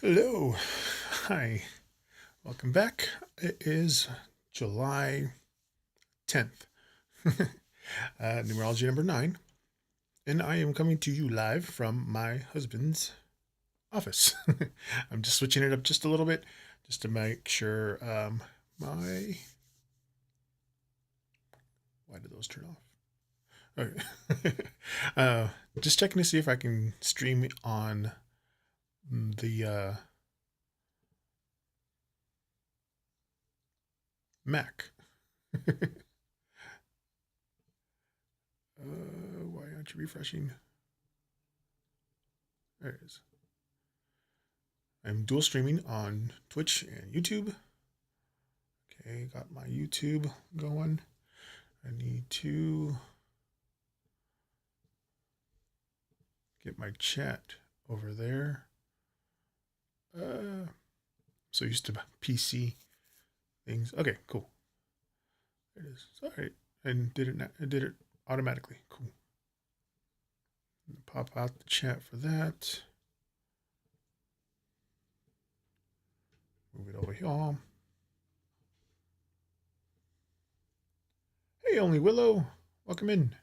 Hello. Hi. Welcome back. It is July 10th, numerology number 9, and I am coming to you live from my husband's office. I'm just switching it up just a little bit just to make sure my. Why did those turn off? Okay. Just checking to see if I can stream on the Mac. Why aren't you refreshing? There it is. I'm dual streaming on Twitch and YouTube. Okay, got my YouTube going. I need to get my chat over there. So used to PC things. Okay, cool. There it is. Sorry, and did it automatically. Cool. Pop out the chat for that. Move it over here. Hey, Only Willow. Welcome in.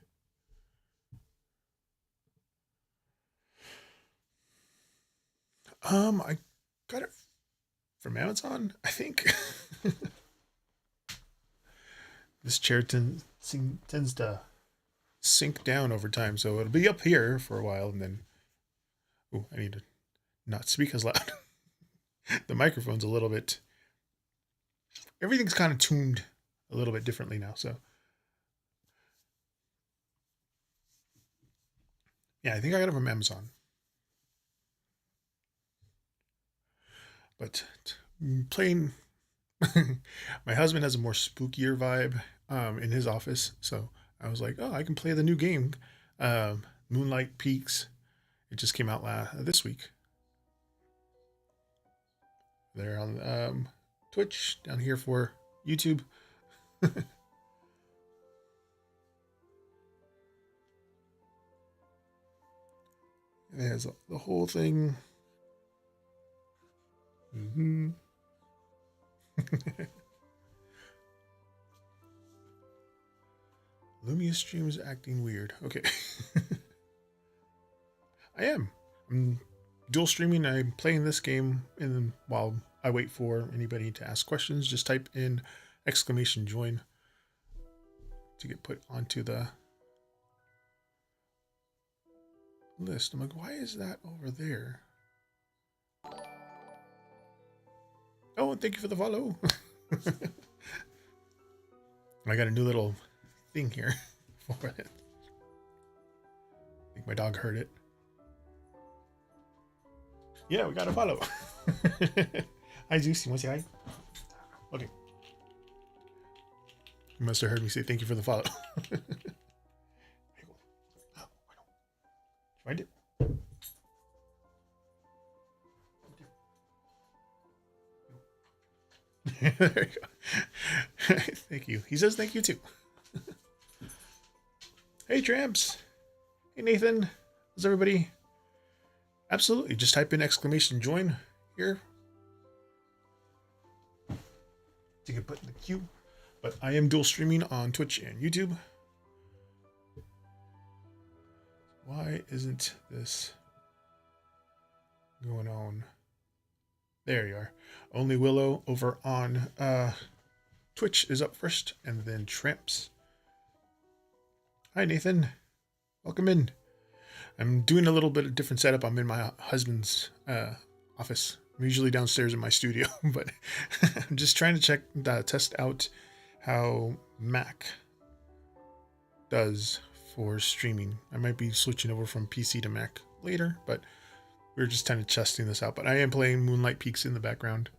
I got it from Amazon, I think. This chair tends to sink down over time, so it'll be up here for a while, and then... Oh, I need to not speak as loud. The microphone's a little bit... Everything's kind of tuned a little bit differently now, so... Yeah, I think I got it from Amazon. But playing... My husband has a more spookier vibe in his office, so I was like, oh, I can play the new game, Moonlight Peaks. It just came out this week. There on Twitch, down here for YouTube. There's the whole thing. Mm-hmm. Lumia stream is acting weird. Okay. I am. I'm dual streaming. I'm playing this game, and while I wait for anybody to ask questions, just type in !join to get put onto the list. I'm like, why is that over there? Oh, and thank you for the follow. I got a new little thing here for it. I think my dog heard it. Yeah, we got a follow. Hi, Zeus. You want to say hi? Okay. You must have heard me say thank you for the follow. Find it. There you go. Thank you. He says thank you too. Hey, tramps. Hey, Nathan. How's everybody? Absolutely. Just type in !join here to get put in the queue. But I am dual streaming on Twitch and YouTube. Why isn't this going on? There you are. Only Willow over on Twitch is up first, and then Tramps. Hi, Nathan. Welcome in. I'm doing a little bit of different setup. I'm in my husband's office. I'm usually downstairs in my studio, but I'm just trying to test out how Mac does for streaming. I might be switching over from PC to Mac later, but we're just kind of testing this out. But I am playing Moonlight Peaks in the background.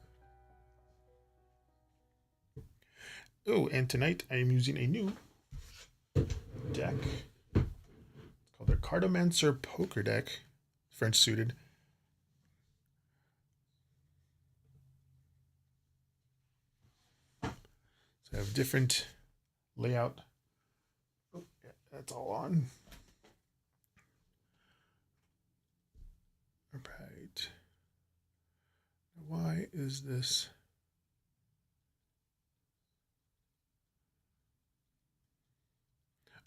Oh, and tonight I am using a new deck. It's called the Cardomancer Poker Deck, French suited. So I have different layout. Oh, yeah, that's all on. All right. is this?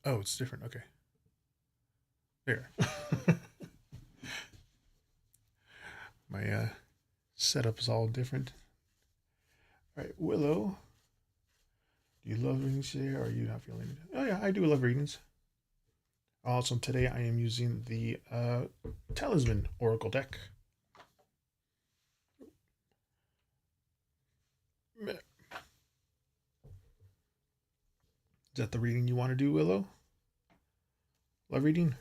Oh, it's different. Okay. There. My setup is all different. All right, Willow. Do you love readings today, or are you not feeling it? Oh yeah, I do love readings. Also, today I am using the Talisman Oracle deck. Is that the reading you want to do, Willow? Love reading?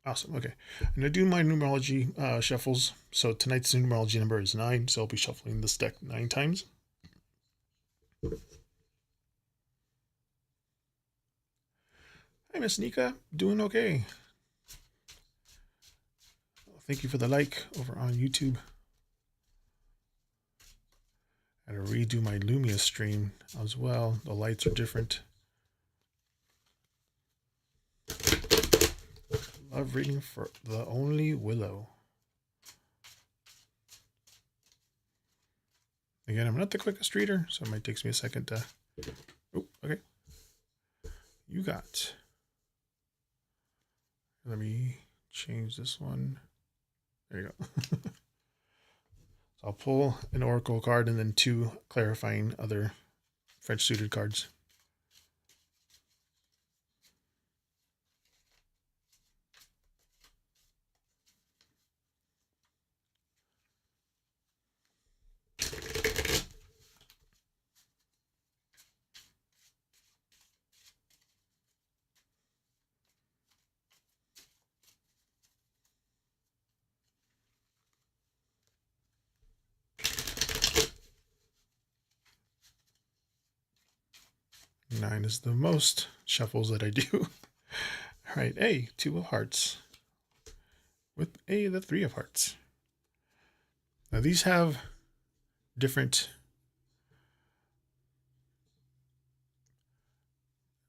Awesome. Okay. I'm going to do my numerology shuffles. So tonight's numerology number is 9. So I'll be shuffling this deck 9 times. Hi, Miss Nika. Doing okay. Thank you for the like over on YouTube. I had to redo my Lumia stream as well. The lights are different. Love reading for the only Willow. Again, I'm not the quickest reader, so it might take me a second to... Oh, okay. You got... Let me change this one. There you go. So I'll pull an Oracle card and then 2 clarifying other French suited cards. Nine is the most shuffles that I do. All right, A, 2 of hearts. With A, the 3 of hearts. Now these have different...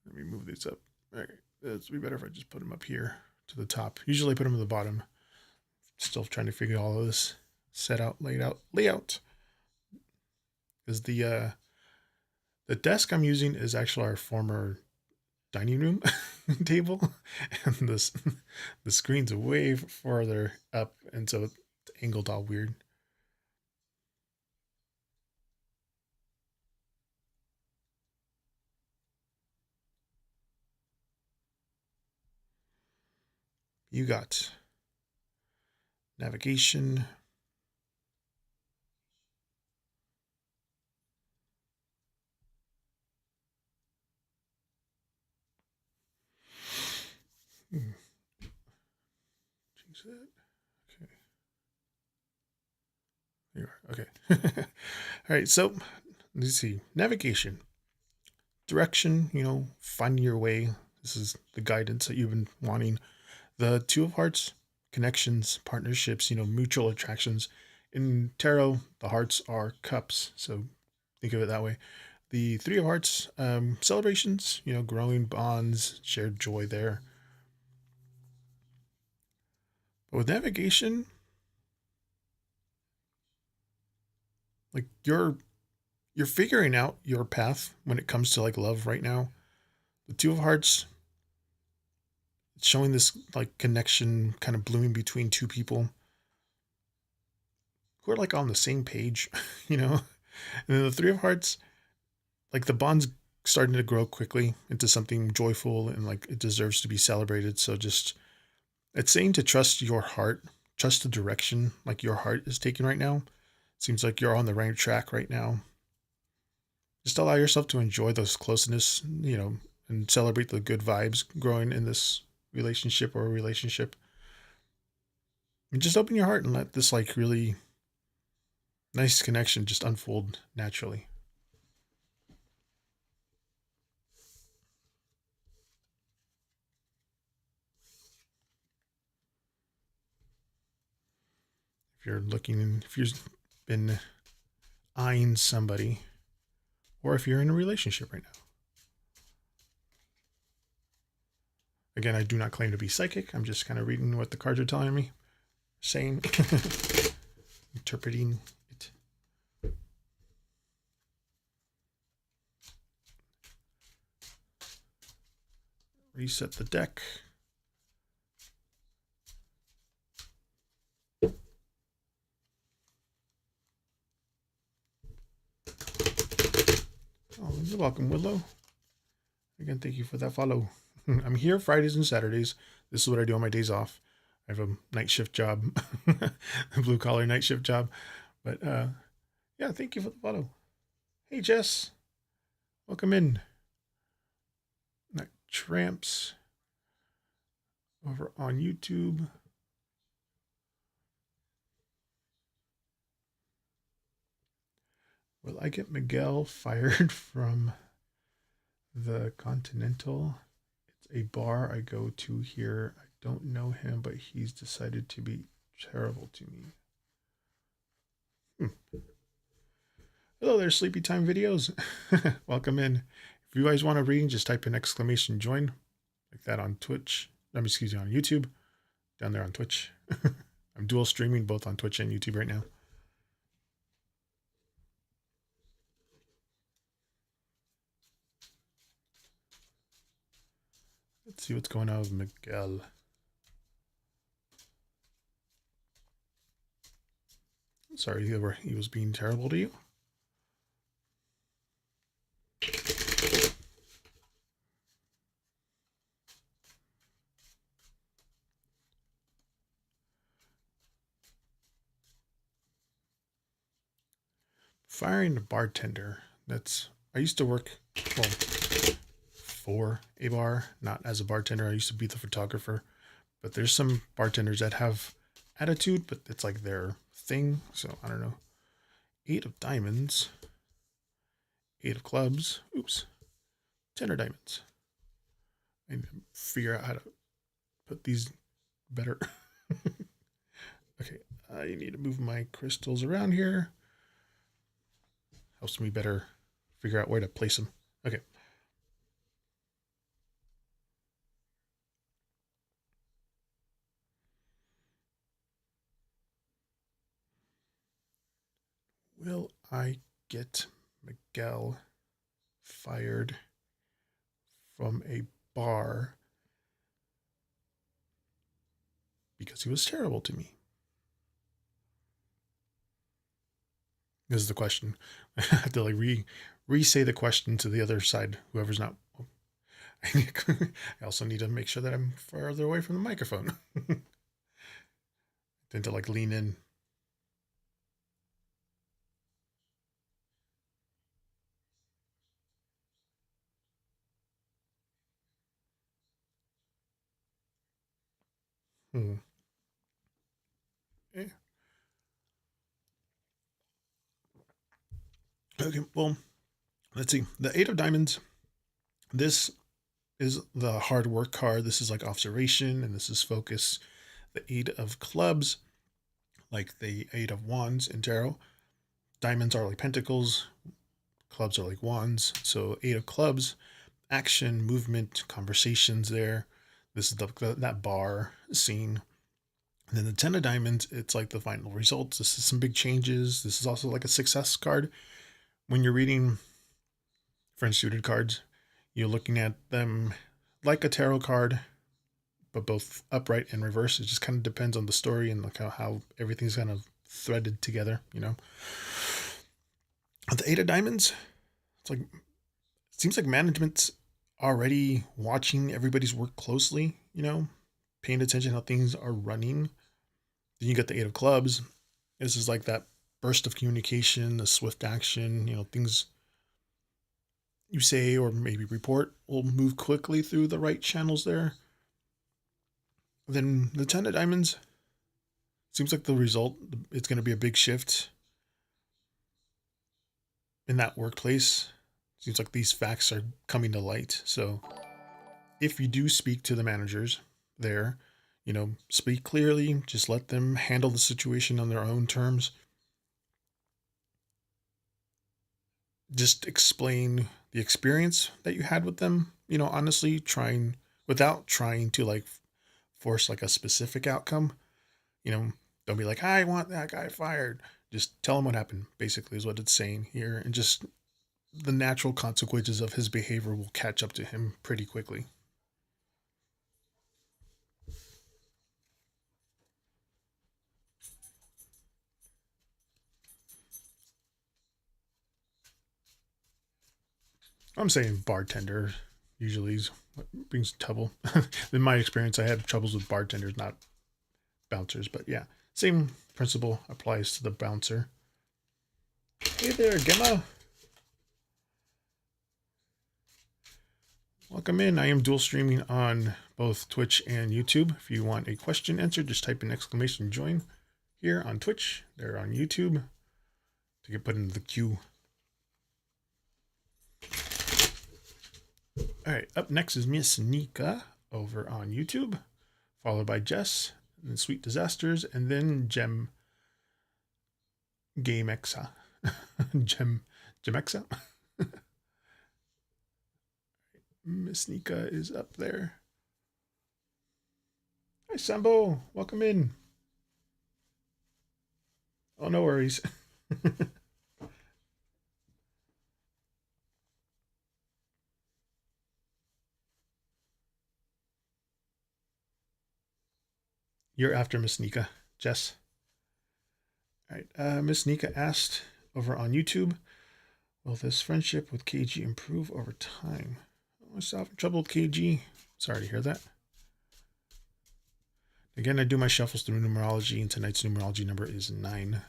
Let me move these up. All right, it'd be better if I just put them up here to the top. Usually I put them at the bottom. Still trying to figure all of this layout. Because the desk I'm using is actually our former dining room table, and the screen's way farther up, and so it's angled all weird. You got navigation, change that. Okay, there you are. Okay. All right, so let's see. Navigation, direction, finding your way. This is the guidance that you've been wanting. The 2 of hearts, connections, partnerships, mutual attractions. In tarot, the hearts are cups, so think of it that way. The 3 of hearts, celebrations, growing bonds, shared joy there. But with navigation, like you're figuring out your path when it comes to like love right now. The 2 of hearts, it's showing this like connection kind of blooming between 2 people who are like on the same page, And then the 3 of hearts, like the bond's starting to grow quickly into something joyful and like it deserves to be celebrated. So just, it's saying to trust your heart, trust the direction like your heart is taking right now. Seems like you're on the right track right now. Just allow yourself to enjoy those closeness, and celebrate the good vibes growing in this relationship or relationship. And just open your heart and let this like really nice connection just unfold naturally. If you've been eyeing somebody, or if you're in a relationship right now. Again, I do not claim to be psychic. I'm just kind of reading what the cards are telling me. saying, interpreting it. Reset the deck. Oh, you're welcome, Willow. Again, thank you for that follow. I'm here Fridays and Saturdays. This is what I do on my days off. I have a night shift job, a blue collar night shift job. But yeah, thank you for the follow. Hey, Jess, welcome in. Night Tramps over on YouTube. Will I get Miguel fired from the Continental? It's a bar I go to here. I don't know him, but he's decided to be terrible to me. Hello there, Sleepy Time Videos. Welcome in. If you guys want a reading, just type in exclamation join like that on Twitch. Excuse me, on YouTube. Down there on Twitch. I'm dual streaming both on Twitch and YouTube right now. Let's see what's going on with Miguel. Sorry, he was being terrible to you. Firing a bartender. I used to work, well, for a bar, not as a bartender. I used to be the photographer. But there's some bartenders that have attitude, but it's like their thing. So I don't know. 8 of diamonds. 8 of clubs. Oops. 10 of diamonds. I need to figure out how to put these better. Okay. I need to move my crystals around here. Helps me better figure out where to place them. Okay. Will I get Miguel fired from a bar because he was terrible to me? This is the question. I have to like re-say the question to the other side, whoever's not. I also need to make sure that I'm farther away from the microphone. Tend to like lean in. Okay. Okay, well, let's see. The 8 of diamonds. This is the hard work card. This is like observation, and this is focus. The 8 of clubs, like the 8 of wands in tarot. Diamonds are like pentacles. Clubs are like wands. So 8 of clubs, action, movement, conversations there. This is that bar scene. And then the 10 of diamonds, it's like the final results. This is some big changes. This is also like a success card. When you're reading French suited cards, you're looking at them like a tarot card, but both upright and reverse. It just kind of depends on the story and like how everything's kind of threaded together, you know. With the 8 of diamonds, it's like, it seems like management's already watching everybody's work closely, you know, paying attention how things are running. Then you get the 8 of clubs. This is like that burst of communication, the swift action, you know, things you say or maybe report will move quickly through the right channels there. Then the 10 of diamonds, seems like the result, it's going to be a big shift in that workplace. Seems like these facts are coming to light. So if you do speak to the managers there, you know, speak clearly, just let them handle the situation on their own terms. Just explain the experience that you had with them, you know, honestly, without trying to like force like a specific outcome, you know, Don't be like, I want that guy fired. Just tell him what happened, basically, is what it's saying here. And just the natural consequences of his behavior will catch up to him pretty quickly. I'm saying bartender usually is what brings trouble. In my experience, I had troubles with bartenders, not bouncers. But yeah, same principle applies to the bouncer. Hey there, Gemma. Welcome in. I am dual streaming on both Twitch and YouTube. If you want a question answered, just type in exclamation join here on Twitch. They're on YouTube to get put into the queue. All right, up next is Miss Nika over on YouTube, followed by Jess, and then Sweet Disasters, and then Gamexa. Gemexa? Miss Nika is up there. Hi, Sambo. Welcome in. Oh, no worries. You're after Miss Nika, Jess. All right. Miss Nika asked over on YouTube, will this friendship with KG improve over time? Myself in trouble with KG. Sorry to hear that. Again, I do my shuffles through numerology, and tonight's numerology number is 9.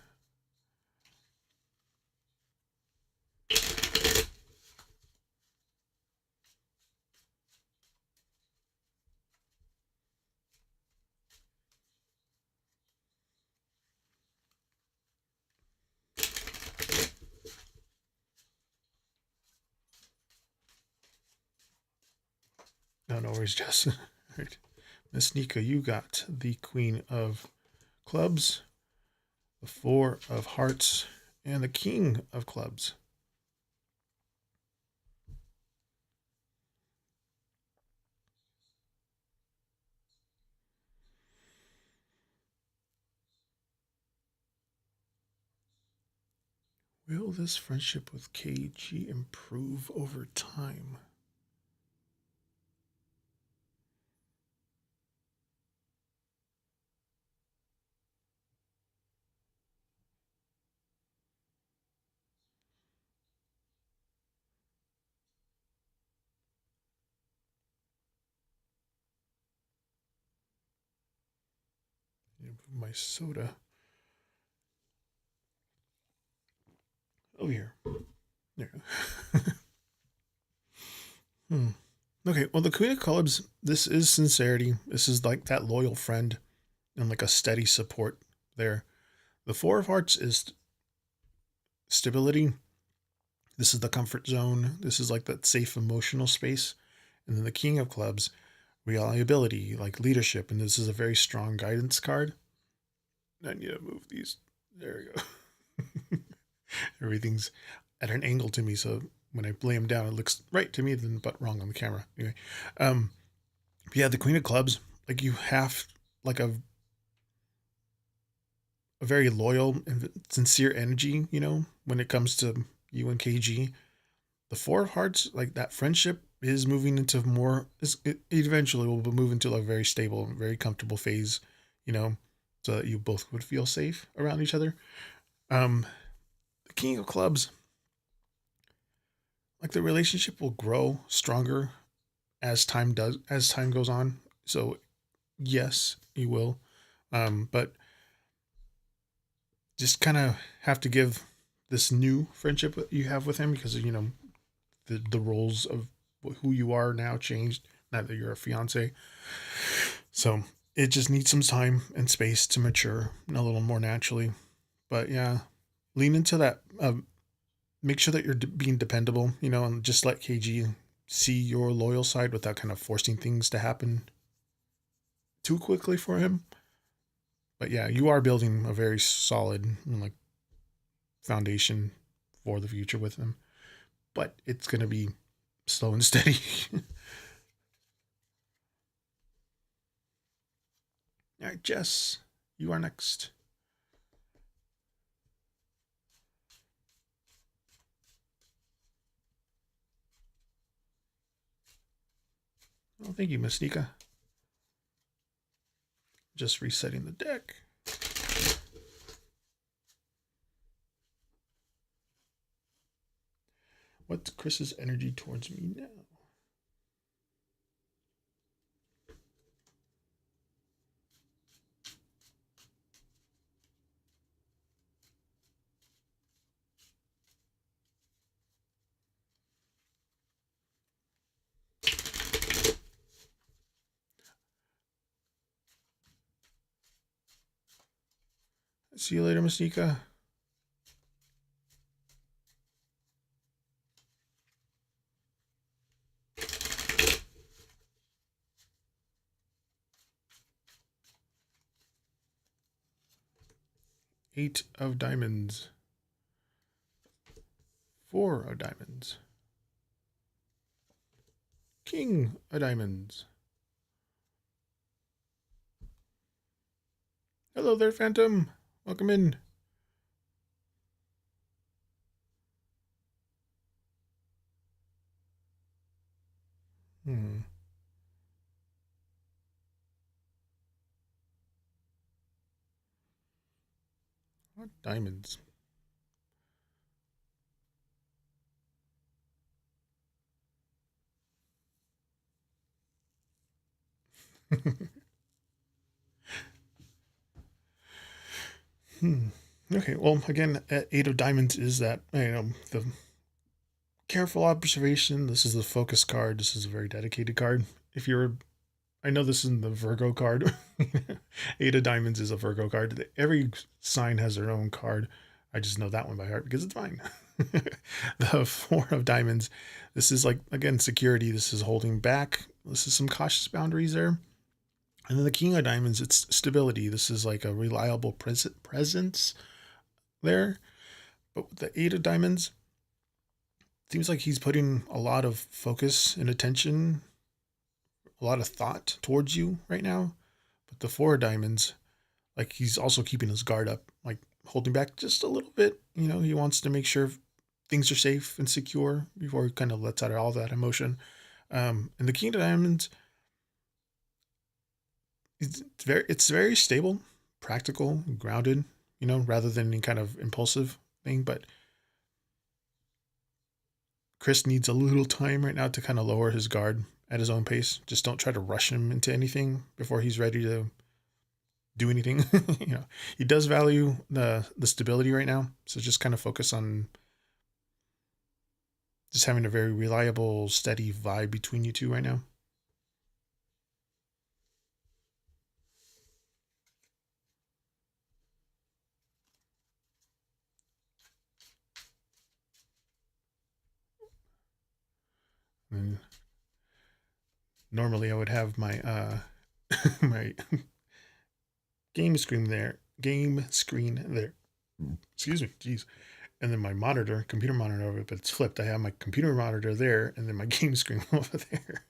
No, no worries, Jess. All right. Miss Nika, you got the Queen of Clubs, the 4 of Hearts, and the King of Clubs. Will this friendship with KG improve over time? My soda. Over here. There. Okay, well, the Queen of Clubs, this is sincerity. This is like that loyal friend and like a steady support there. The 4 of Hearts is stability. This is the comfort zone. This is like that safe emotional space. And then the King of Clubs, reliability, like leadership. And this is a very strong guidance card. I need to move these. There we go. Everything's at an angle to me, so when I lay them down, it looks right to me, but wrong on the camera. Anyway, yeah, the Queen of Clubs, like you have like a very loyal and sincere energy, you know, when it comes to you and KG. The 4 of Hearts, like that friendship is moving into more, it eventually will move into a very stable, very comfortable phase, you know, so that you both would feel safe around each other. The King of Clubs, like the relationship will grow stronger as time goes on. So yes, you will. But just kind of have to give this new friendship that you have with him, because you know the roles of who you are now changed now that you're a fiance. So it just needs some time and space to mature a little more naturally. But yeah, lean into that. Make sure that you're being dependable, you know, and just let KG see your loyal side without kind of forcing things to happen too quickly for him. But yeah, you are building a very solid like foundation for the future with him. But it's going to be slow and steady. All right, Jess, you are next. Oh, thank you, Mystica. Just resetting the deck. What's Chris's energy towards me now? See you later, Mystica. Eight of diamonds. 4 of diamonds. King of diamonds. Hello there, Phantom. Welcome in. What diamonds? Okay, well, again, 8 of diamonds is that, the careful observation. This is the focus card. This is a very dedicated card. If you're, I know this isn't the Virgo card. 8 of diamonds is a Virgo card. Every sign has their own card. I just know that one by heart because it's mine. The 4 of diamonds. This is like, again, security. This is holding back. This is some cautious boundaries there. And then the King of diamonds, it's stability. This is like a reliable presence there. But with the 8 of diamonds, seems like he's putting a lot of focus and attention, a lot of thought towards you right now. But the 4 of diamonds, like he's also keeping his guard up, like holding back just a little bit. He wants to make sure things are safe and secure before he kind of lets out all that emotion. And the King of diamonds, it's very stable, practical, grounded, rather than any kind of impulsive thing. But Chris needs a little time right now to kind of lower his guard at his own pace. Just don't try to rush him into anything before he's ready to do anything. He does value the stability right now. So just kind of focus on just having a very reliable, steady vibe between you two right now. And normally I would have my my game screen there. Excuse me, jeez. And then my computer monitor over it, but it's flipped. I have my computer monitor there and then my game screen over there.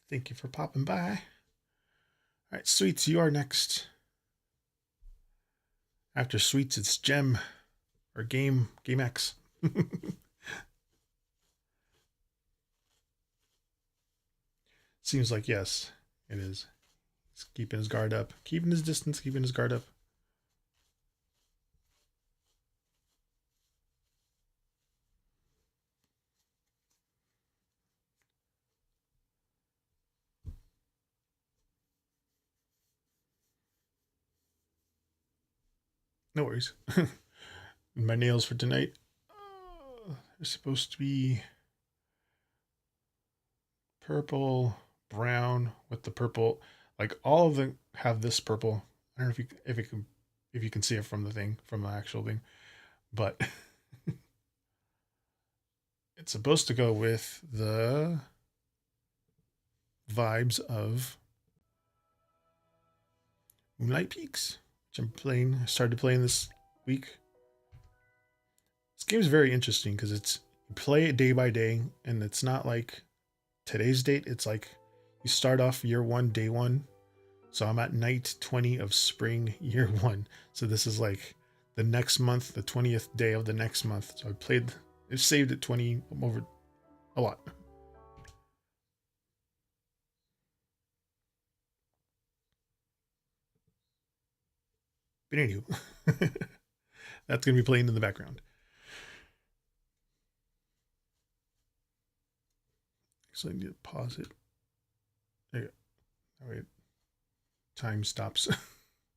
Thank you for popping by. All right, Sweets, you are next. After Sweets, it's Gem or Game X. Seems like yes, it is. He's keeping his guard up, keeping his distance, keeping his guard up. No worries. My nails for tonight. They're supposed to be purple, brown with the purple. Like all of them have this purple. I don't know if you can see it from the actual thing, but it's supposed to go with the vibes of Moonlight Peaks, which I started playing this week. This game is very interesting because you play it day by day, and it's not like today's date. It's like We start off year 1, day 1. So I'm at night 20 of spring, year 1. So this is like the next month, the 20th day of the next month. So I saved it 20 over a lot. But anywho, that's going to be playing in the background. So I need to pause it. There you go. All right. Time stops.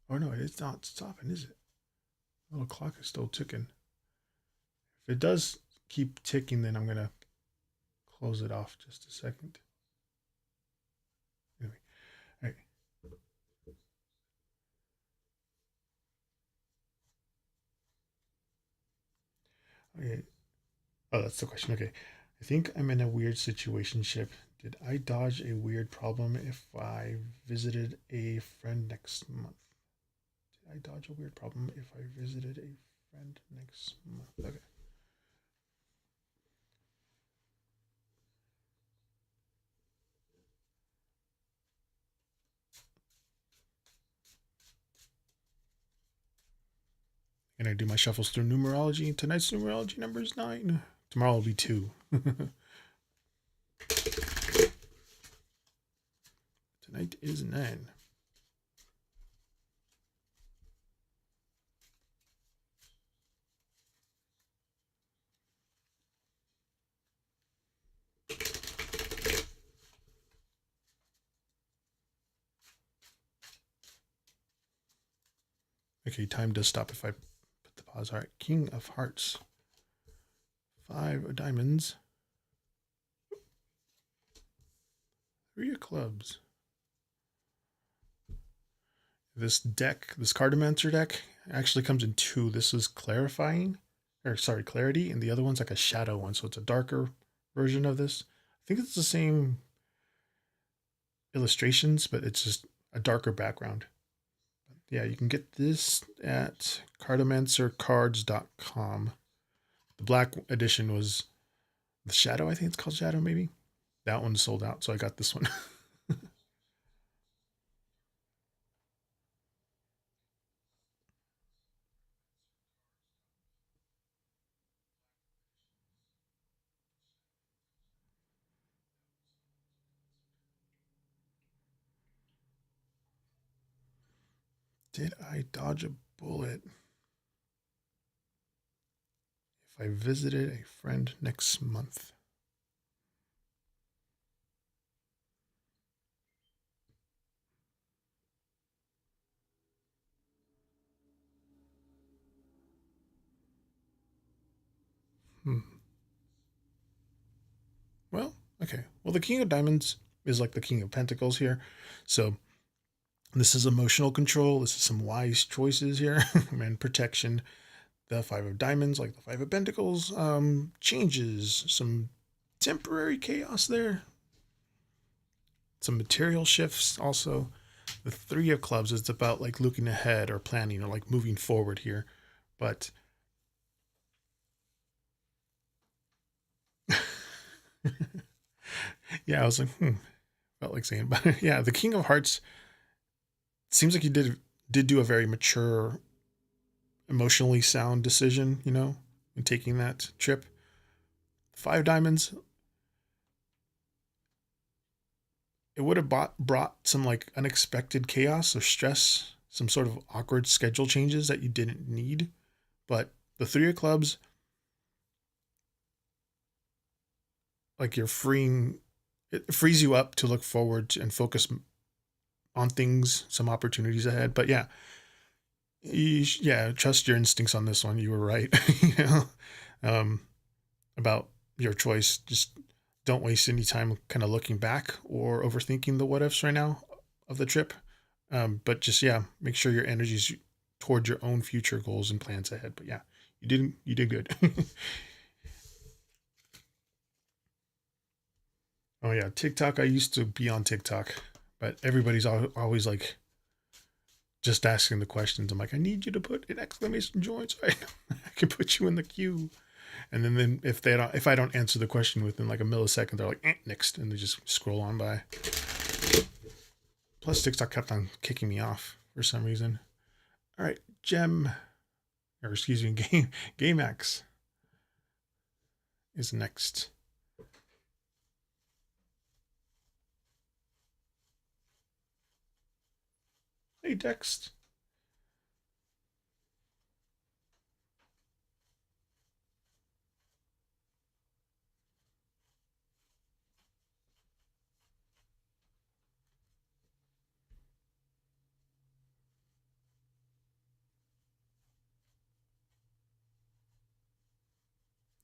Oh no, it's not stopping, is it? The little clock is still ticking. If it does keep ticking, then I'm going to close it off just a second. Anyway, all right. Okay. Oh, that's the question. Okay. I think I'm in a weird situationship. Did I dodge a weird problem if I visited a friend next month? Did I dodge a weird problem if I visited a friend next month? Okay. And I do my shuffles through numerology. Tonight's numerology number is 9. Tomorrow will be 2. Tonight is 9. Okay, time does stop if I put the pause. All right, King of Hearts. 5 of Diamonds. 3 of Clubs. This deck, this Cartomancer deck, actually comes in 2. This is Clarity, and the other one's like a shadow one, so it's a darker version of this. I think it's the same illustrations, but it's just a darker background. Yeah, you can get this at cartomancercards.com. The black edition was the Shadow, I think it's called Shadow, maybe. That one sold out, so I got this one. Did I dodge a bullet if I visited a friend next month? Well, okay. Well, the King of Diamonds is like the King of Pentacles here. So this is emotional control. This is some wise choices here and protection. The 5 of Diamonds, like the 5 of Pentacles, changes, some temporary chaos there. Some material shifts also. The 3 of Clubs is about like looking ahead or planning or like moving forward here. But yeah, I was like, felt like saying, but yeah, the King of Hearts seems like he did do a very mature, emotionally sound decision, in taking that trip. 5 Diamonds, it would have brought some like unexpected chaos or stress, some sort of awkward schedule changes that you didn't need. But the 3 of Clubs, like it frees you up to look forward and focus on things, some opportunities ahead. But yeah, trust your instincts on this one. You were right, about your choice. Just don't waste any time kind of looking back or overthinking the what ifs right now of the trip. But just, make sure your energy's towards your own future goals and plans ahead. But yeah, you did good. Oh yeah, TikTok. I used to be on TikTok, but everybody's always like just asking the questions. I'm like, I need you to put an exclamation joint so I can put you in the queue. And then if I don't answer the question within like a millisecond, they're like, next, and they just scroll on by. Plus, TikTok kept on kicking me off for some reason. All right, or excuse me, GameX is next. Hey, Dex.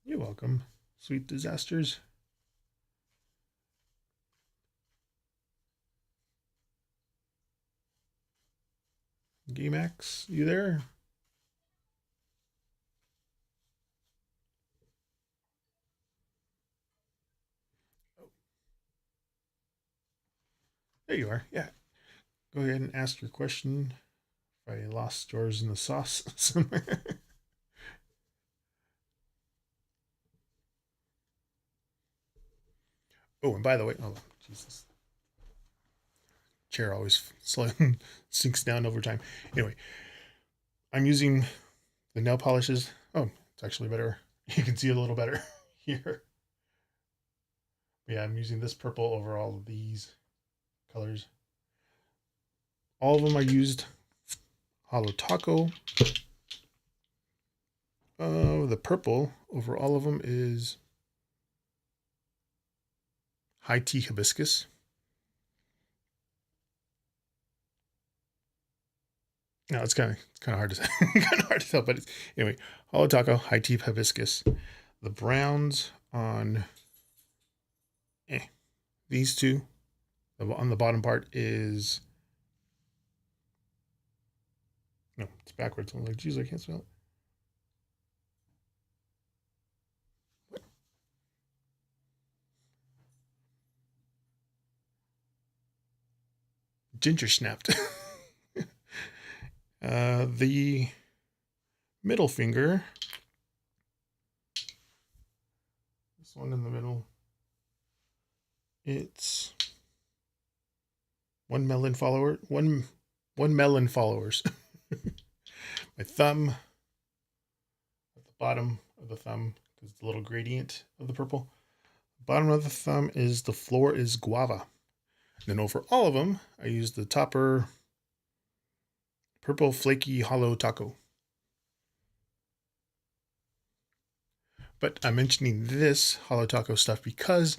You're welcome, Sweet Disasters. GameX, you there? There you are. Yeah. Go ahead and ask your question. If I lost yours in the sauce somewhere. Oh, and by the way, oh, Jesus. Chair always sinks down over time. Anyway, I'm using the nail polishes. Oh, it's actually better. You can see it a little better here. Yeah, I'm using this purple over all of these colors. All of them are used Holo Taco. The purple over all of them is High Tea Hibiscus. No, it's kind of hard to say. Kind of hard to tell, but anyway, Holo Taco, High Tea Hibiscus. The browns on these two. On the bottom part is no, it's backwards. I'm like, geez, I can't spell it. What? Ginger snapped. The middle finger. This one in the middle. It's one melon followers. My thumb at the bottom of the thumb is the little gradient of the purple. Bottom of the thumb is the floor is guava. And then over all of them, I use the topper purple flaky Holo Taco. But I'm mentioning this Holo Taco stuff because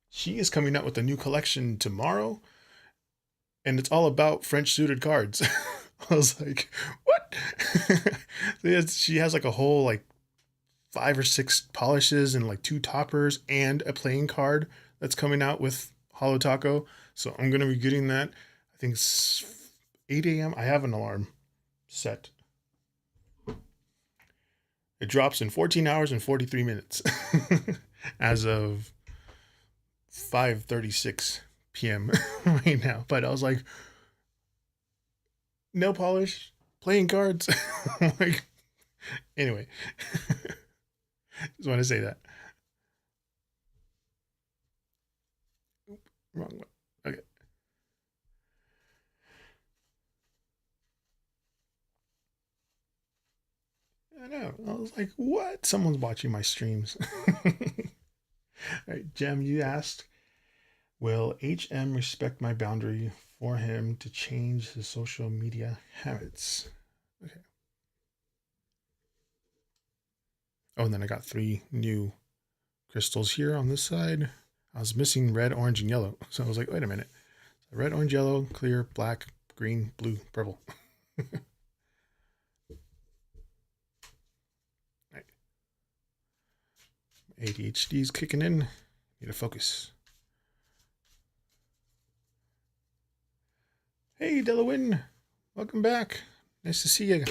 she is coming out with a new collection tomorrow, and it's all about French suited cards. I was like, what? She has like a whole like 5 or 6 polishes and like 2 toppers and a playing card that's coming out with Holo Taco. So I'm going to be getting that. I think it's 8 a.m. I have an alarm set. It drops in 14 hours and 43 minutes as of 5:36 p.m. right now. But I was like, nail polish, playing cards. Like, anyway, just want to say that. Wrong one. Okay. I know. I was like, what? Someone's watching my streams. All right, Jem, you asked, will HM respect my boundary for him to change his social media habits? Okay. Oh, and then I got 3 new crystals here on this side. I was missing red, orange, and yellow. So I was like, wait a minute. Red, orange, yellow, clear, black, green, blue, purple. Right. ADHD's kicking in. Need to focus. Hey, Delawin. Welcome back. Nice to see you.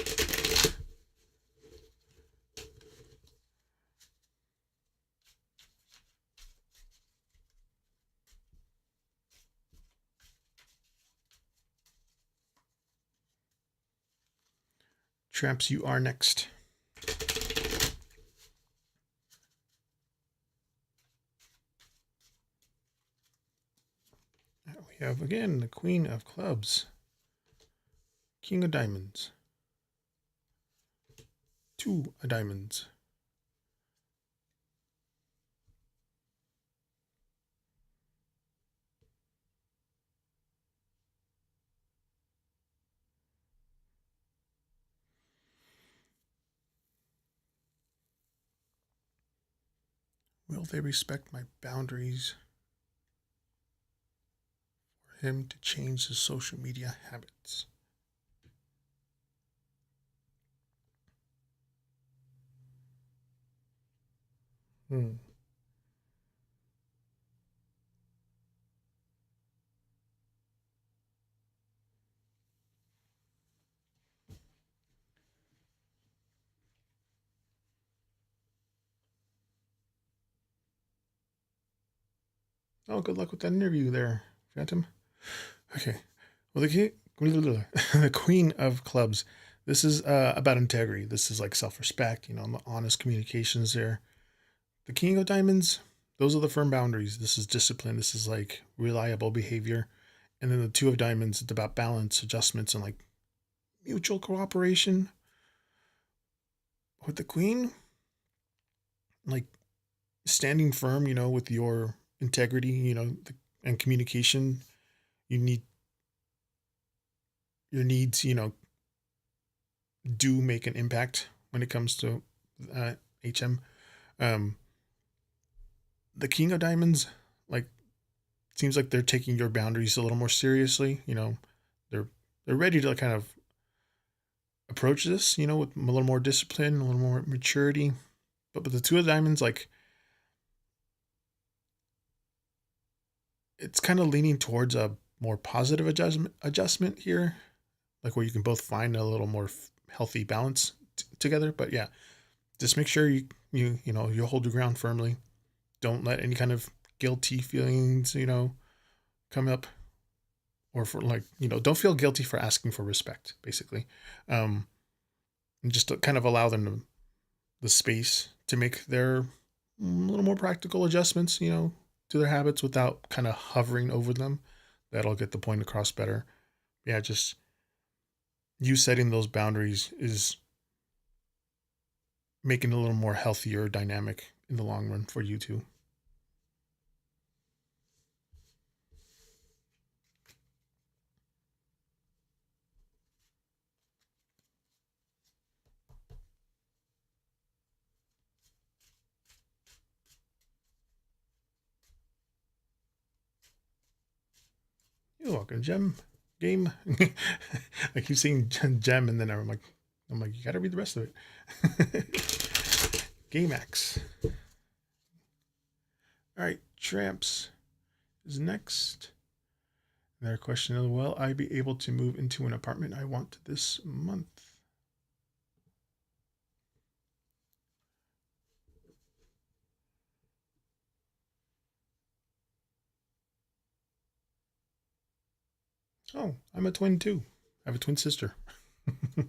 Tramps, you are next. We have, again, the Queen of Clubs, King of Diamonds, Two of Diamonds, will they respect my boundaries for him to change his social media habits? Oh, good luck with that interview there, Phantom. Okay. Well, the Queen of Clubs. This is about integrity. This is like self-respect, the honest communications there. The King of Diamonds, those are the firm boundaries. This is discipline. This is like reliable behavior. And then the Two of Diamonds, it's about balance, adjustments, and like mutual cooperation. With the Queen, like standing firm, with your integrity, and communication. You need your needs, do make an impact when it comes to HM. Um, the King of Diamonds, like, seems like they're taking your boundaries a little more seriously. They're they're ready to kind of approach this, with a little more discipline, a little more maturity. But with the Two of Diamonds, like, it's kind of leaning towards a more positive adjustment here, like where you can both find a little more healthy balance together. But yeah, just make sure you hold your ground firmly. Don't let any kind of guilty feelings, come up, or for like, don't feel guilty for asking for respect, basically. And just to kind of allow them the space to make their little more practical adjustments, to their habits without kind of hovering over them. That'll get the point across better. Yeah, just you setting those boundaries is making it a little more healthier dynamic in the long run for you two. You're welcome, Gem. Game. I keep saying Gem, and then I'm like, you gotta read the rest of it. Game X. All right, Tramps is next. Their question is, will I be able to move into an apartment I want this month? Oh, I'm a twin too. I have a twin sister. Okay,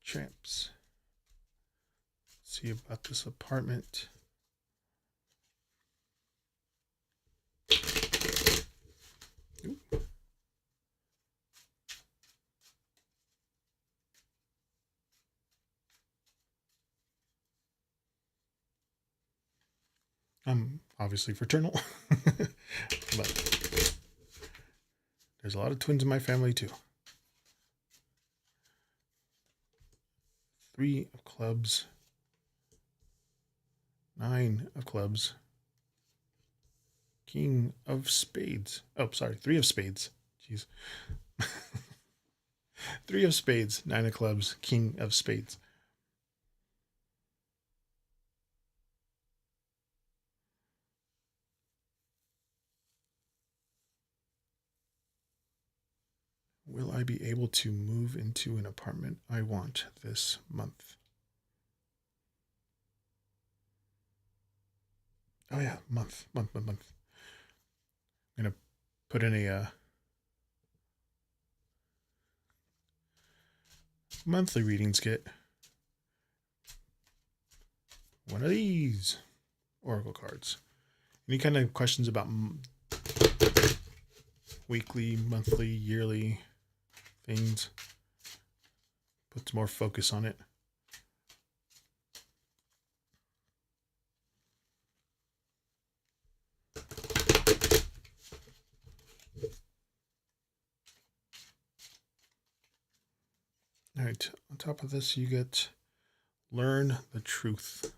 Tramps. Let's see about this apartment. Ooh. I'm obviously fraternal, but there's a lot of twins in my family too. Three of clubs. Nine of clubs. King of spades. Oh, sorry. Three of spades. Jeez. Three of spades. Nine of clubs. King of spades. Will I be able to move into an apartment I want this month? Oh yeah, month. I'm gonna put in a monthly readings kit. one of these oracle cards. Any kind of questions about weekly, monthly, yearly things? Puts more focus on it. All right, on top of this, you get learn the truth.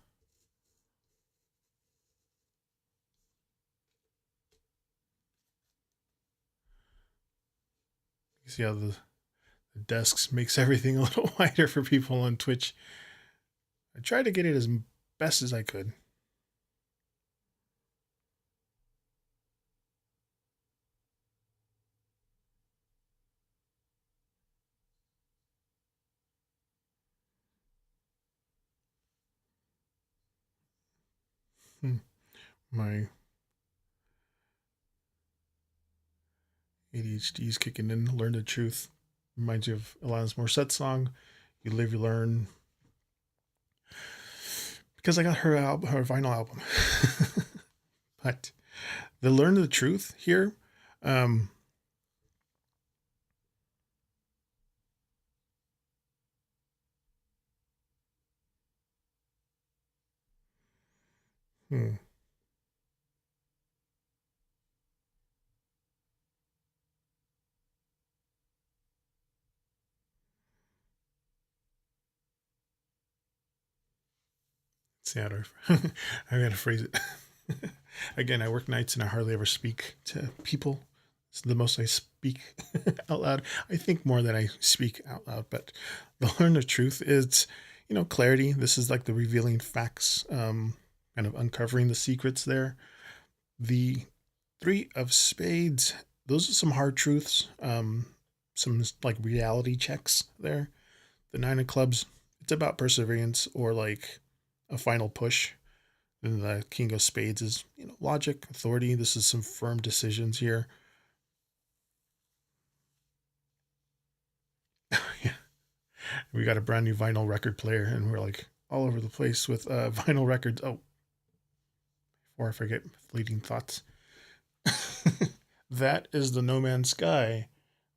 You see how the desks makes everything a little wider for people on Twitch. I tried to get it as best as I could. My ADHD is kicking in. Learn the truth. Reminds you of Alanis Morissette's song, "You Live, You Learn." Because I got her her vinyl album. But the learn the truth here. Um, hmm. See how to, I gotta phrase it. Again, I work nights and I hardly ever speak to people. It's the most I speak out loud. I think more than I speak out loud, but the learn the truth is, clarity. This is like the revealing facts, kind of uncovering the secrets there. The Three of Spades, those are some hard truths, some like reality checks there. The Nine of Clubs, it's about perseverance or like a final push. And the King of Spades is, logic, authority. This is some firm decisions here. Yeah, we got a brand new vinyl record player, and we're like all over the place with vinyl records. Oh, before I forget, fleeting thoughts. That is the No Man's Sky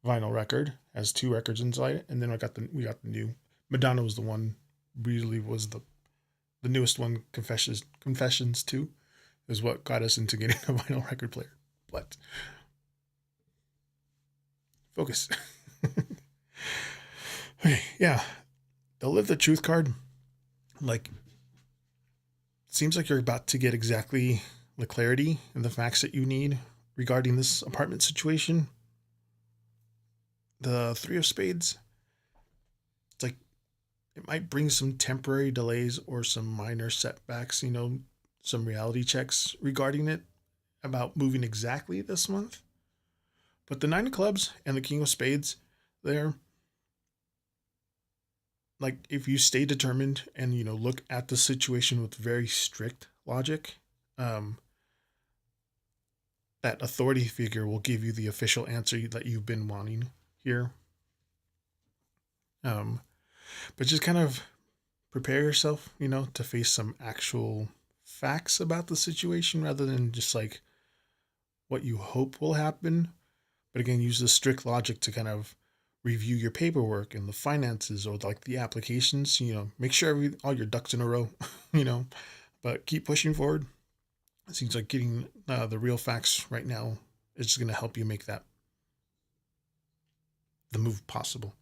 vinyl record. Has two records inside it, and then we got the new Madonna was the one. Really was the newest one. Confessions 2 is what got us into getting a vinyl record player. But focus. Okay, yeah, the Live the Truth card. Like, seems like you're about to get exactly the clarity and the facts that you need regarding this apartment situation. The Three of Spades, it's like it might bring some temporary delays or some minor setbacks, some reality checks regarding it about moving exactly this month. But the Nine of Clubs and the King of Spades, they're like, if you stay determined and, look at the situation with very strict logic, um, that authority figure will give you the official answer that you've been wanting here. Um, but just kind of prepare yourself, to face some actual facts about the situation rather than just like what you hope will happen. But again, use the strict logic to kind of review your paperwork and the finances or like the applications, make sure all your ducks in a row, but keep pushing forward. It seems like getting the real facts right now is just going to help you make the move possible.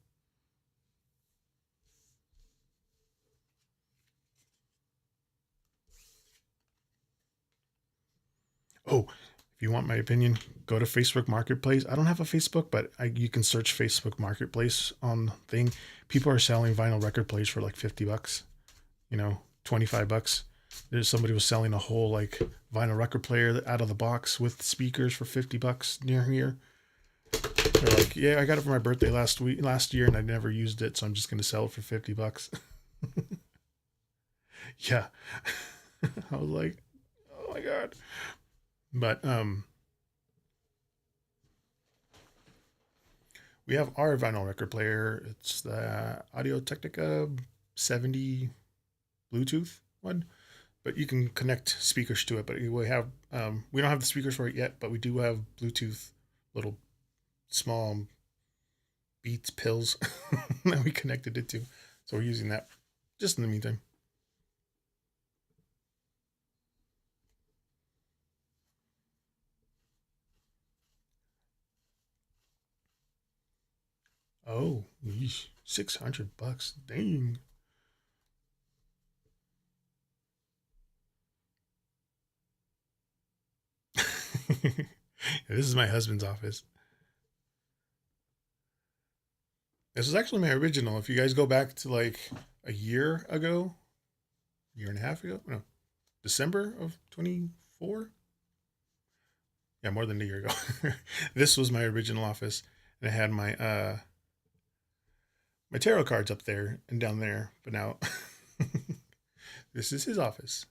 Oh, if you want my opinion, go to Facebook Marketplace. I don't have a Facebook, but you can search Facebook Marketplace on thing. People are selling vinyl record players for like $50, 25 bucks. There's somebody was selling a whole like vinyl record player out of the box with speakers for $50 near here. They're like, yeah, I got it for my birthday last year, and I never used it, so I'm just gonna sell it for $50. Yeah, I was like, oh my god. But we have our vinyl record player. It's the Audio Technica 70 Bluetooth one. but you can connect speakers to it. But we don't have the speakers for it yet, but we do have Bluetooth little small Beats pills that we connected it to. So we're using that just in the meantime. Oh, yeesh, $600. Dang. This is my husband's office. This is actually my original. If you guys go back to like a year ago, year and a half ago, no, December of 24. Yeah, more than a year ago. This was my original office, and I had my tarot cards up there and down there. But now this is his office.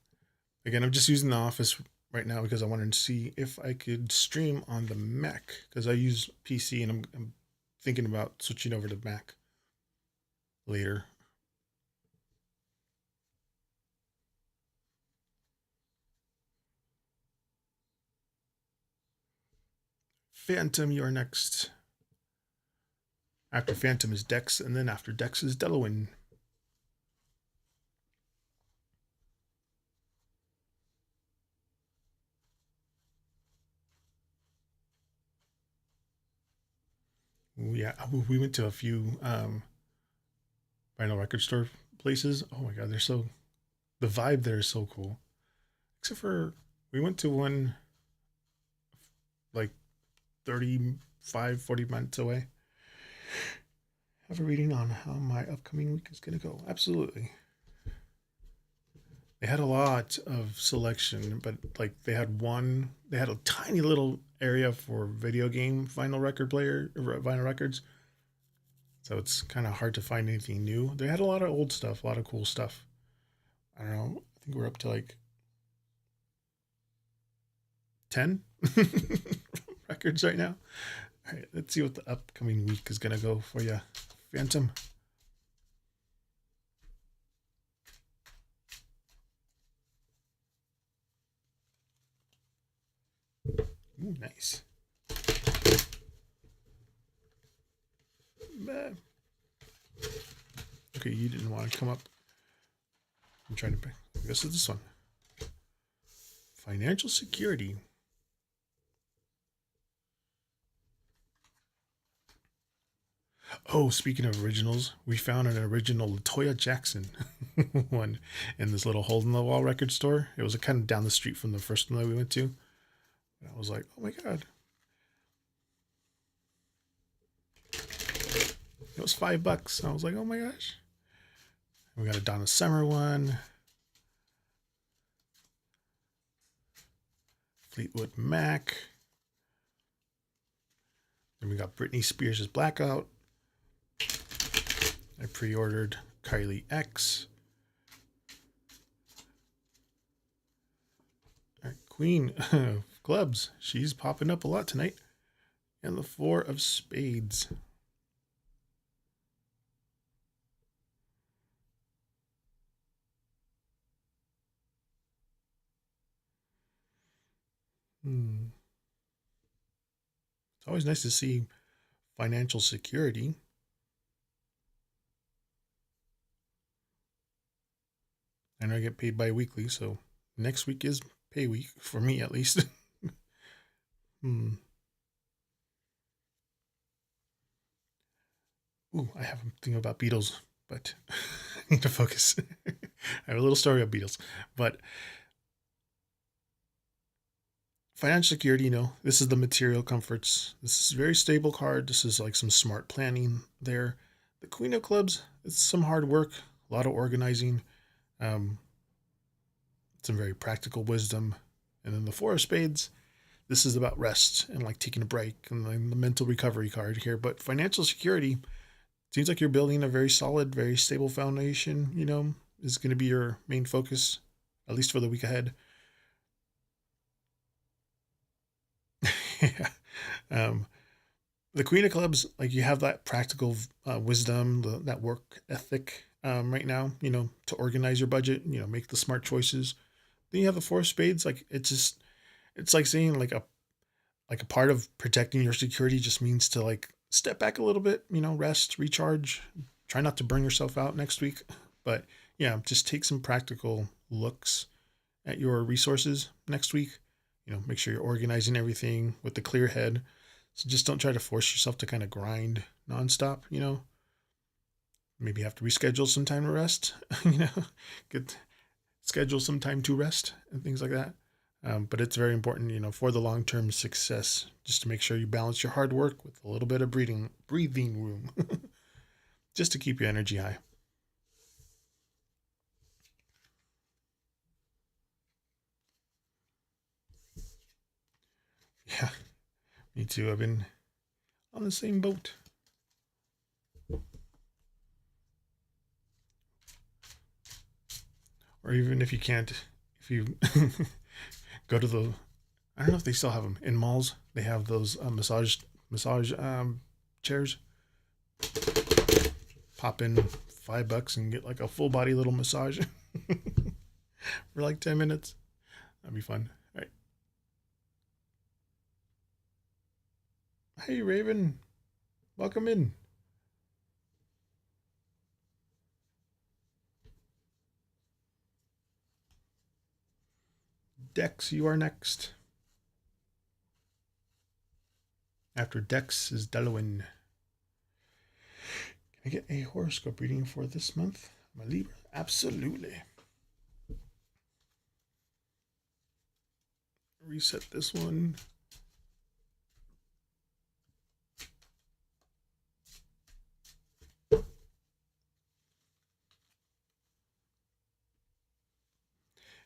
Again, I'm just using the office right now because I wanted to see if I could stream on the Mac because I use PC and I'm thinking about switching over to Mac later. Phantom, you're next. After Phantom is Dex, and then after Dex is Delawin. Yeah, we went to a few vinyl record store places. Oh my god, the vibe there is so cool. Except for we went to one like 35, 40 minutes away. Have a reading on how my upcoming week is going to go. Absolutely. They had a lot of selection, but like they had a tiny little area for video game vinyl records. So it's kind of hard to find anything new. They had a lot of old stuff, a lot of cool stuff. I don't know. I think we're up to like 10 records right now. All right, let's see what the upcoming week is going to go for you. Phantom. Ooh, nice. Okay, you didn't want to come up. I'm trying to pick. I guess it's this one. Financial security. Oh, speaking of originals, we found an original LaToya Jackson one in this little hole in the wall record store. It was kind of down the street from the first one that we went to. And I was like, oh my god. It was $5. I was like, oh my gosh. We got a Donna Summer one. Fleetwood Mac. Then we got Britney Spears' Blackout. I pre-ordered Kylie X. All right, Queen of Clubs. She's popping up a lot tonight. And the Four of Spades. It's always nice to see financial security. And I get paid bi-weekly, so next week is pay week, for me at least. Ooh, I have a thing about Beatles, but I need to focus. I have a little story about Beatles, but financial security, this is the material comforts. This is a very stable card. This is like some smart planning there. The Queen of Clubs, it's some hard work, a lot of organizing, some very practical wisdom. And then the Four of Spades, this is about rest and like taking a break and then the mental recovery card here. But financial security, seems like you're building a very solid, very stable foundation, is going to be your main focus, at least for the week ahead. Yeah. The Queen of Clubs, like you have that practical wisdom, that work ethic right now, to organize your budget, make the smart choices. then you have the Four of Spades. Like it's like saying like a part of protecting your security just means to like step back a little bit, rest, recharge, try not to burn yourself out next week. But yeah, just take some practical looks at your resources next week. Make sure you're organizing everything with the clear head. So just don't try to force yourself to kind of grind nonstop, Maybe have to reschedule some time to rest, get schedule some time to rest and things like that. But it's very important, for the long-term success, just to make sure you balance your hard work with a little bit of breathing room, just to keep your energy high. Yeah, me too. I've been on the same boat. Or even if you can't, if you go to I don't know if they still have them in malls. They have those massage chairs. Pop in $5 and get like a full body little massage for like 10 minutes. That'd be fun. All right. Hey Raven, welcome in. Dex, you are next. After Dex is Delawin. Can I get a horoscope reading for this month? My Libra? Absolutely. Reset this one.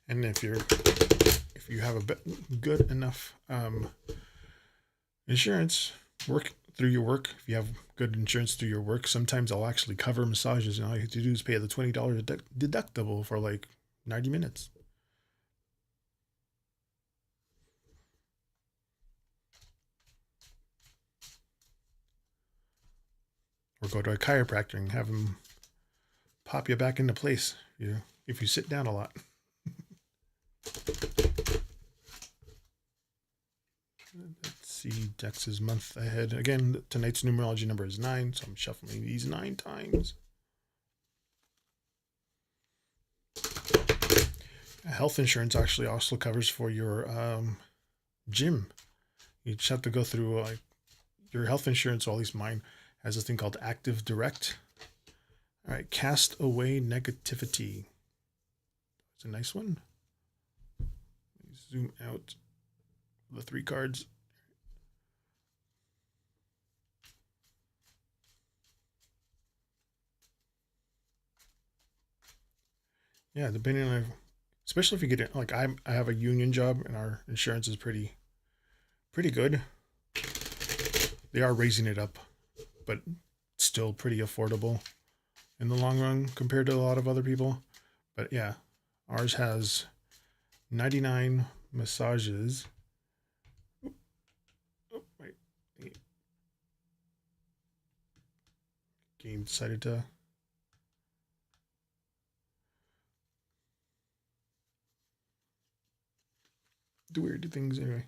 And if you have a good enough insurance, work through your work. If you have good insurance through your work, sometimes I'll actually cover massages, and all you have to do is pay the $20 deductible for like 90 minutes. Or go to a chiropractor and have them pop you back into place. If you sit down a lot. Let's see Dex's month ahead. Again, tonight's numerology number is 9, so I'm shuffling these 9 times. Health insurance actually also covers for your gym. You just have to go through your health insurance, or at least mine, has this thing called Active Direct. All right, cast away negativity. It's a nice one. Zoom out the 3 cards. Yeah, depending on, especially if you get it, like I have a union job and our insurance is pretty good. They are raising it up, but still pretty affordable in the long run compared to a lot of other people. But yeah, ours has 99 massages. Oh, wait. Game decided to do weird things anyway.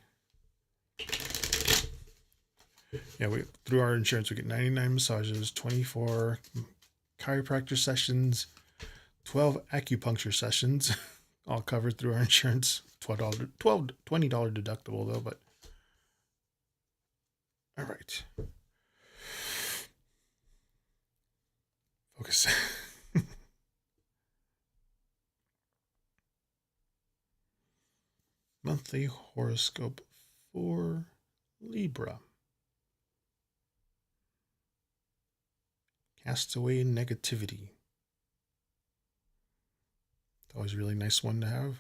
Yeah, through our insurance we get 99 massages, 24 chiropractor sessions, 12 acupuncture sessions, all covered through our insurance. $20 deductible though, but all right. Focus. Monthly horoscope for Libra. Cast away negativity. It's always a really nice one to have.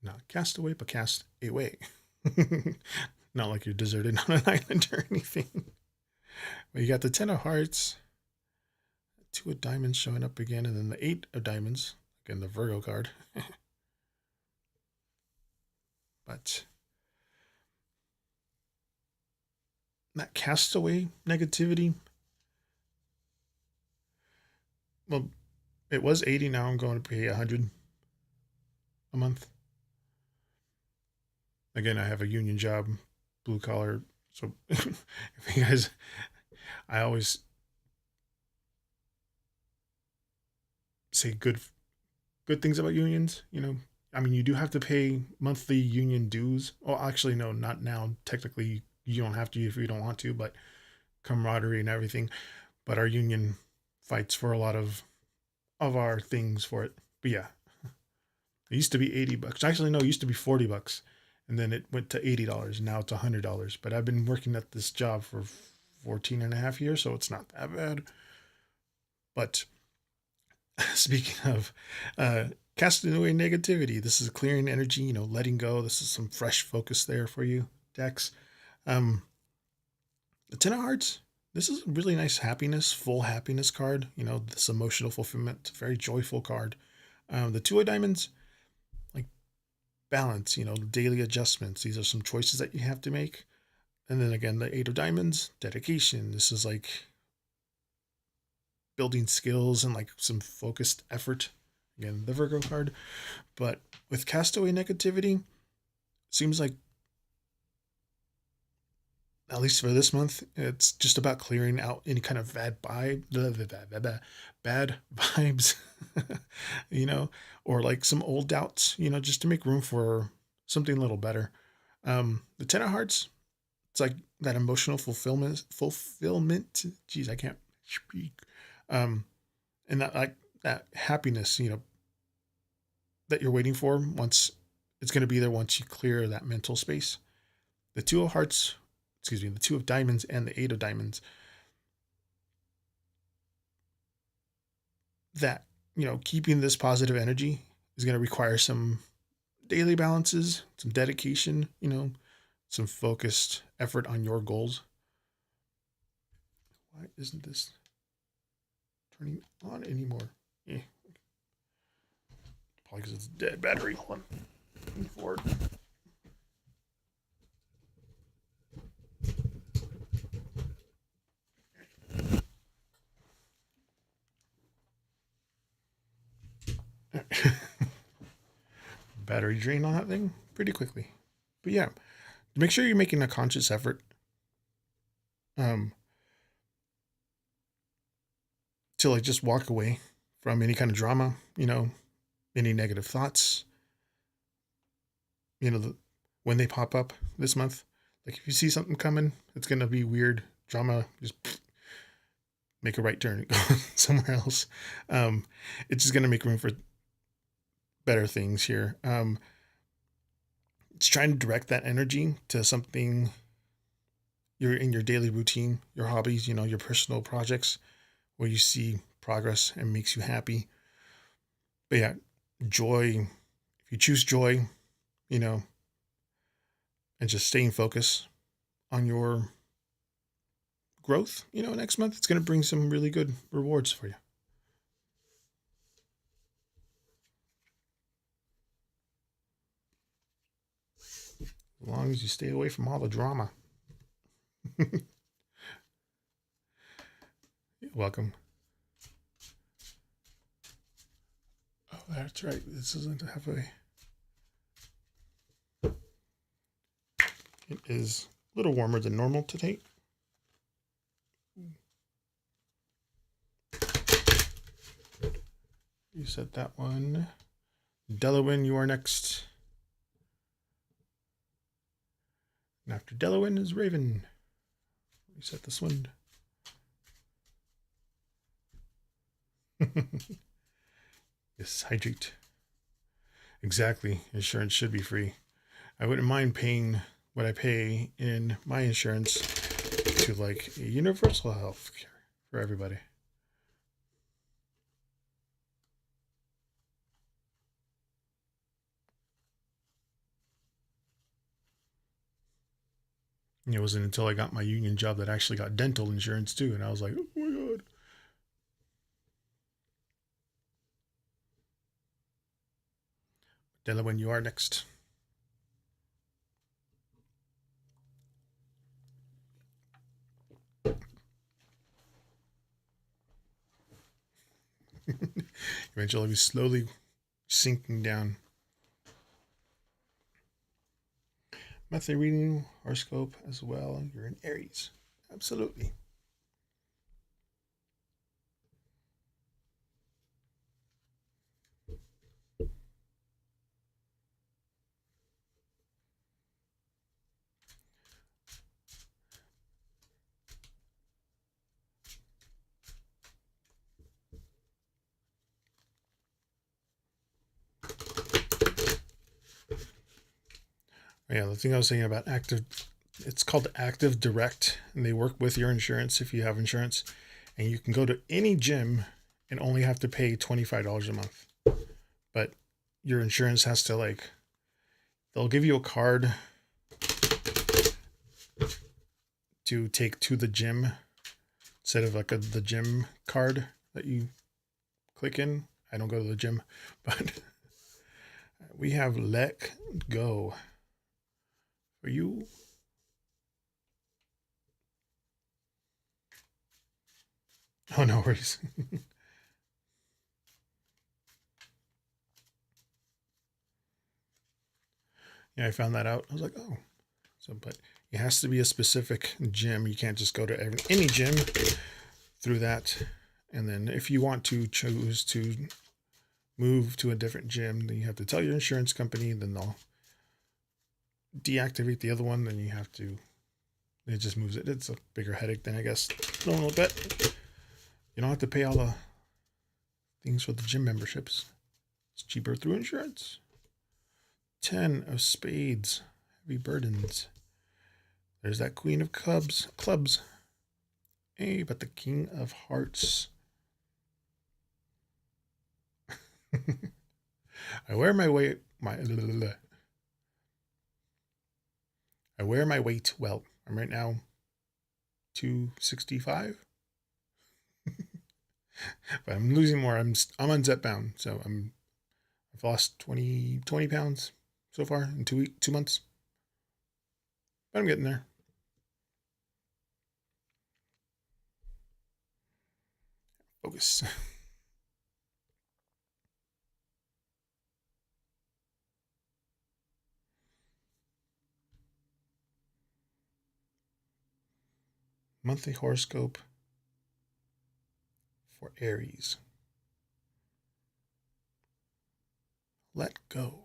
Not cast away, but cast away. Not like you're deserted on an island or anything. But you got the 10 of hearts, 2 of diamonds showing up again, and then the 8 of diamonds, again the Virgo card. But that castaway negativity, well, It was 80. Now I'm going to pay 100 a month. Again, I have a union job, blue collar. So if you guys, I always say good things about unions. You know, I mean, you do have to pay monthly union dues. Oh, actually, no, not now. Technically, you don't have to if you don't want to, but camaraderie and everything. But our union fights for a lot of our things for it. But yeah, it used to be $80. Actually, no, it used to be $40, and then it went to $80. Now it's $100. But I've been working at this job for 14 and a half years, so it's not that bad. But speaking of casting away negativity, this is clearing energy, you know, letting go. This is some fresh focus there for you, Dex. Um, the Ten of Hearts, this is a really nice happiness, full happiness card. You know, this emotional fulfillment, very joyful card. The Two of Diamonds, like balance, you know, daily adjustments. These are some choices that you have to make. And then again, the Eight of Diamonds, dedication. This is like building skills and like some focused effort. Again, the Virgo card. But with Castaway negativity, seems like, at least for this month, it's just about clearing out any kind of bad vibes, you know, or like some old doubts, you know, just to make room for something a little better. The Ten of Hearts, it's like that emotional fulfillment. Geez, I can't speak. And that like that happiness, you know, that you're waiting for once it's going to be there once you clear that mental space. The Two of Hearts, excuse me, the Two of Diamonds and the Eight of Diamonds, that, you know, keeping this positive energy is going to require some daily balances, some dedication, you know, some focused effort on your goals. Why isn't this turning on anymore? Yeah. Probably because it's dead battery. Hold on. Move forward. Battery drain on that thing pretty quickly. But yeah, make sure you're making a conscious effort um, to like just walk away from any kind of drama, you know, any negative thoughts, you know, when they pop up this month. Like if you see something coming, it's going to be weird drama, just make a right turn and go somewhere else. It's just going to make room for better things here. It's trying to direct that energy to something you're in your daily routine, your hobbies, you know, your personal projects where you see progress and makes you happy. But yeah, joy, if you choose joy, you know, and just staying focused on your growth, you know, next month, it's going to bring some really good rewards for you. As long as you stay away from all the drama. You're welcome. Oh, that's right. This doesn't have a. It is a little warmer than normal today. You said that one. Delawin, you are next. And after Delawin is Raven. Reset this one. Yes, hydrate. Exactly. Insurance should be free. I wouldn't mind paying what I pay in my insurance to like a universal health care for everybody. It wasn't until I got my union job that I actually got dental insurance too, and I was like, oh my god. Della, when you are next. Eventually be slowly sinking down. Monthly reading, horoscope as well. You're in Aries. Absolutely. Yeah, the thing I was saying about active, it's called Active Direct, and they work with your insurance if you have insurance, and you can go to any gym and only have to pay $25 a month. But your insurance has to like, they'll give you a card to take to the gym instead of like the gym card that you click in. I don't go to the gym, but we have Let Go for you. Oh, no worries. Yeah, I found that out. I was like, oh. So, but it has to be a specific gym. You can't just go to any gym through that. And then if you want to choose to move to a different gym, then you have to tell your insurance company, then they'll deactivate the other one. Then you have to, it just moves it. It's a bigger headache than I guess normal, but you don't have to pay all the things for the gym memberships. It's cheaper through insurance. 10 of spades, heavy burdens. There's that Queen of clubs. Hey, but the King of Hearts. I wear my weight well. I'm right now 265. But I'm losing more. I'm on Zepbound, so I've lost 20 pounds so far in 2 months. But I'm getting there. Focus. Monthly horoscope for Aries. Let go.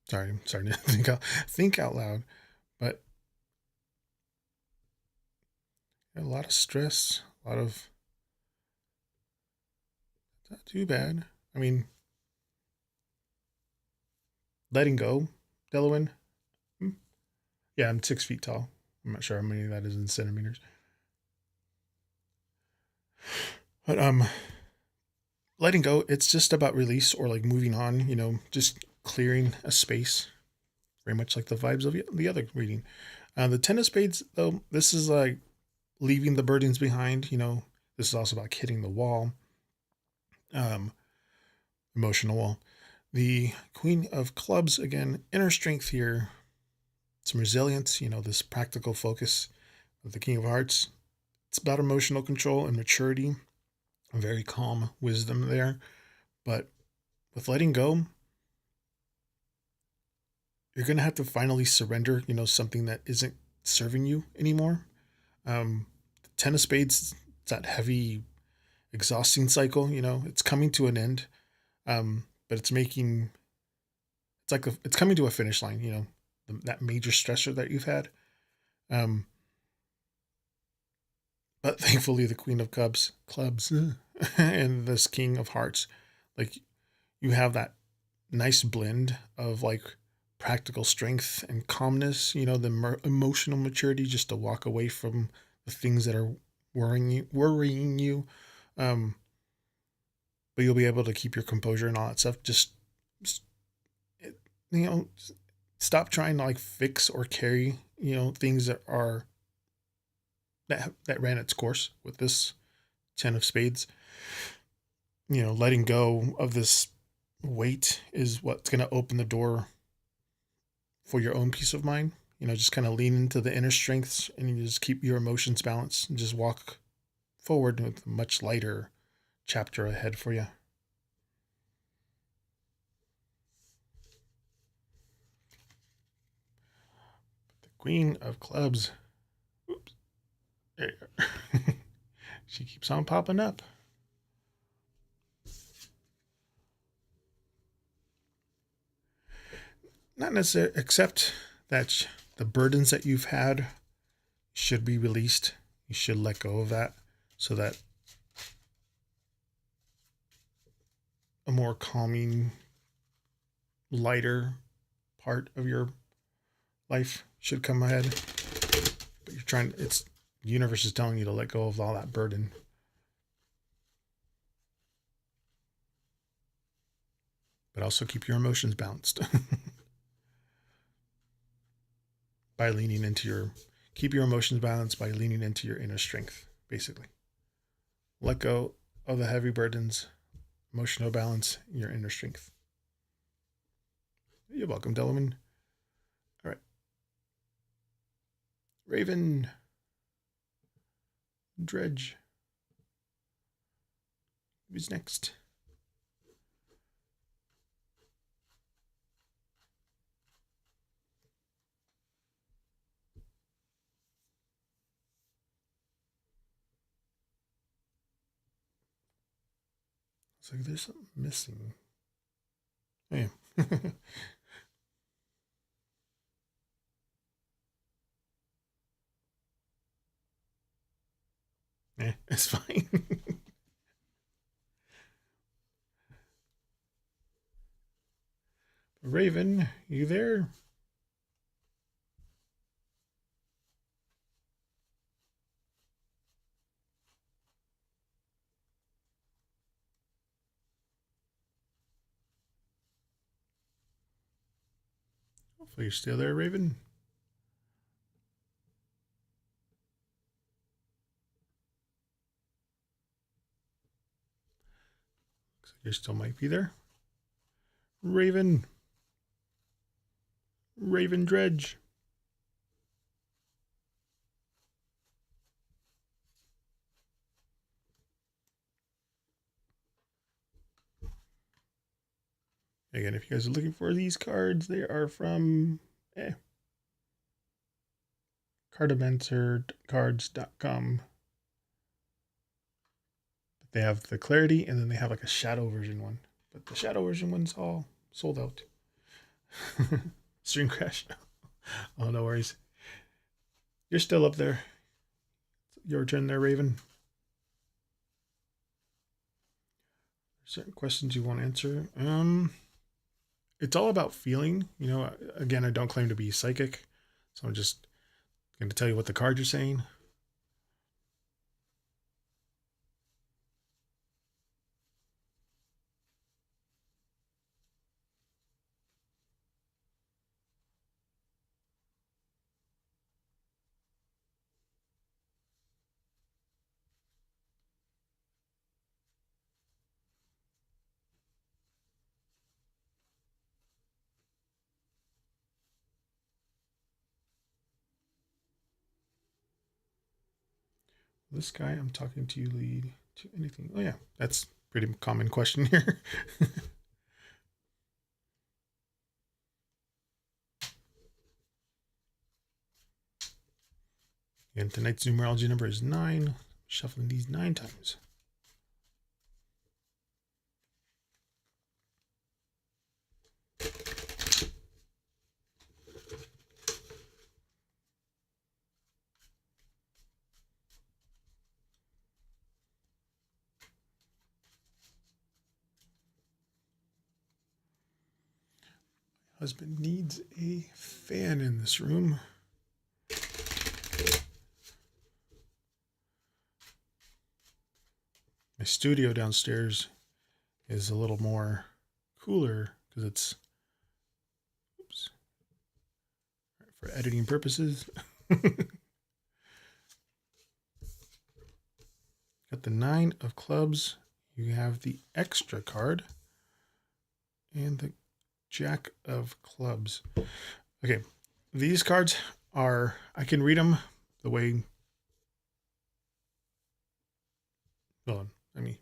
Sorry, I'm starting to think out loud, but a lot of stress, a lot of, not too bad. I mean, letting go, Delawin. Yeah, I'm 6 feet tall. I'm not sure how many that is in centimeters. But letting go, it's just about release or like moving on, just clearing a space. Very much like the vibes of the other reading. The Ten of Spades, though, this is like leaving the burdens behind. This is also about hitting the wall, emotional wall. The Queen of Clubs, again, inner strength here, some resilience, this practical focus of the King of Hearts. It's about emotional control and maturity, a very calm wisdom there. But with letting go, you're going to have to finally surrender, something that isn't serving you anymore. The Ten of Spades, it's that heavy, exhausting cycle, it's coming to an end. But it's coming to a finish line, that major stressor that you've had. But thankfully the Queen of clubs and this King of Hearts, like you have that nice blend of like practical strength and calmness, the emotional maturity just to walk away from the things that are worrying you. But you'll be able to keep your composure and all that stuff. Just stop trying to like fix or carry, things that ran its course with this Ten of Spades. Letting go of this weight is what's going to open the door for your own peace of mind. Just kind of lean into the inner strengths and you just keep your emotions balanced and just walk forward with a much lighter chapter ahead for you. The Queen of Clubs. Oops. There you are. She keeps on popping up. Not necessarily, except that the burdens that you've had should be released. You should let go of that so that a more calming, lighter part of your life should come ahead. But you're trying, the universe is telling you to let go of all that burden. But also keep your emotions balanced. By leaning into keep your emotions balanced by leaning into your inner strength, basically. Let go of the heavy burdens, emotional balance, your inner strength. You're welcome, Delawin. All right. Raven. Dredge. Who's next? It's like there's something missing. Oh, yeah. It's fine. Raven, you there? Hopefully you're still there, Raven. Looks like you still might be there. Raven. Raven Dredge. Again, if you guys are looking for these cards, they are from cards.com. They have the clarity, and then they have like a shadow version one. But the shadow version one's all sold out. Stream crash. Oh, no worries. You're still up there. Your turn there, Raven. Certain questions you want to answer. It's all about feeling. You know, again, I don't claim to be psychic, so I'm just going to tell you what the cards are saying. This guy I'm talking to lead to anything? Oh, yeah, that's a pretty common question here. And tonight's numerology number is 9. Shuffling these 9 times. Husband needs a fan in this room. My studio downstairs is a little more cooler because it's for editing purposes. Got the 9 of clubs. You have the extra card and the Jack of clubs. Okay, these cards are, I can read them the way hold on. Let me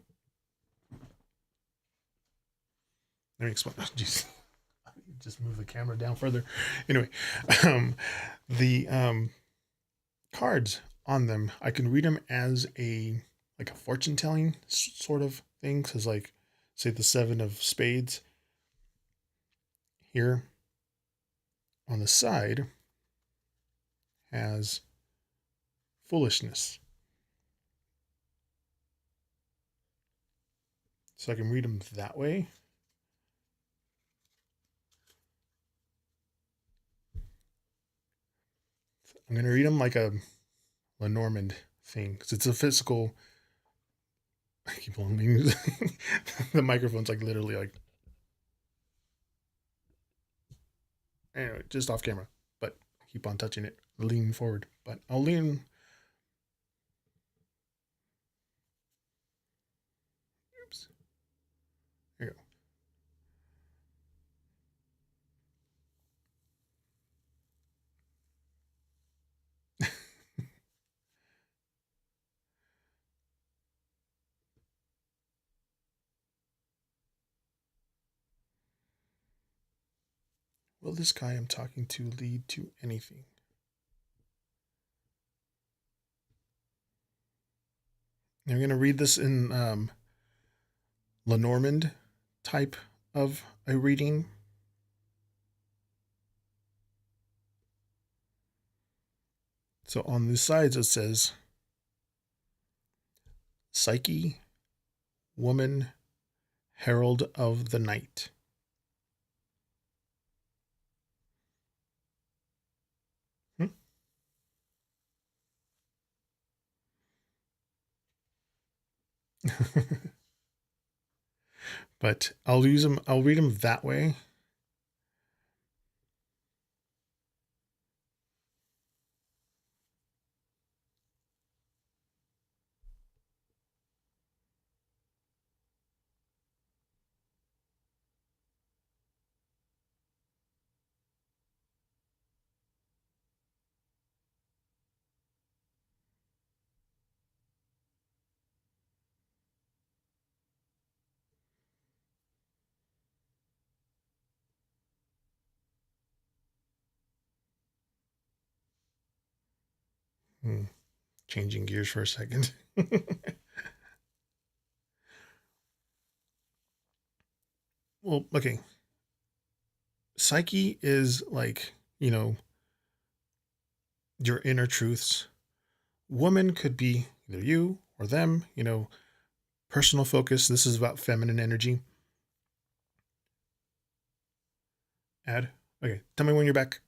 explain. Jeez. Just move the camera down further. Anyway, um, the cards on them, I can read them as a fortune telling sort of thing. Because like, say the 7 of spades here on the side has foolishness. So I can read them that way. I'm going to read them like a Lenormand thing because it's a physical. I keep on leaning. The microphone's like literally like. Anyway, just off camera, but I keep on touching it, leaning forward. But I'll lean. Oops. There you go. Will this guy I'm talking to lead to anything? I'm going to read this in Lenormand type of a reading. So on the sides it says Psyche, Woman, Herald of the Night. But I'll use them. I'll read them that way. Changing gears for a second. Well, okay. Psyche is like, your inner truths. Woman could be either you or them, personal focus. This is about feminine energy. Add. Okay. Tell me when you're back.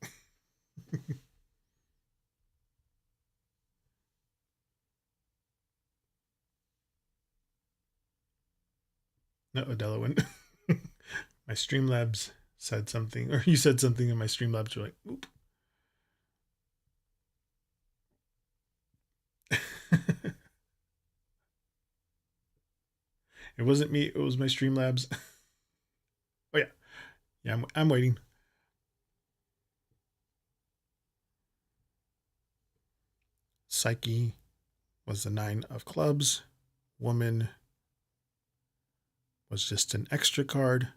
No, Adela went. My Streamlabs said something, or you said something in my Streamlabs. You're like, oop. It wasn't me. It was my Streamlabs. Oh yeah, yeah. I'm waiting. Psyche was the 9 of clubs. Woman was just an extra card.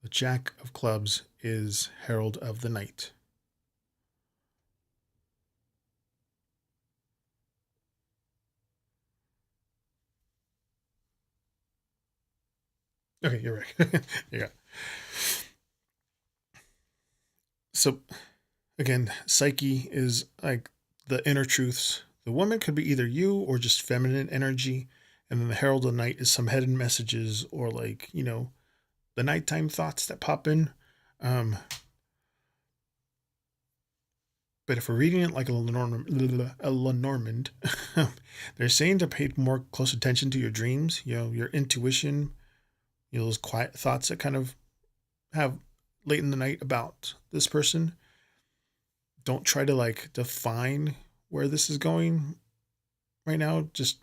The Jack of clubs is Herald of the Night. Okay, you're right. Yeah. So again, Psyche is like the inner truths. The woman could be either you or just feminine energy. And then the Herald of the Night is some hidden messages or like, the nighttime thoughts that pop in. But if we're reading it like a Lenormand, they're saying to pay more close attention to your dreams, your intuition, those quiet thoughts that kind of have late in the night about this person. Don't try to like define where this is going right now. Just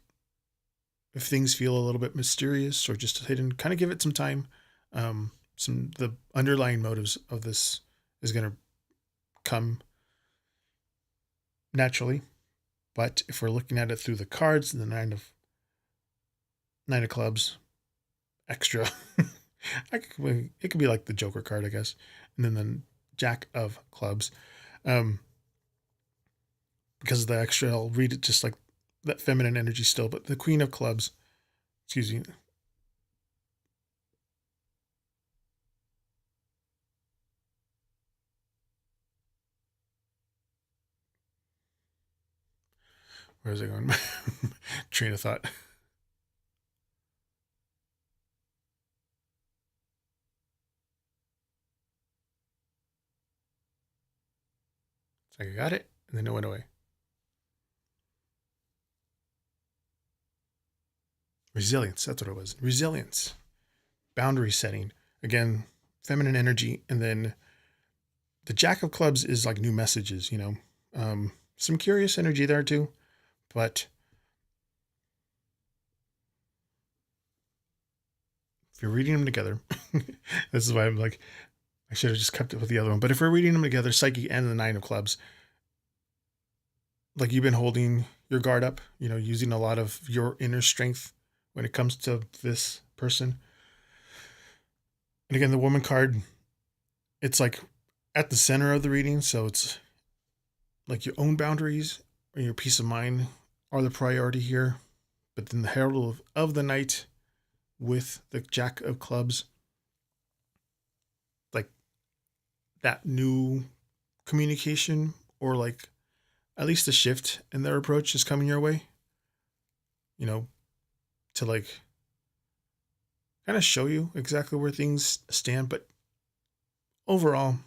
if things feel a little bit mysterious or just hidden, kind of give it some time. The underlying motives of this is going to come naturally. But if we're looking at it through the cards and the 9 of Nine of Clubs, extra. It could be like the Joker card, I guess. And then the Jack of Clubs. Because of the extra, I'll read it just like that feminine energy still. But the Queen of Clubs, excuse me. Where is it going? Train of thought. It's like I got it, and then it went away. Resilience, that's what it was. Resilience. Boundary setting. Again, feminine energy. And then the Jack of Clubs is like new messages, you know. Some curious energy there too. But if you're reading them together, this is why I'm like, I should have just kept it with the other one. But if we're reading them together, Psyche and the Nine of Clubs, like you've been holding your guard up, you know, using a lot of your inner strength when it comes to this person. And again, the Woman card, it's like at the center of the reading. So it's like your own boundaries and your peace of mind are the priority here. But then the Herald of the Night with the Jack of Clubs, like that new communication or like at least a shift in their approach is coming your way, you know, to like kind of show you exactly where things stand. But overall,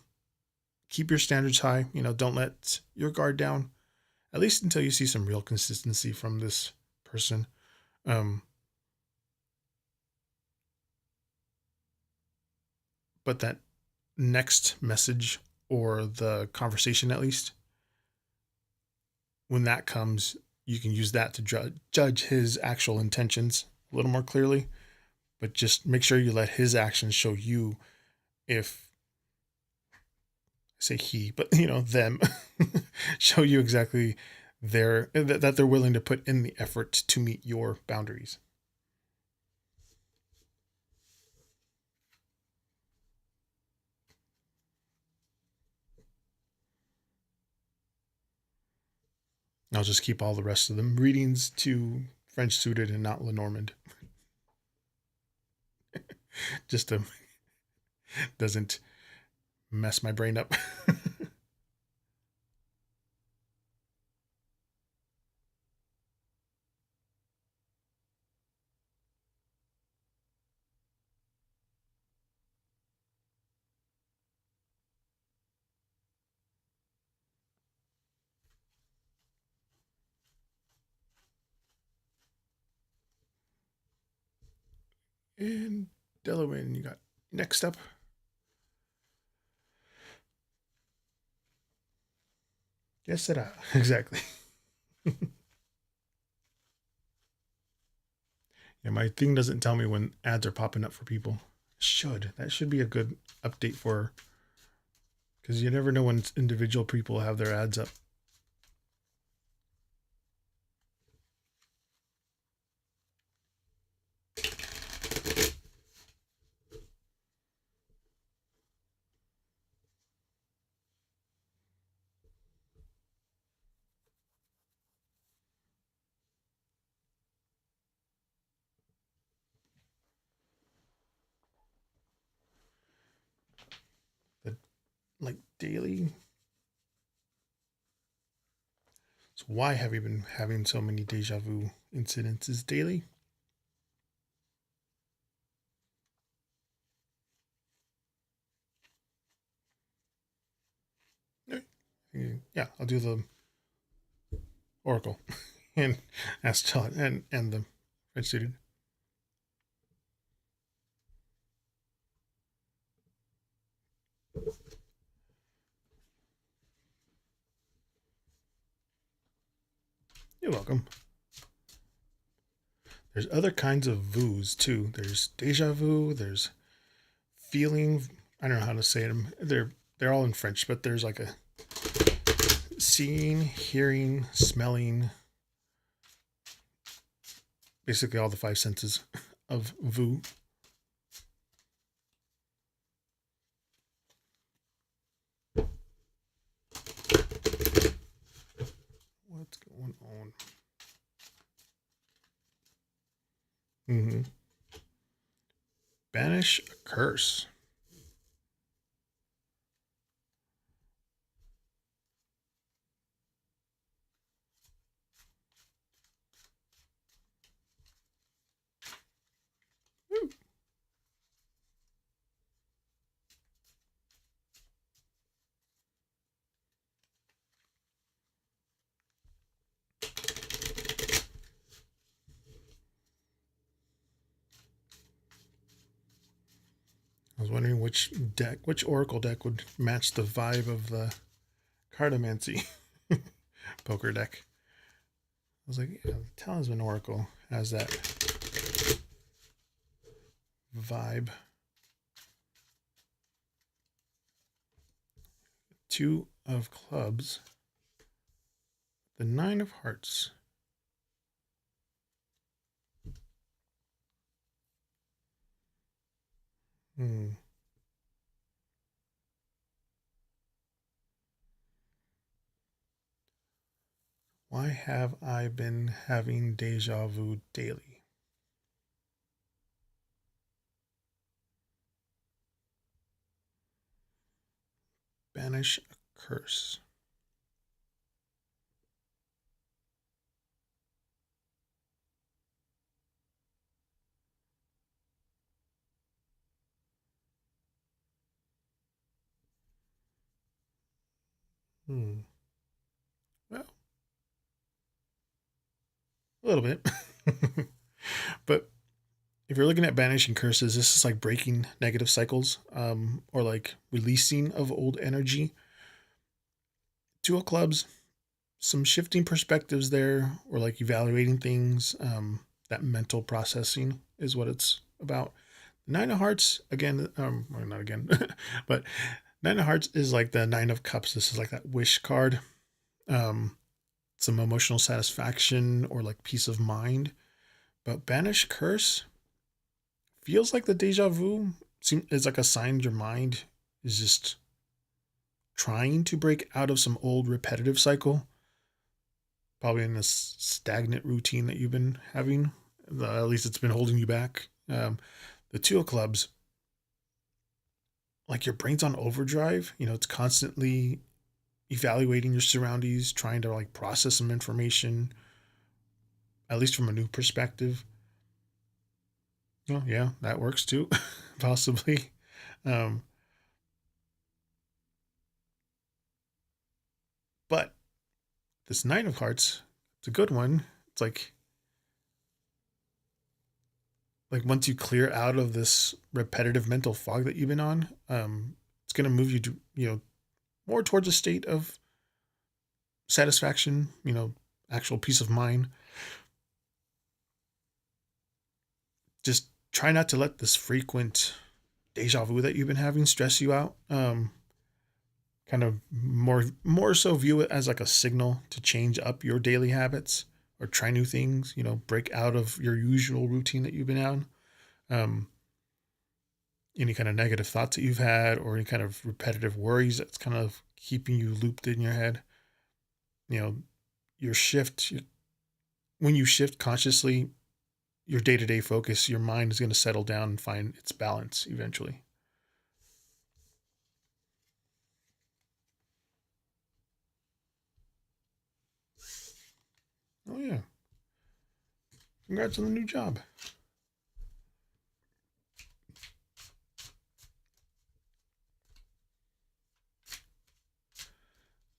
keep your standards high. You know, don't let your guard down, at least until you see some real consistency from this person. But that next message or the conversation, at least, when that comes, you can use that to judge his actual intentions a little more clearly. But just make sure you let his actions show you if, I say he, but you know, them, show you exactly that they're willing to put in the effort to meet your boundaries. I'll just keep all the rest of them readings to French suited and not Lenormand. Just to doesn't mess my brain up. And Delaware, you got next up. Guess it out. Exactly. Yeah, my thing doesn't tell me when ads are popping up for people. It should. That should be a good update for, because you never know when individual people have their ads up. The like daily. So why have you been having so many deja vu incidences daily? Yeah, I'll do the Oracle and Astological and the French suited. You're welcome. There's other kinds of vus too. There's deja vu. There's feeling. I don't know how to say them. They're all in French, but there's like a seeing, hearing, smelling. basically all the five senses of Vu. What's going on? Banish a curse. Woo. I was wondering which Oracle deck would match the vibe of the Cartomancy poker deck. I was like, yeah, the Talisman Oracle has that vibe. 2 of clubs. The 9 of hearts. Why have I been having deja vu daily? Banish a curse. Well, a little bit. But if you're looking at banishing curses, this is like breaking negative cycles, or like releasing of old energy. 2 of clubs, some shifting perspectives there, or like evaluating things. That mental processing is what it's about. 9 of hearts, again, or not again, but 9 of hearts is like the 9 of cups. This is like that wish card. Some emotional satisfaction or like peace of mind. But banish curse feels like the deja vu. It's like a sign your mind is just trying to break out of some old repetitive cycle. Probably in this stagnant routine that you've been having. At least it's been holding you back. The 2 of clubs, like your brain's on overdrive. It's constantly evaluating your surroundings, trying to like process some information, at least from a new perspective. Oh, yeah, that works too, possibly. Um, but this 9 of hearts, it's a good one. It's like once you clear out of this repetitive mental fog that you've been on, it's going to move you to, more towards a state of satisfaction, actual peace of mind. Just try not to let this frequent deja vu that you've been having stress you out. Kind of more so view it as like a signal to change up your daily habits or try new things, break out of your usual routine that you've been on. Any kind of negative thoughts that you've had or any kind of repetitive worries that's kind of keeping you looped in your head. Your shift, when you shift consciously, your day-to-day focus, your mind is going to settle down and find its balance eventually. Oh, yeah. Congrats on the new job.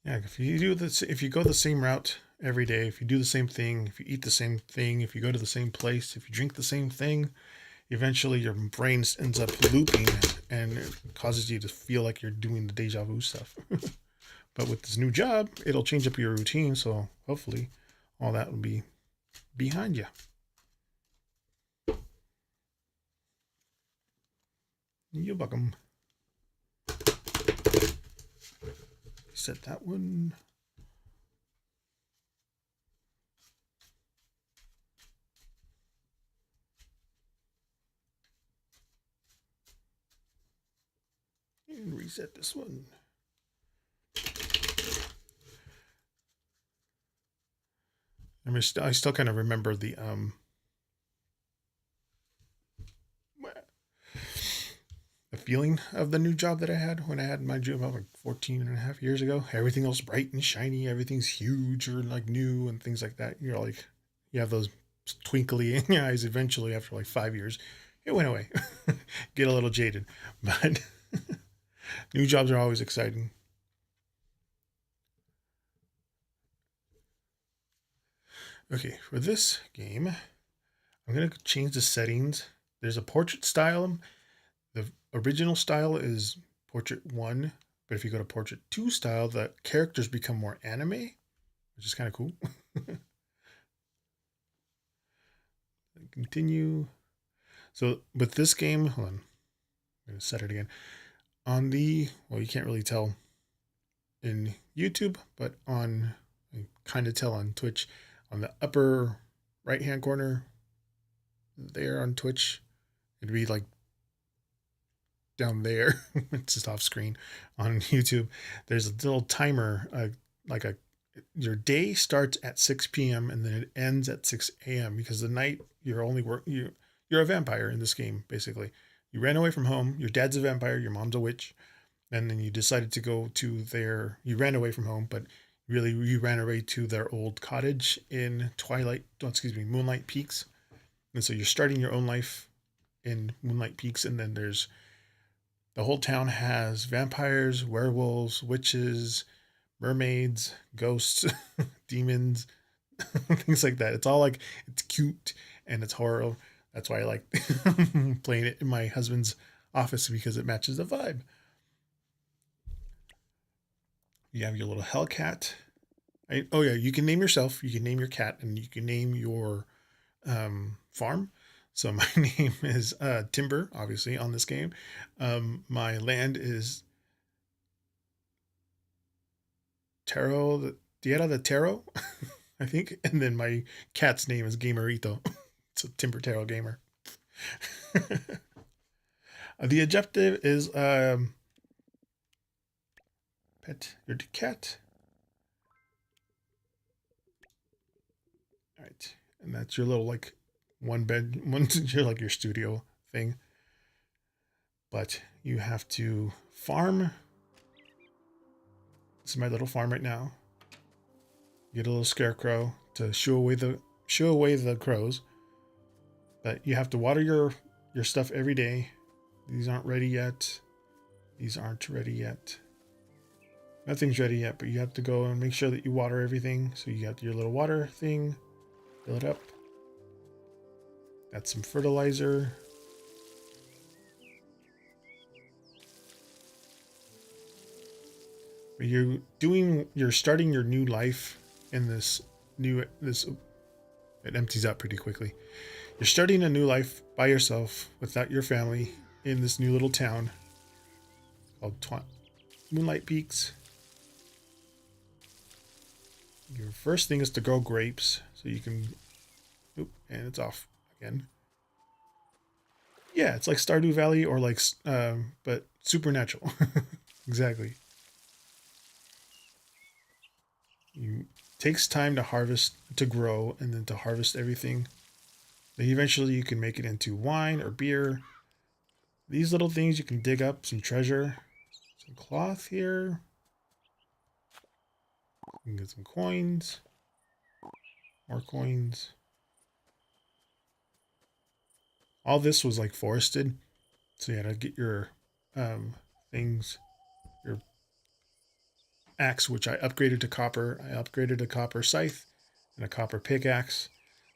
Yeah, if you do this, if you go the same route every day, if you do the same thing, if you eat the same thing, if you go to the same place, if you drink the same thing, eventually your brain ends up looping and it causes you to feel like you're doing the deja vu stuff. But with this new job, it'll change up your routine, so hopefully all that will be behind you. You're welcome. Set that one. And reset this one. I still kind of remember the feeling of the new job that I had when I had my job like 14 and a half years ago. Everything else bright and shiny, everything's huge or like new and things like that. You're like, you have those twinkly in your eyes eventually after like 5 years. It went away. Get a little jaded. But new jobs are always exciting. Okay, for this game, I'm going to change the settings. There's a portrait style. The original style is portrait 1, but if you go to portrait 2 style, the characters become more anime, which is kind of cool. Continue. So with this game, hold on, I'm going to set it again. On the, well, you can't really tell in YouTube, but on, you kind of tell on Twitch, on the upper right hand corner there on Twitch, it'd be like down there. It's just off screen. On YouTube, there's a little timer, like a your day starts at 6 p.m. and then it ends at 6 a.m. because the night you're only you're a vampire in this game. Basically, you ran away from home. Your dad's a vampire, your mom's a witch, and then you decided to go to you ran away from home, but really you ran away to their old cottage in Moonlight Peaks. And so you're starting your own life in Moonlight Peaks, and then the whole town has vampires, werewolves, witches, mermaids, ghosts, demons, things like that. It's all like, it's cute and it's horror. That's why I like playing it in my husband's office, because it matches the vibe. You have your little Hellcat. Oh yeah, you can name yourself, you can name your cat, and you can name your farm. So my name is Timber, obviously, on this game. My land is Tierra de Tarot, I think. And then my cat's name is Gamerito. It's a Timber Tarot Gamer. The objective is pet your cat. All right. And that's your little like your like your studio thing. But you have to farm. This is my little farm right now. Get a little scarecrow to shoo away the crows. But you have to water your stuff every day. These aren't ready yet. These aren't ready yet. Nothing's ready yet, but you have to go and make sure that you water everything. So you got your little water thing. Fill it up. Got some fertilizer. But you're starting your new life in this it empties out pretty quickly. You're starting a new life by yourself without your family in this new little town called Moonlight Peaks. Your first thing is to grow grapes, so you can. And it's off again. Yeah, it's like Stardew Valley, or like, but supernatural. Exactly. It takes time to grow, and then to harvest everything. Then eventually you can make it into wine or beer. These little things you can dig up some treasure. Some cloth here. You can get some coins. More coins. All this was like forested. So you had to get your things. Your axe, which I upgraded to copper. I upgraded a copper scythe and a copper pickaxe.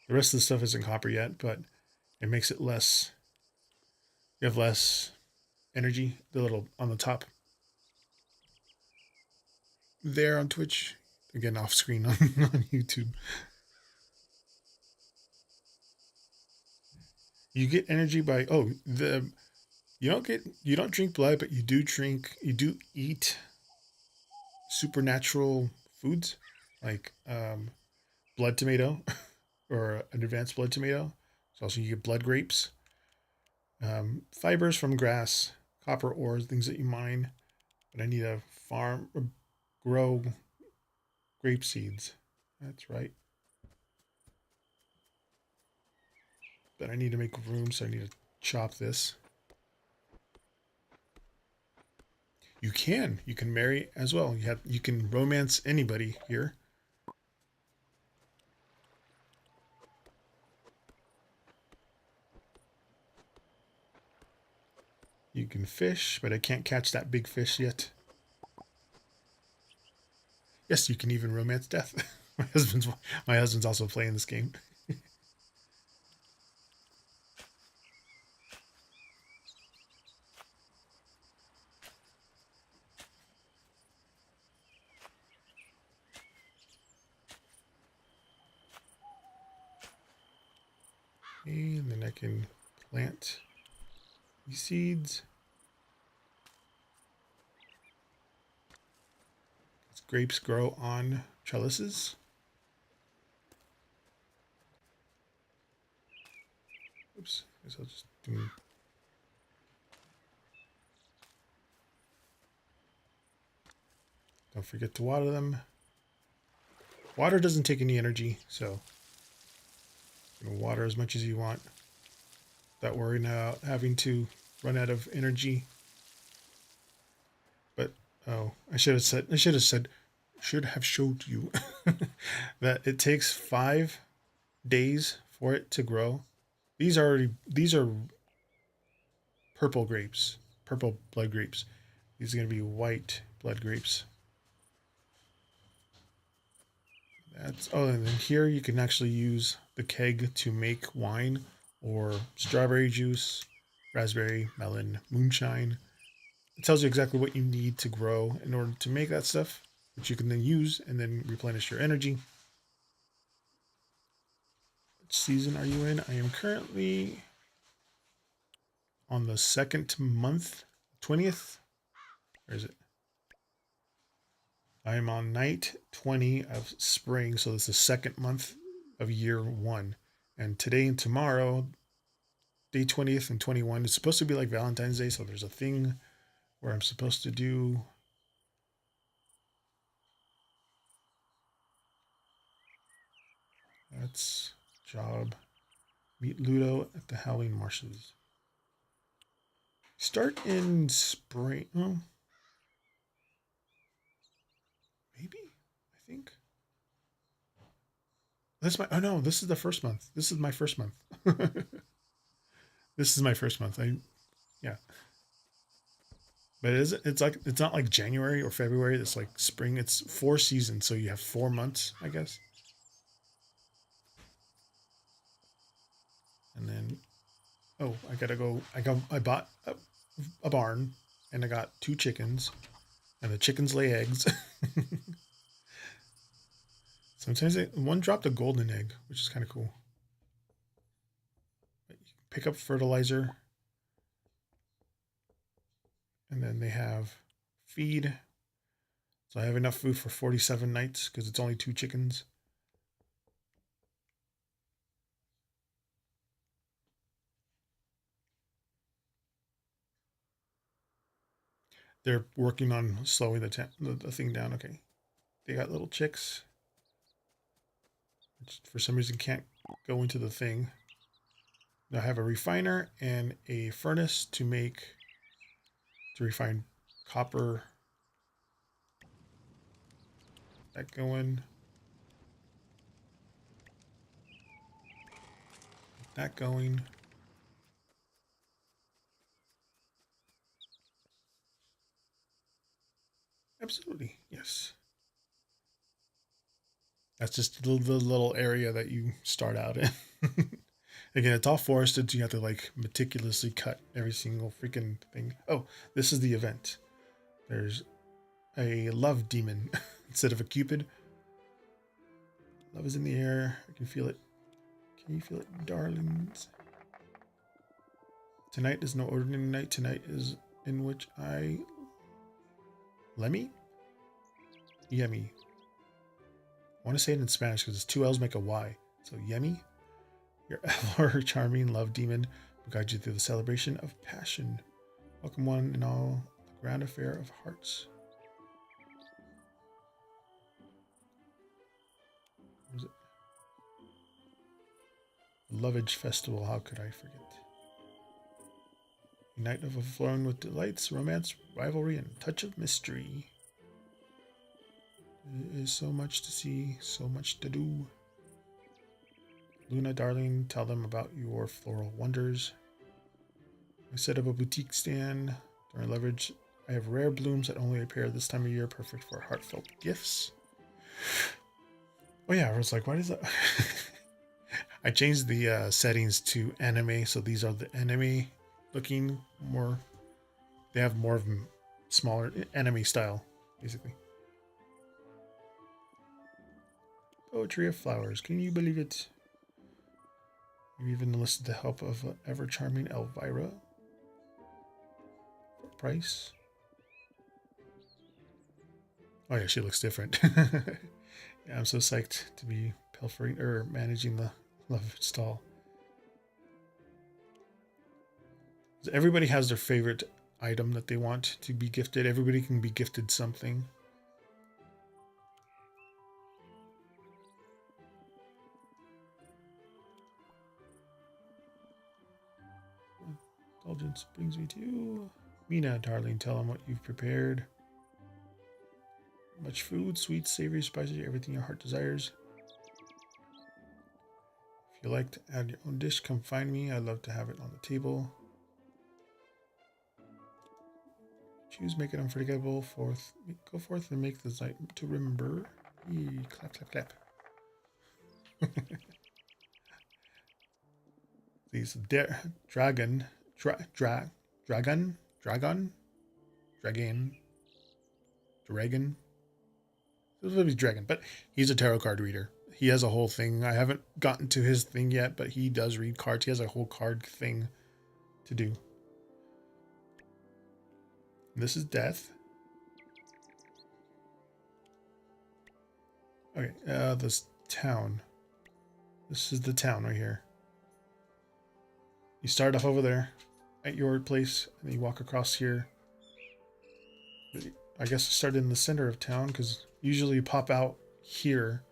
The rest of the stuff isn't copper yet, but it makes it less. You have less energy. The little on the top there on Twitch. Again, off screen on YouTube. You get energy by you don't drink blood, but you do eat supernatural foods like blood tomato or an advanced blood tomato. So also you get blood grapes, fibers from grass copper ores, things that you mine. But I need to farm, grow grape seeds. That's right. But I need to make room, so I need to chop this. You can marry as well. You can romance anybody here. You can fish, but I can't catch that big fish yet. Yes, you can even romance death. my husband's also playing this game. Okay, and then I can plant these seeds. Grapes grow on trellises. Oops, I guess I'll just do. Don't forget to water them. Water doesn't take any energy, so you can water as much as you want without worrying about having to run out of energy. But oh, I should have showed you that it takes 5 days for it to grow. These are purple grapes, purple blood grapes. These are going to be white blood grapes. And then here you can actually use the keg to make wine or strawberry juice, raspberry, melon, moonshine. It tells you exactly what you need to grow in order to make that stuff, which you can then use and then replenish your energy. Which season are you in? I am currently on the 2nd month, 20th. Where is it? I am on night 20 of spring, so this is the 2nd month of year 1. And today and tomorrow, day 20th and 21, it's supposed to be like Valentine's Day, so there's a thing where I'm supposed to do. That's job. Meet Ludo at the Howling Marshes. Start in spring. Oh, maybe. I think. That's my. Oh no, this is the first month. This is my first month. This is my first month. Yeah. But it's not like January or February. It's like spring. It's 4 seasons, so you have 4 months, I guess. And then, oh, I gotta go. I bought a barn, and I got 2 chickens, and the chickens lay eggs. Sometimes one dropped a golden egg, which is kind of cool. Pick up fertilizer, and then they have feed. So I have enough food for 47 nights because it's only 2 chickens. They're working on slowing the thing down. Okay, they got little chicks, which for some reason can't go into the thing. Now I have a refiner and a furnace to refine copper. That going. That going. Absolutely, yes. That's just the little area that you start out in. Again, it's all forested, so you have to like meticulously cut every single freaking thing. Oh, this is the event. There's a love demon instead of a cupid. Love is in the air. I can feel it. Can you feel it, darlings? Tonight is no ordinary night. Tonight is in which I... Lemmy? Yummy. I want to say it in Spanish because it's 2 L's make a Y. So, yummy. Your ever charming love demon will guide you through the celebration of passion. Welcome one and all, the grand affair of hearts. What was it? Lovage Festival, how could I forget? A night overflowing with delights, romance, rivalry, and a touch of mystery. There is so much to see, so much to do. Luna, darling, tell them about your floral wonders. I set up a boutique stand. During leverage, I have rare blooms that only appear this time of year, perfect for heartfelt gifts. Oh yeah, I was like, why does that... I changed the settings to anime, so these are the anime looking more... They have more of them smaller anime style, basically. Poetry of flowers, can you believe it? You even enlisted the help of ever-charming Elvira. For price? Oh yeah, she looks different. Yeah, I'm so psyched to be pilfering or managing the love stall. Everybody has their favorite item that they want to be gifted. Everybody can be gifted something. Indulgence brings me to Mina, darling. Tell them what you've prepared. Much food, sweet, savory, spicy, everything your heart desires. If you like to add your own dish, come find me. I'd love to have it on the table. Choose, make it unforgettable. Go forth and make this night to remember. Clap, clap, clap. These dragon. This will be dragon, but he's a tarot card reader. He has a whole thing. I haven't gotten to his thing yet, but he does read cards. He has a whole card thing to do. And this is death. Okay, this town. This is the town right here. You start off over there at your place, and you walk across here. I guess start in the center of town, because usually you pop out here.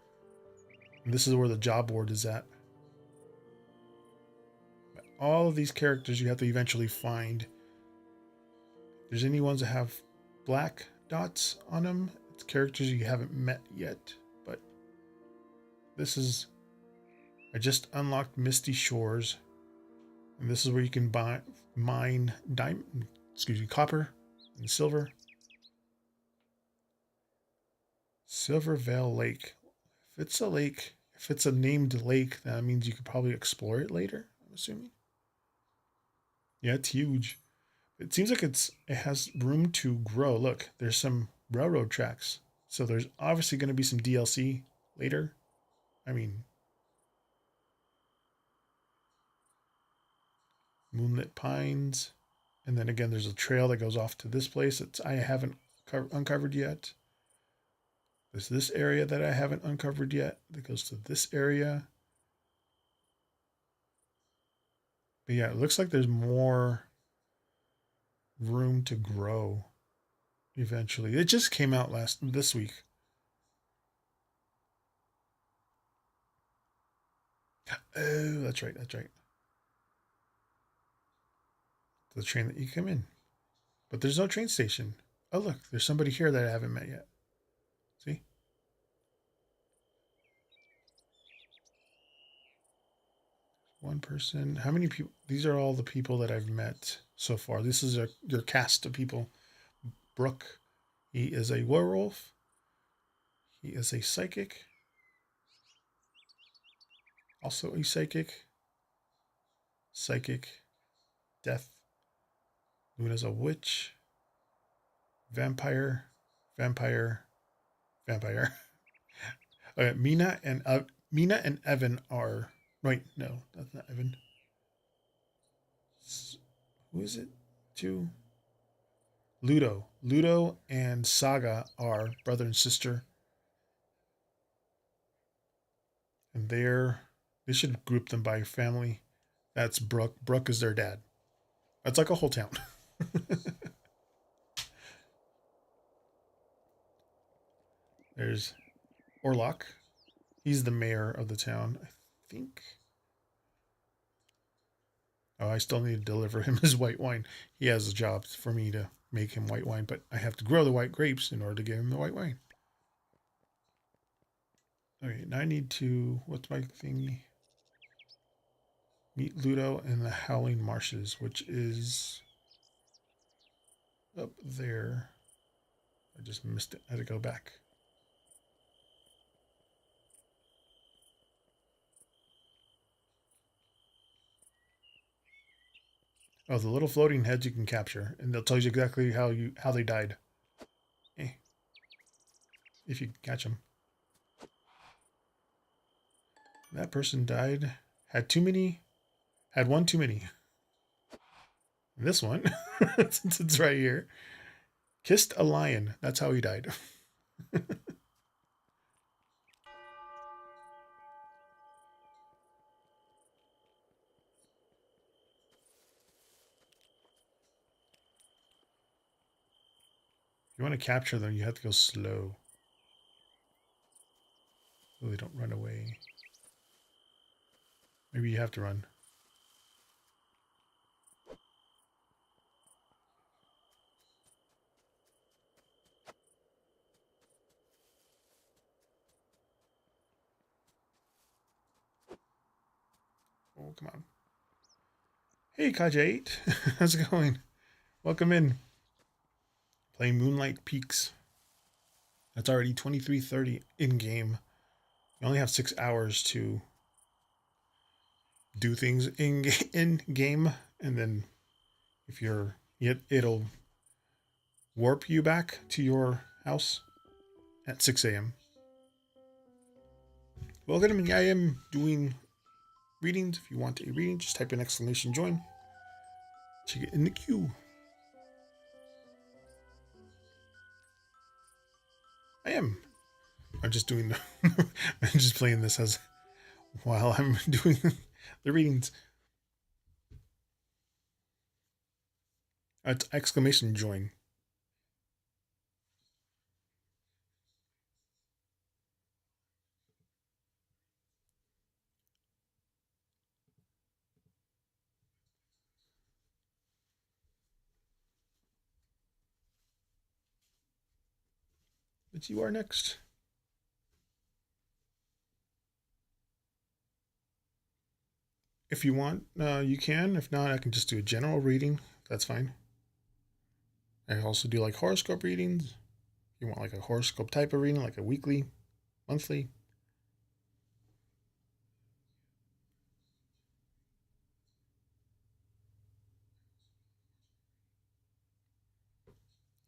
And this is where the job board is at. All of these characters you have to eventually find. If there's any ones that have black dots on them, it's characters you haven't met yet. But this is... I just unlocked Misty Shores. And this is where you can mine copper and silver. Silver Vale Lake. If it's a lake, if it's a named lake, that means you could probably explore it later, I'm assuming. Yeah, it's huge. It seems like it has room to grow. Look, there's some railroad tracks. So there's obviously going to be some DLC later. I mean, Moonlit Pines. And then again, there's a trail that goes off to this place that I haven't uncovered yet. There's this area that I haven't uncovered yet that goes to this area. But yeah, it looks like there's more room to grow eventually. It just came out this week. Oh, that's right. That's right. The train that you come in. But there's no train station. Oh, look, there's somebody here that I haven't met yet. See? One person. How many people? These are all the people that I've met so far. This is your cast of people. Brooke, he is a werewolf. He is a psychic. Also a psychic. Psychic. Death. Luna's a witch. Vampire. Vampire. Vampire. Okay, Mina and Evan are... Wait, no, that's not Evan. Who is it? Two? Ludo. Ludo and Saga are brother and sister. And they should group them by family. That's Brooke. Brooke is their dad. That's like a whole town. There's Orlok. He's the mayor of the town, I think. Oh, I still need to deliver him his white wine. He has a job for me to make him white wine, but I have to grow the white grapes in order to give him the white wine. Okay, now I need to, what's my thing? Meet Ludo in the Howling Marshes, which is up there. I just missed it. I had to go back. Oh, the little floating heads you can capture, and they'll tell you exactly how they died. If you catch them. That person died. Had one too many. And this one, since it's right here, kissed a lion. That's how he died. If you want to capture them, you have to go slow. So they don't run away. Maybe you have to run. Oh, come on. Hey, Kaj8. How's it going? Welcome in. Playing Moonlight Peaks. That's already 23:30 in-game. You only have 6 hours to do things in-game, and then if you're... it'll warp you back to your house at 6 a.m. Welcome. I am doing readings. If you want a reading, just type in exclamation join to get in the queue. I am. I'm just doing the I'm just playing this as while I'm doing the readings. It's exclamation join. But you are next. If you want, you can. If not, I can just do a general reading. That's fine. I also do like horoscope readings. You want like a horoscope type of reading, like a weekly, monthly.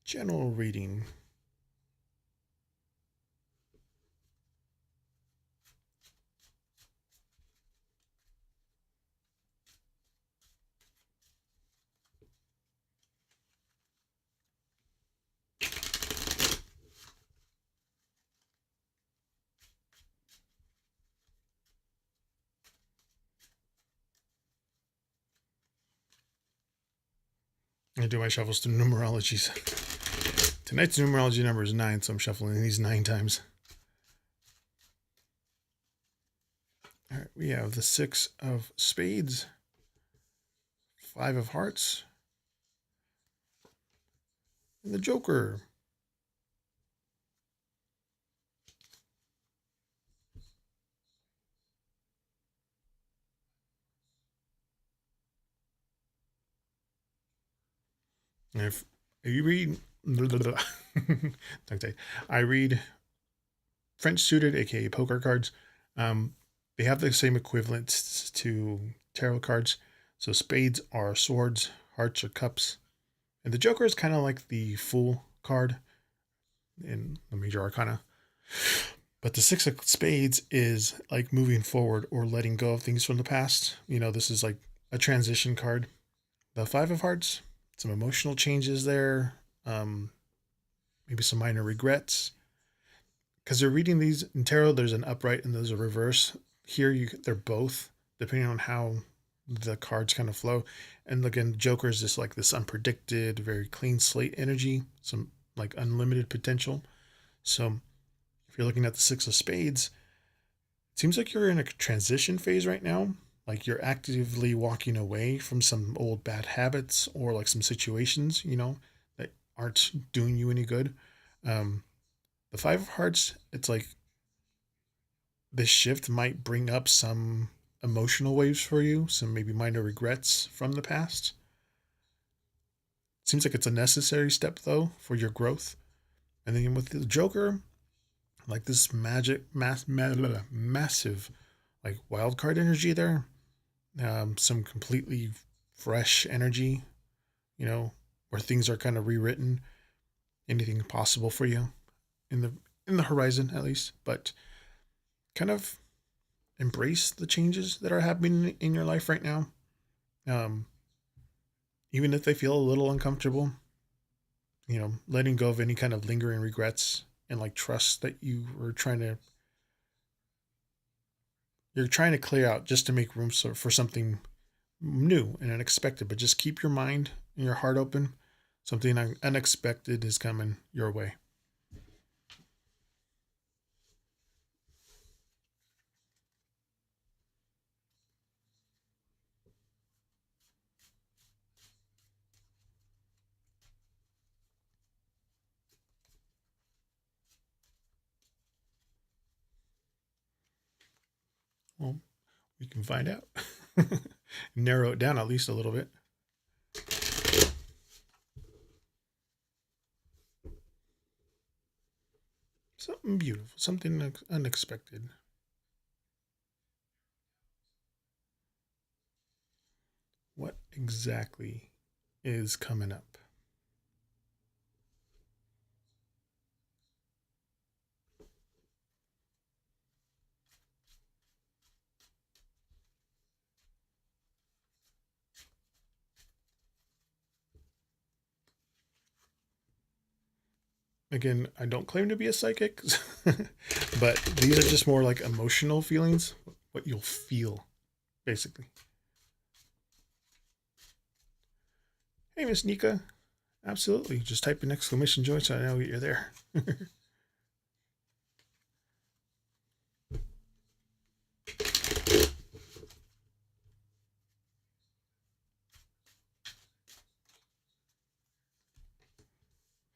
General reading. I do my shuffles through numerologies. Tonight's numerology number is 9, so I'm shuffling these 9 times. All right, we have the 6 of spades, 5 of hearts, and the Joker. If you read, I read French suited, aka poker cards. They have the same equivalents to tarot cards. So spades are swords, hearts are cups, and the Joker is kind of like the Fool card in the major arcana. But the 6 of spades is like moving forward or letting go of things from the past. You know, this is like a transition card. The 5 of hearts, some emotional changes there. Maybe some minor regrets. Because they're reading these in tarot, there's an upright and there's a reverse. Here, they're both, depending on how the cards kind of flow. And again, Joker is just like this unpredicted, very clean slate energy, some like unlimited potential. So if you're looking at the Six of Spades, it seems like you're in a transition phase right now. Like you're actively walking away from some old bad habits or like some situations, that aren't doing you any good. Um, the Five of Hearts, it's like this shift might bring up some emotional waves for you, some maybe minor regrets from the past. Seems like it's a necessary step though for your growth. And then with the Joker, like this massive like wild card energy there, some completely fresh energy, where things are kind of rewritten, anything possible for you in the horizon at least, but kind of embrace the changes that are happening in your life right now. Um, Even if they feel a little uncomfortable, letting go of any kind of lingering regrets and like trust that you're trying to clear out just to make room for something new and unexpected. But just keep your mind and your heart open. Something unexpected is coming your way. Well, we can find out. Narrow it down at least a little bit. Something beautiful, something unexpected. What exactly is coming up? Again, I don't claim to be a psychic, but these are just more like emotional feelings, what you'll feel, basically. Hey, Miss Nika. Absolutely. Just type an exclamation joint so I know you're there.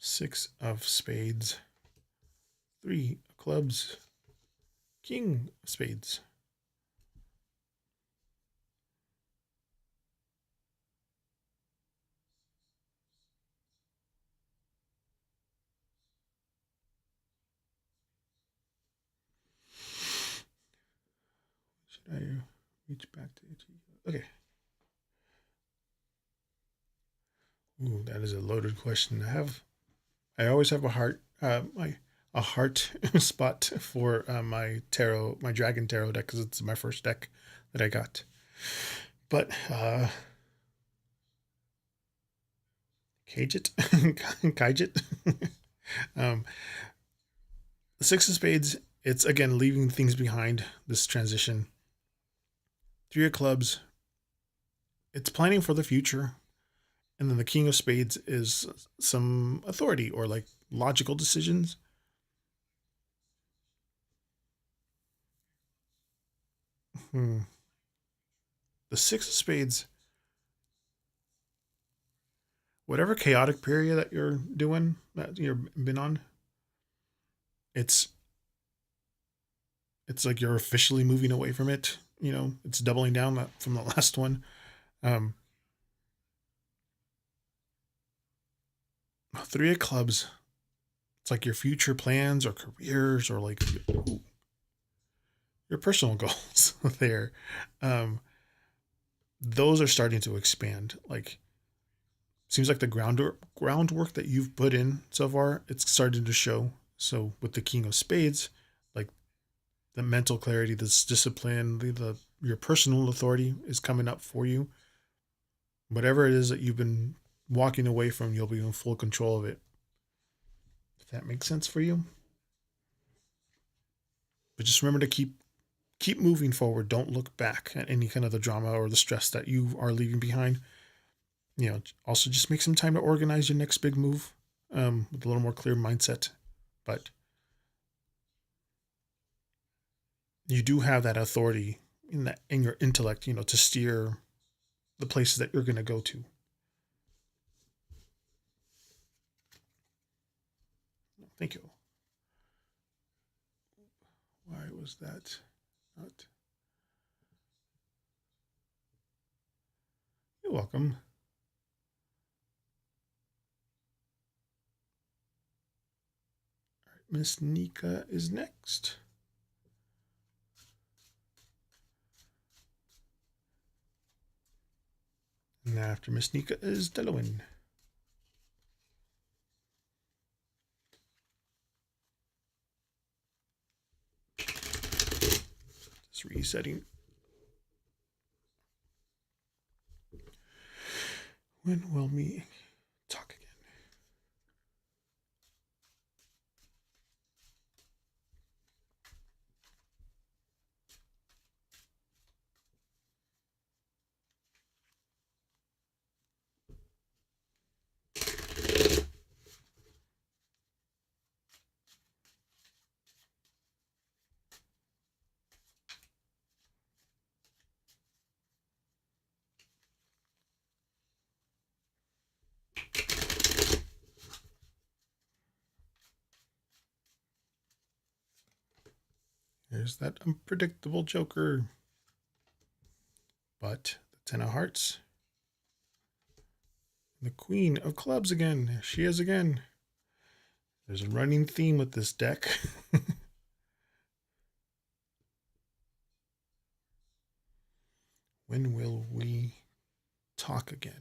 Six of Spades. Three of Clubs. King of Spades. Should I reach back to it? Okay. Ooh, that is a loaded question. I always have a heart spot for my Dragon Tarot deck because it's my first deck that I got. But Cage it, Kage it. um, the Six of Spades. It's again leaving things behind. This transition. Three of Clubs. It's planning for the future, and then the King of Spades is some authority or like logical decisions. Hmm. The Six of Spades, whatever chaotic period that you're doing, that you've been on, it's it's like you're officially moving away from it. It's doubling down from the last one. Um, Three of Clubs, it's like your future plans or careers or like your personal goals there. Um, those are starting to expand. Like seems like the groundwork that you've put in so far, it's starting to show. So with the King of Spades, like the mental clarity, this discipline, the your personal authority is coming up for you. Whatever it is that you've been walking away from, you'll be in full control of it. If that makes sense for you. But just remember to keep keep moving forward. Don't look back at any kind of the drama or the stress that you are leaving behind. Also just make some time to organize your next big move with a little more clear mindset. But you do have that authority in your intellect, to steer the places that you're going to go to. Thank you. Why was that not? You're welcome. All right, Miss Nika is next. And after Miss Nika is Delawin. Just resetting. When will we talk again? There's that unpredictable Joker. But the Ten of Hearts. The Queen of Clubs again. There she is again. There's a running theme with this deck. When will we talk again?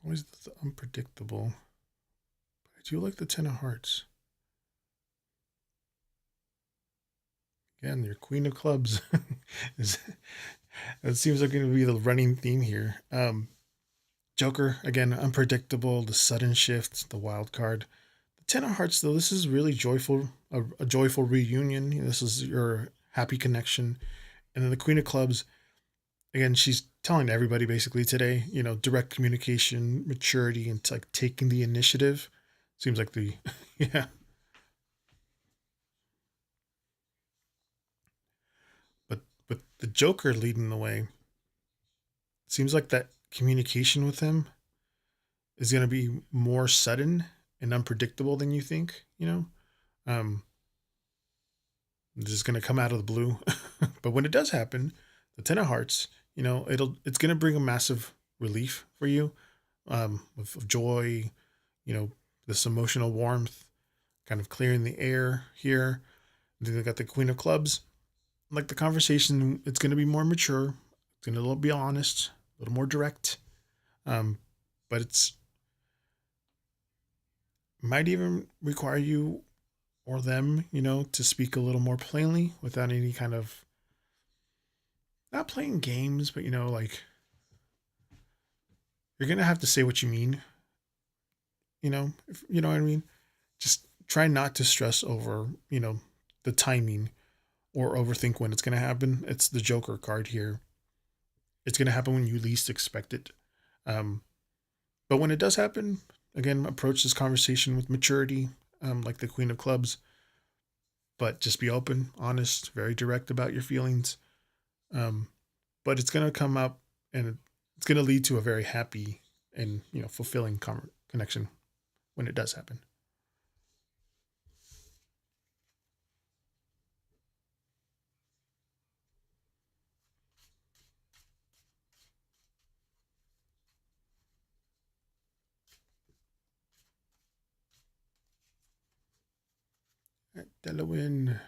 Always the unpredictable. But I do like the Ten of Hearts. Again, your Queen of Clubs. It seems like going to be the running theme here. Joker, again, unpredictable, the sudden shift, the wild card. The Ten of Hearts, though, this is really joyful, a joyful reunion. This is your happy connection. And then the Queen of Clubs, again, she's telling everybody basically today, direct communication, maturity, and like taking the initiative. Seems like the, yeah. But the Joker leading the way, seems like that communication with him is going to be more sudden and unpredictable than you think, just going to come out of the blue. But when it does happen, the Ten of Hearts, it's going to bring a massive relief for you, of joy, this emotional warmth, kind of clearing the air here. Then they got the Queen of Clubs. Like the conversation, it's going to be more mature. It's going to be honest, a little more direct. But it's might even require you or them, to speak a little more plainly without any kind of not playing games, but like you're gonna have to say what you mean. If you know what I mean. Just try not to stress over, the timing or overthink when it's gonna happen. It's the Joker card here. It's gonna happen when you least expect it. But when it does happen, again, approach this conversation with maturity, like the Queen of Clubs. But just be open, honest, very direct about your feelings. But it's going to come up and it's going to lead to a very happy and, fulfilling connection when it does happen. All right, Delawin.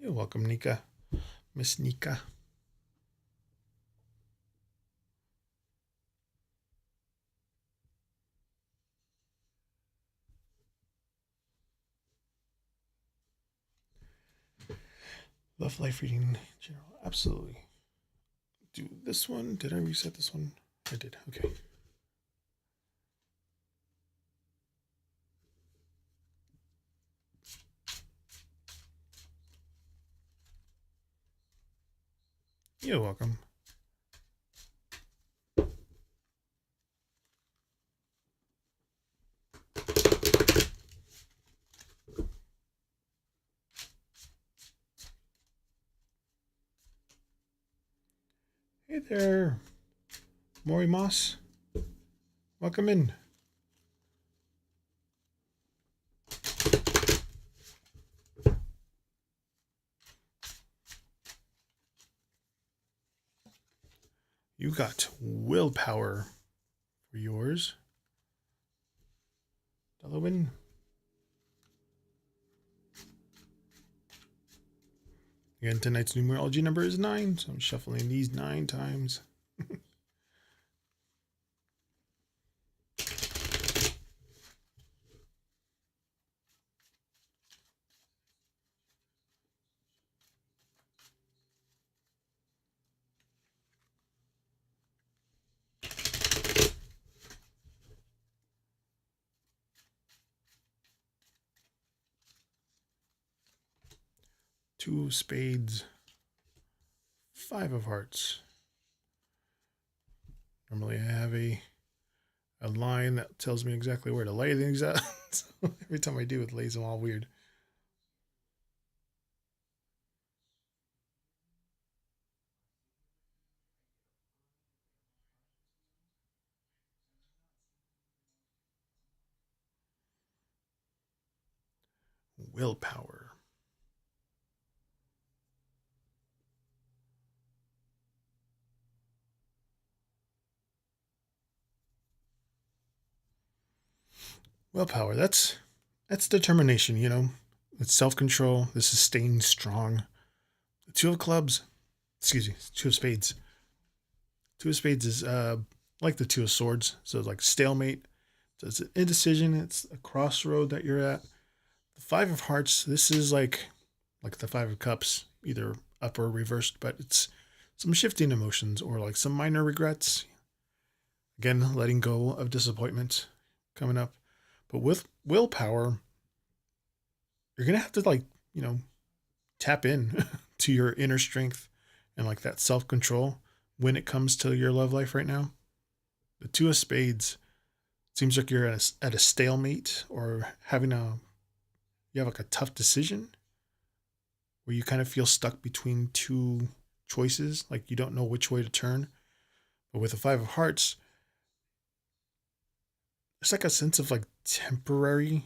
You're welcome, Nika. Miss Nika. Love life reading in general. Absolutely. Do this one. Did I reset this one? I did. Okay. You're welcome. Hey there, Maury Moss. Welcome in. You got willpower for yours. Delawin. Again, tonight's numerology number is 9, so I'm shuffling these 9 times. Two of spades, 5 of hearts. Normally I have a line that tells me exactly where to lay things at. So every time I do, it lays them all weird. Willpower. Willpower, that's determination, you know. It's self-control. This is staying strong. The 2 of clubs, excuse me, 2 of spades. 2 of spades is like the 2 of swords. So it's like stalemate. So it's an indecision. It's a crossroad that you're at. The 5 of hearts, this is like the 5 of cups, either up or reversed, but it's some shifting emotions or like some minor regrets. Again, letting go of disappointment coming up. But with willpower, you're going to have to tap in to your inner strength and like that self-control when it comes to your love life right now. The 2 of spades seems like you're at a stalemate or you have like a tough decision where you kind of feel stuck between 2 choices, like you don't know which way to turn. But with the 5 of hearts, it's like a sense of like temporary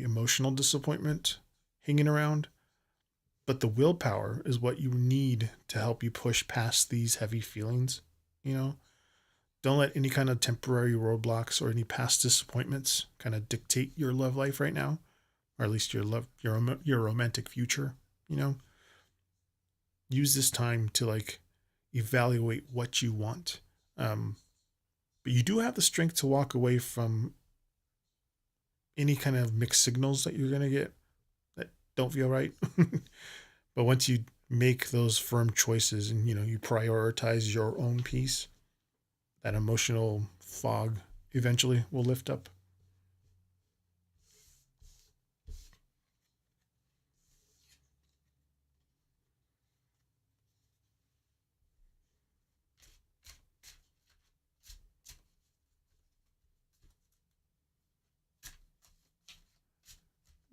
emotional disappointment hanging around. But the willpower is what you need to help you push past these heavy feelings. You know, don't let any kind of temporary roadblocks or any past disappointments kind of dictate your love life right now, or at least your romantic future. You know, use this time to like evaluate what you want. But you do have the strength to walk away from any kind of mixed signals that you're going to get that don't feel right. But once you make those firm choices and you prioritize your own peace, that emotional fog eventually will lift up.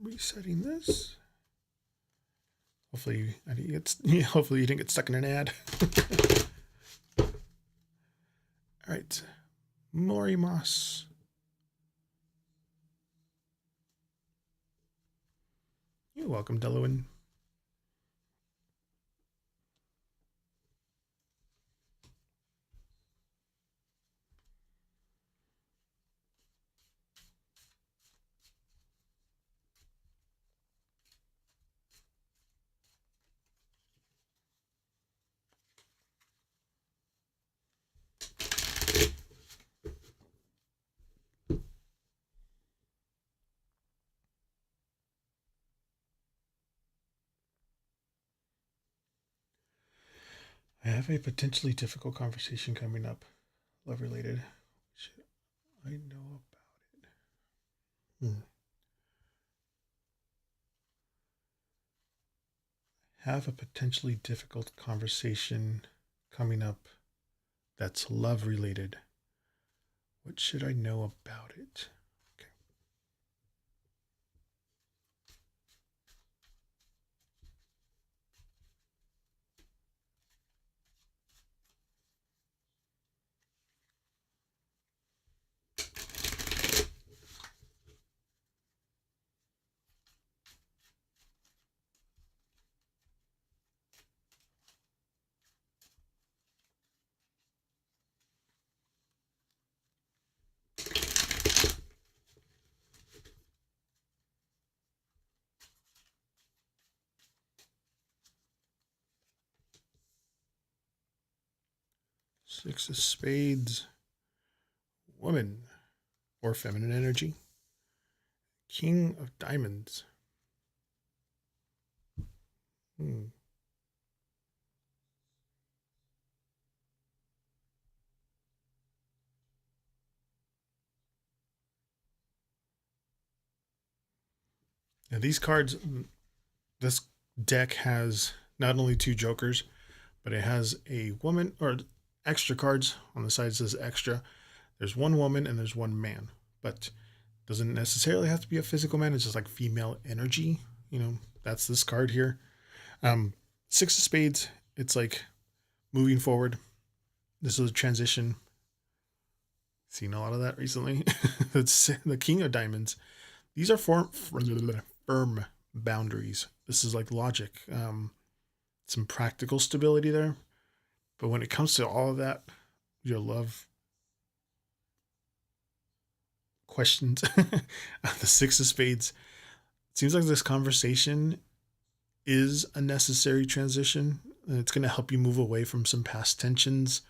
Resetting this. Hopefully hopefully you didn't get stuck in an ad. All right. Maury Moss. You're welcome, Delawin. I have a potentially difficult conversation coming up, love related. Should I know about it? Have a potentially difficult conversation coming up that's love related. What should I know about it? Okay. Six of Spades, woman or feminine energy. King of Diamonds. Hmm. Now these cards, this deck has not only two jokers, but it has a woman or extra cards on the side says extra. There's one woman and there's one man, but doesn't necessarily have to be a physical man. It's just like female energy. That's this card here. Um, Six of Spades. It's like moving forward. This is a transition. Seen a lot of that recently. That's the King of Diamonds. These are firm boundaries. This is like logic. Some practical stability there. But when it comes to all of that, your love questions, the Six of Spades, it seems like this conversation is a necessary transition. And it's going to help you move away from some past tensions,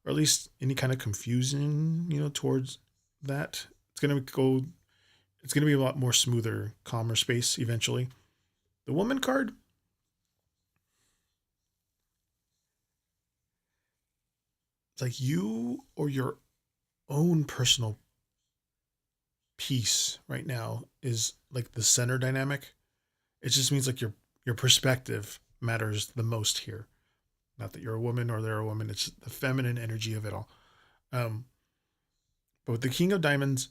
or at least any kind of confusion, towards that. It's going to be a lot more smoother, calmer space eventually. The woman card, it's like you or your own personal peace right now is like the center dynamic. It just means like your perspective matters the most here. Not that you're a woman or they're a woman. It's the feminine energy of it all. Um, but with the King of Diamonds,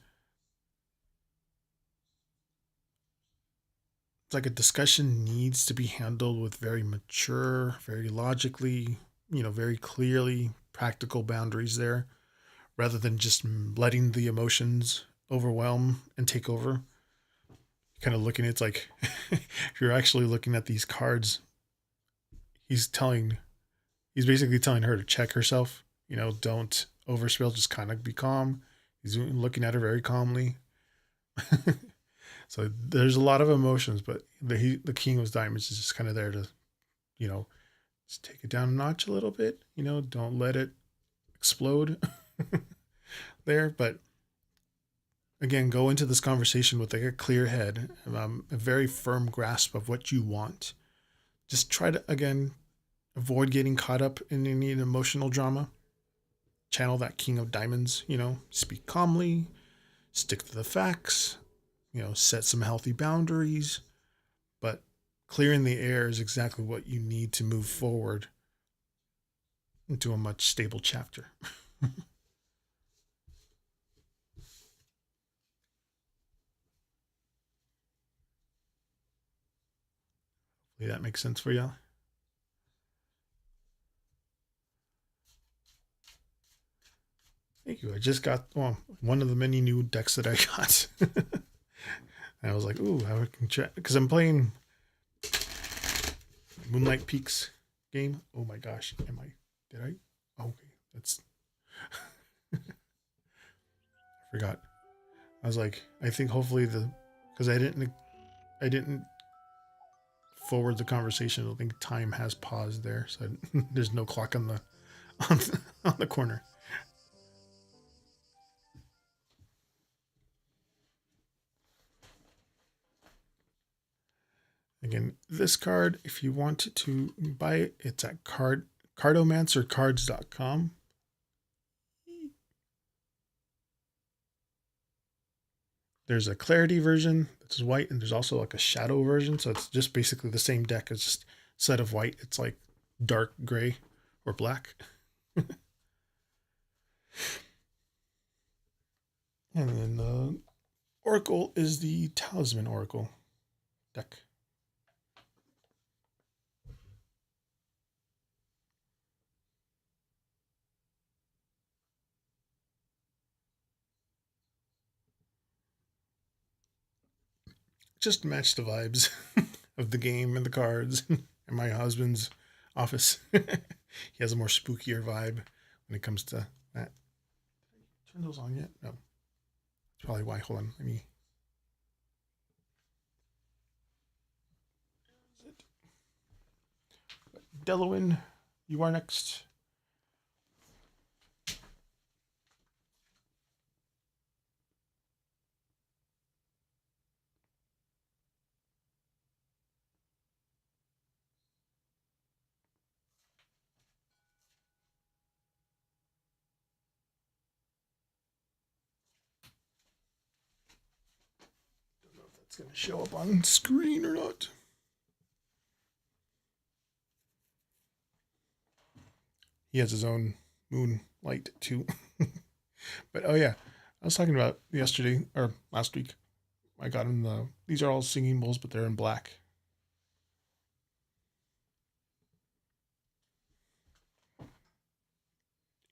it's like a discussion needs to be handled with very mature, very logically, very clearly practical boundaries there, rather than just letting the emotions overwhelm and take over. Kind of looking, it's like if you're actually looking at these cards, he's telling, he's basically telling her to check herself. Don't overspill, just kind of be calm. He's looking at her very calmly. So there's a lot of emotions, but the King of Diamonds is just kind of there to, you know, just take it down a notch a little bit. Don't let it explode there. But again, go into this conversation with like a clear head, a very firm grasp of what you want. Just try to again avoid getting caught up in any emotional drama. Channel that King of Diamonds. Speak calmly, stick to the facts. Set some healthy boundaries. But clearing the air is exactly what you need to move forward into a much stable chapter. That makes sense for you. Thank you. I just got one of the many new decks that I got. And I was like, ooh, I can check because I'm playing Moonlight Peaks game. Oh my gosh, did I? Oh, okay, that's I forgot. I was like, I think hopefully because I didn't forward the conversation. I think time has paused there, so there's no clock on on the corner. Again, this card, if you want to buy it, it's at Card cardomancercards.com. There's a clarity version that's white, and there's also like a shadow version. So it's just basically the same deck as just instead of white, it's like dark gray or black. And then the Oracle is the Talisman Oracle deck. Just match the vibes of the game and the cards and my husband's office. He has a more spookier vibe when it comes to that. Turn those on yet? No. That's probably why. Hold on. Let me. Delawin, you are next. Don't know if that's going to show up on screen or not. He has his own Moonlight too. But oh yeah, I was talking about yesterday or last week. I got him the. These are all singing bowls, but they're in black.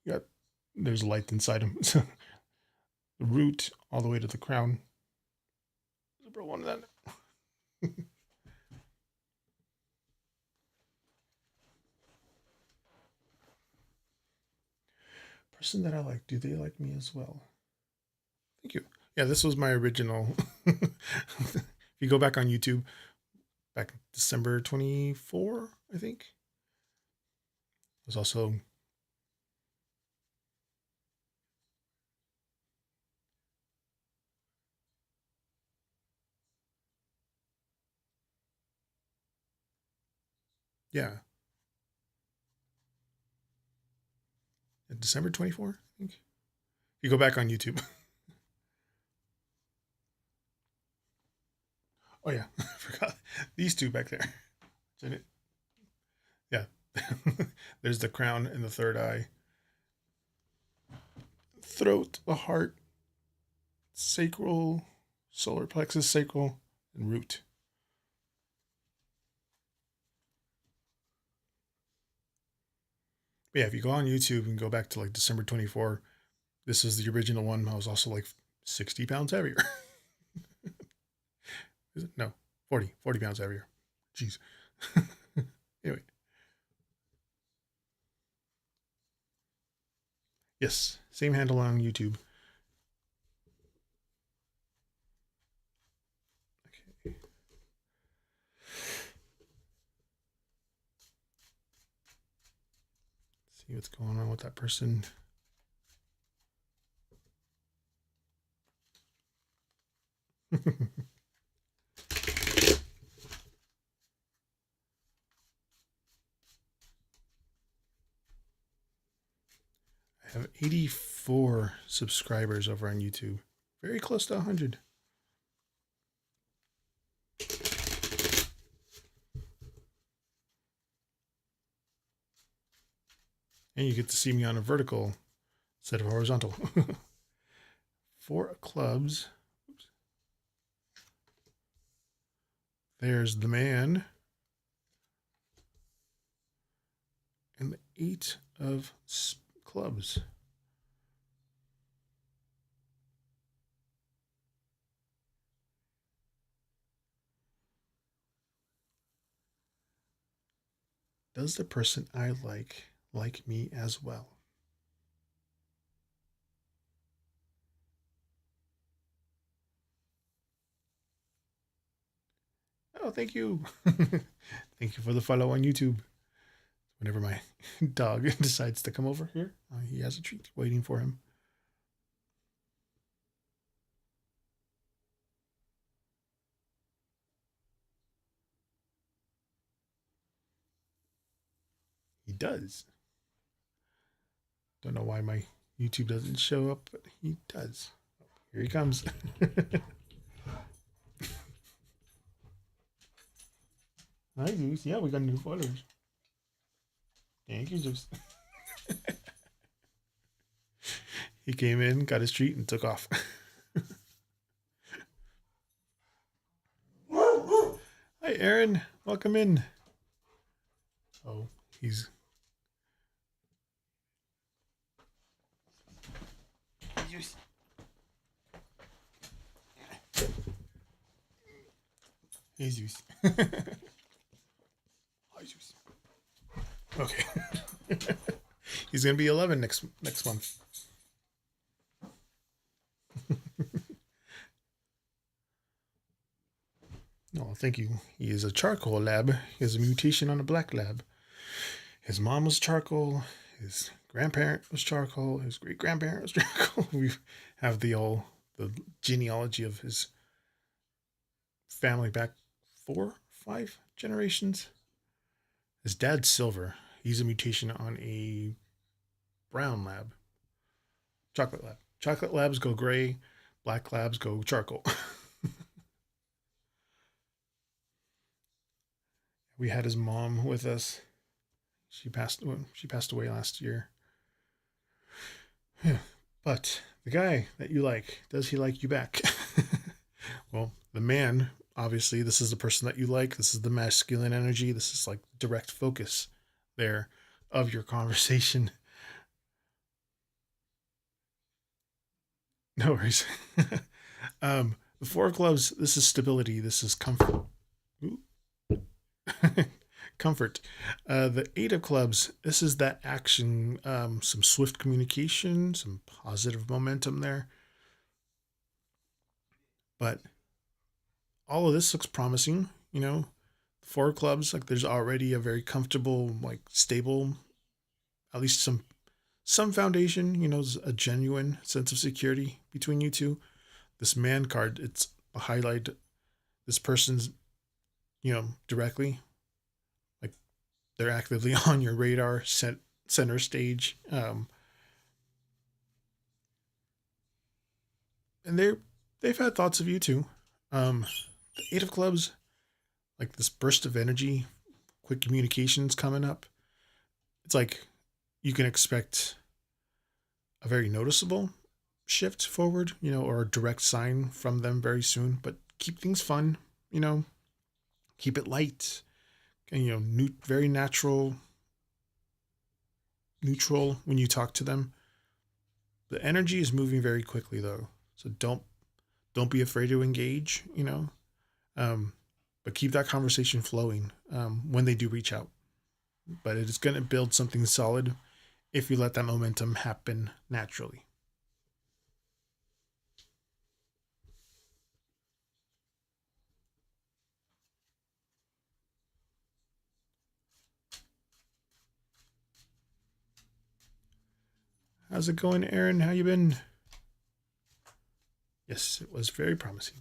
You got there's light inside them. So the root all the way to the crown. Libra one of that. Person that I like, do they like me as well? Thank you. Yeah, this was my original. If you go back on YouTube, back December 24, I think. It was also yeah. December 24, I think. You go back on YouTube. Oh yeah, I forgot these two back there. Isn't it? Yeah. There's the crown and the third eye. Throat, the heart, sacral, solar plexus, sacral, and root. But yeah, if you go on YouTube and go back to like December 24, this is the original one. I was also like 60 pounds heavier. Is it? No, 40 pounds heavier. Jeez. Anyway. Yes, same handle on YouTube. Okay. See what's going on with that person. I have 84 subscribers over on YouTube. Very close to 100. And you get to see me on a vertical instead of horizontal. 4 of clubs. Oops. There's the man. And the 8 of clubs. Does the person I like me as well? Oh, thank you. Thank you for the follow on YouTube. Whenever my dog decides to come over here, he has a treat waiting for him. He does. Don't know why my YouTube doesn't show up, but he does. Here he comes. Hi, Zeus. Yeah, we got new followers. Thank you, Zeus. He came in, got his treat, and took off. Hi, Aaron. Welcome in. Oh, he's... Zeus. Hey, Zeus. Hi, Zeus. Okay. He's going to be 11 next month. Oh, thank you. He is a charcoal lab. He has a mutation on a black lab. His mom was charcoal. His grandparent was charcoal. His great-grandparent was charcoal. We have the genealogy of his family back 4, 5 generations. His dad's silver. He's a mutation on a brown lab. Chocolate lab. Chocolate labs go gray. Black labs go charcoal. We had his mom with us. She passed away last year. But the guy that you like, does he like you back? Well, the man, obviously, this is the person that you like. This is the masculine energy. This is like direct focus there of your conversation. No worries. The 4 of clubs, this is stability. This is comfort. Comfort. The 8 of clubs, this is that action, some swift communication, some positive momentum there. But all of this looks promising, you know. 4 of clubs, like there's already a very comfortable, like stable, at least some foundation, you know, a genuine sense of security between you two. This man card, it's a highlight this person's, you know, directly. Like they're actively on your radar, center stage. And they've had thoughts of you too. The 8 of clubs, like this burst of energy, quick communications coming up. It's like you can expect a very noticeable shift forward, you know, or a direct sign from them very soon. But keep things fun, you know, keep it light, and you know, very neutral when you talk to them. The energy is moving very quickly though, so don't be afraid to engage, you know, but keep that conversation flowing when they do reach out. But it is going to build something solid if you let that momentum happen naturally. How's it going, Aaron? How you been? Yes, it was very promising.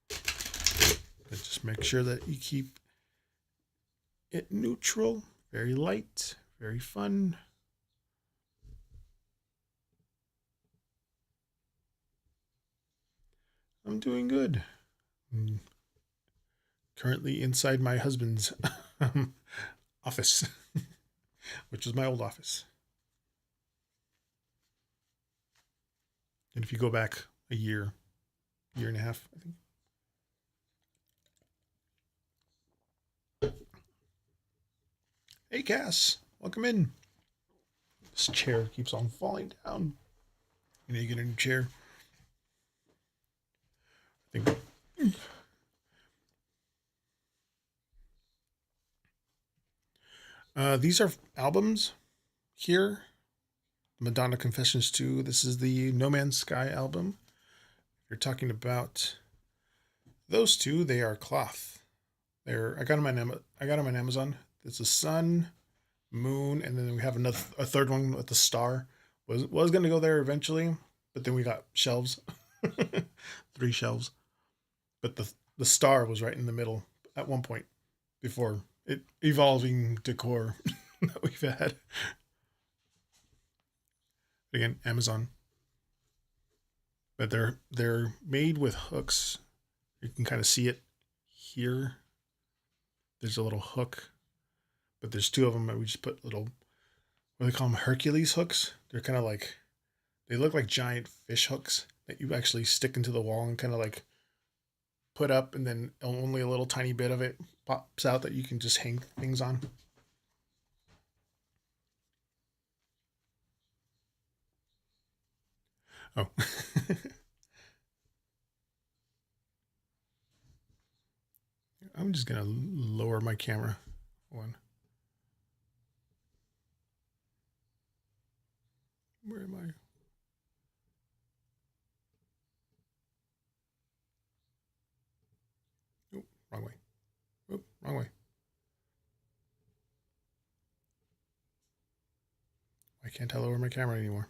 But just make sure that you keep it neutral, very light, very fun. I'm doing good. I'm currently inside my husband's office, which is my old office. And if you go back a year and a half, I think. Hey, Cass, welcome in. This chair keeps on falling down. You need to get a new chair. I think. These are albums here. Madonna Confessions 2. This is the No Man's Sky album. If you're talking about those two, they are cloth. I got them on Amazon. It's a sun, moon, and then we have a third one with the star. Was going to go there eventually, but then we got shelves. 3 shelves. But the star was right in the middle at one point before evolving decor that we've had. Again, Amazon. But they're made with hooks. You can kind of see it here. There's a little hook, but there's two of them that we just put little, what do they call them, Hercules hooks. They're kind of like, they look like giant fish hooks that you actually stick into the wall and kind of like put up, and then only a little tiny bit of it pops out that you can just hang things on. Oh. I'm just going to lower my camera. One. Where am I? Oh, wrong way. Oh, wrong way. Why can't I lower my camera anymore?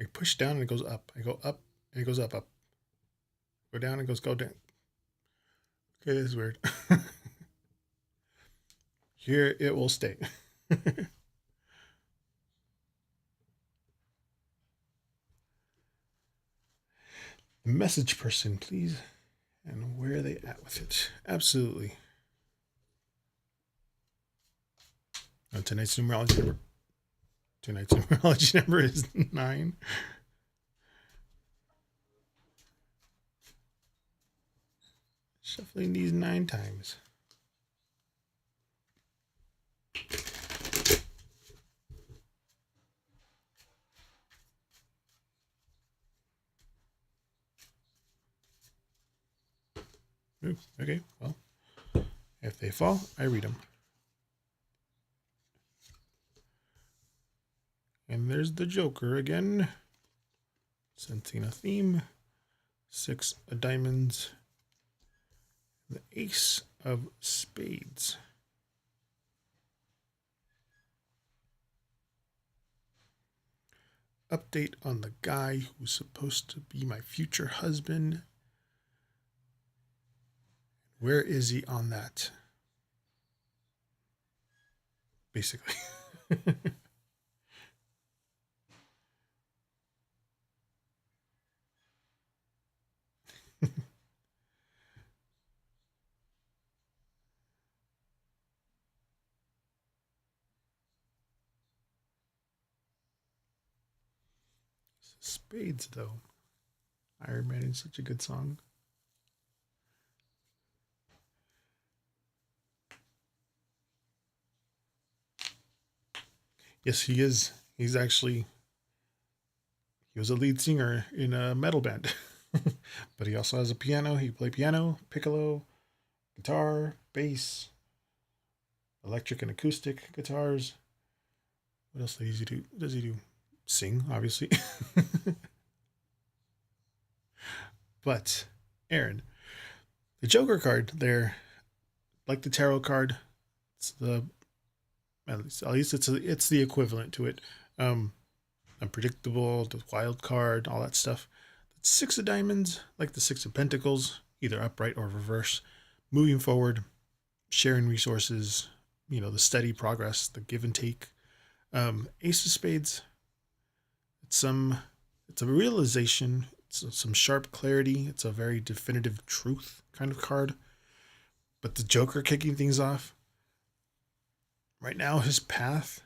I push down and it goes up. I go up and it goes up. Go down and it goes go down. Okay, this is weird. Here it will stay. Message person, please. And where are they at with it? Absolutely. Tonight's numerology number is 9. Shuffling these 9 times. Ooh, okay, well, if they fall, I read them. And there's the Joker again. Sensing a theme. 6 of diamonds. The Ace of Spades. Update on the guy who's supposed to be my future husband. Where is he on that? Basically. Spades, though. Iron Man is such a good song. Yes, he is. He was a lead singer in a metal band. But he also has a piano. He can play piano, piccolo, guitar, bass, electric and acoustic guitars. What else does he do? Sing, obviously. But, Aaron, the Joker card there, like the tarot card, it's at least it's the equivalent to it. Unpredictable, the wild card, all that stuff. The 6 of diamonds, like the 6 of pentacles, either upright or reverse, moving forward, sharing resources, the steady progress, the give and take. Ace of spades, it's a realization, it's some sharp clarity, it's a very definitive truth kind of card. But the Joker kicking things off, right now his path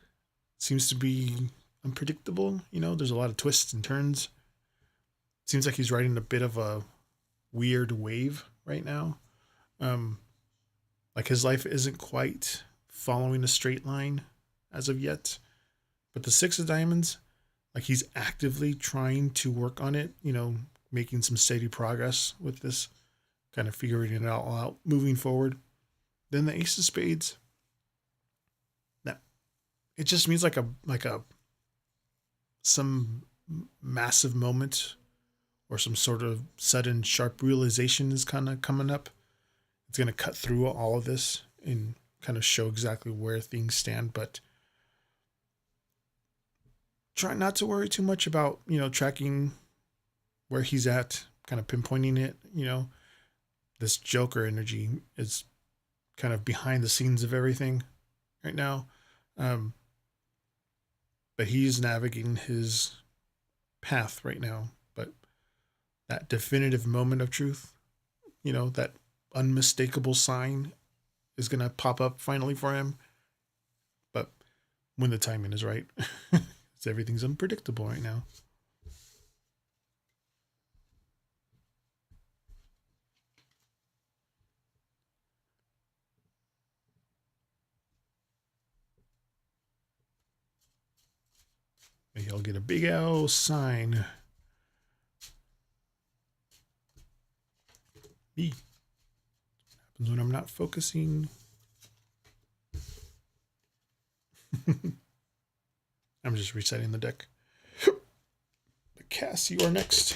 seems to be unpredictable. There's a lot of twists and turns. Seems like he's riding a bit of a weird wave right now. Like his life isn't quite following a straight line as of yet. But the 6 of diamonds, like he's actively trying to work on it, making some steady progress with this, kind of figuring it all out, moving forward. Then the Ace of Spades, now it just means like some massive moment or some sort of sudden sharp realization is kind of coming up. It's going to cut through all of this and kind of show exactly where things stand, but try not to worry too much about, tracking where he's at, kind of pinpointing it. This Joker energy is kind of behind the scenes of everything right now. But he's navigating his path right now. But that definitive moment of truth, that unmistakable sign is going to pop up finally for him. But when the timing is right, everything's unpredictable right now. Maybe I'll get a big L sign. E. What happens when I'm not focusing? I'm just resetting the deck. But Cass, you are next.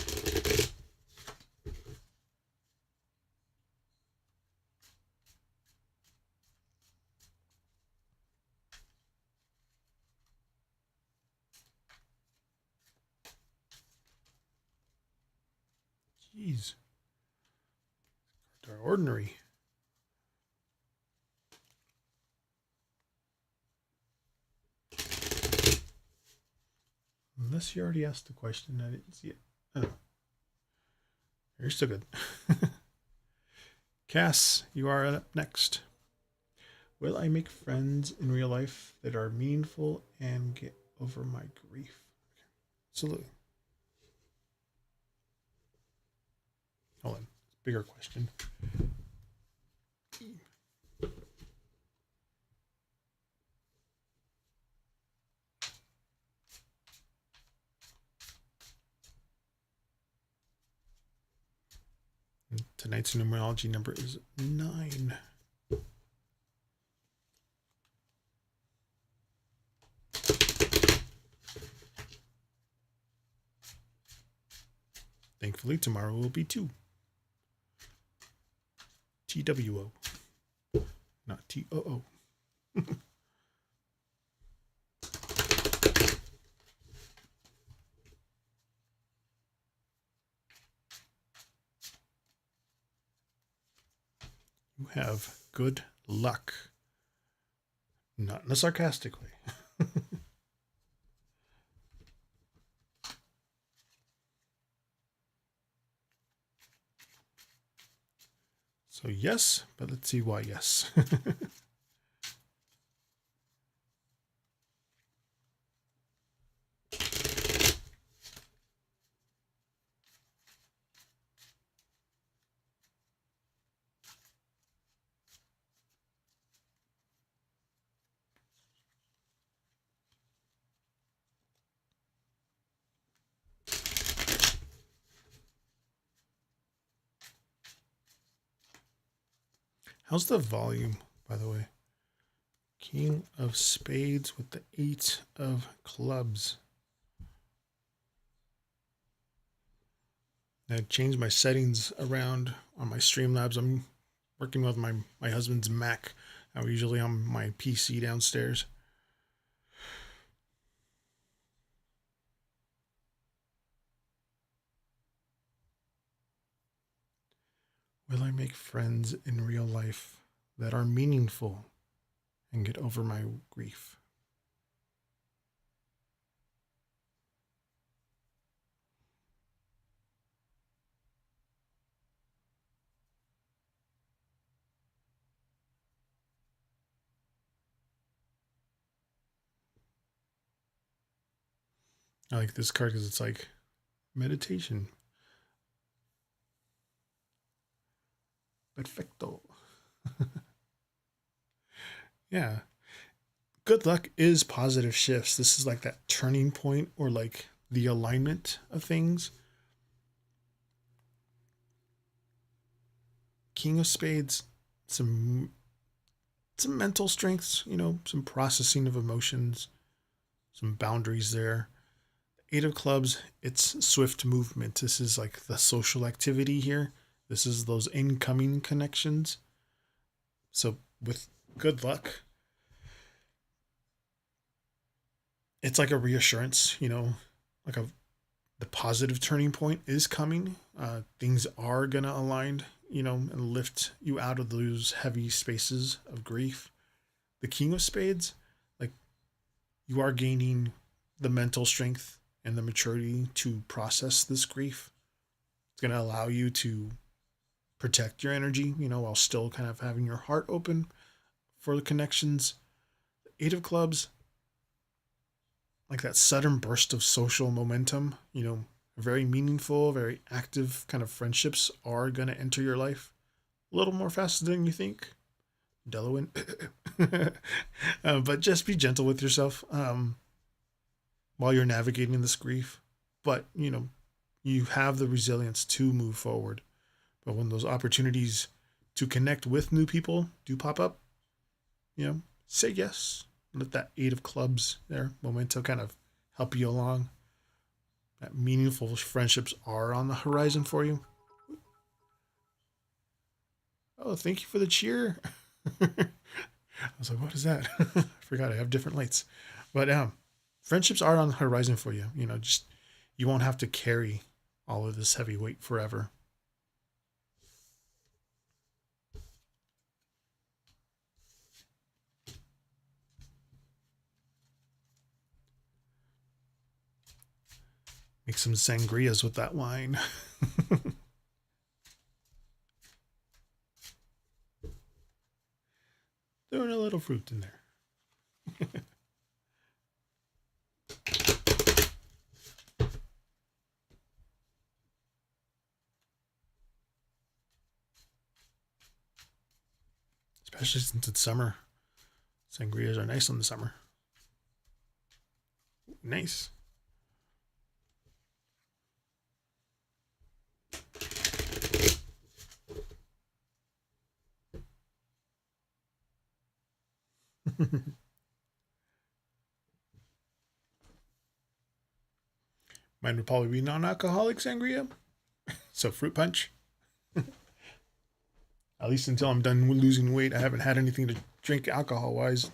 Jeez. They're ordinary. Unless you already asked the question, I didn't see it. Oh. You're still good. Cass, you are up next. Will I make friends in real life that are meaningful and get over my grief? Absolutely. Hold on. Bigger question. Tonight's numerology number is 9. Thankfully, tomorrow will be 2. TWO. Not TOO. You have good luck. Not in a sarcastic way. So yes, but let's see why yes. How's the volume, by the way? King of Spades with the 8 of Clubs. I changed my settings around on my Streamlabs. I'm working with my husband's Mac. I'm usually on my PC downstairs. Will I make friends in real life that are meaningful and get over my grief? I like this card because it's like meditation. Perfecto. Yeah. Good luck is positive shifts. This is like that turning point or like the alignment of things. King of Spades, some mental strengths, some processing of emotions, some boundaries there. 8 of Clubs, it's swift movement. This is like the social activity here. This is those incoming connections. So with good luck, it's like a reassurance, like the positive turning point is coming. Things are going to align, and lift you out of those heavy spaces of grief. The King of Spades, like, you are gaining the mental strength and the maturity to process this grief. It's going to allow you to protect your energy, while still kind of having your heart open for the connections. Eight of Clubs, like that sudden burst of social momentum, very meaningful, very active kind of friendships are going to enter your life a little more fast than you think. Delawin. But just be gentle with yourself while you're navigating this grief. But, you have the resilience to move forward. But when those opportunities to connect with new people do pop up, say yes. Let that Eight of Clubs there, momentum, kind of help you along. That meaningful friendships are on the horizon for you. Oh, thank you for the cheer. I was like, what is that? I forgot I have different lights. But friendships are on the horizon for you. Just you won't have to carry all of this heavy weight forever. Make some sangrias with that wine. Throwing a little fruit in there. Especially since it's summer. Sangrias are nice in the summer. Nice. Mine would probably be non-alcoholic sangria. So fruit punch. At least until I'm done losing weight, I haven't had anything to drink alcohol-wise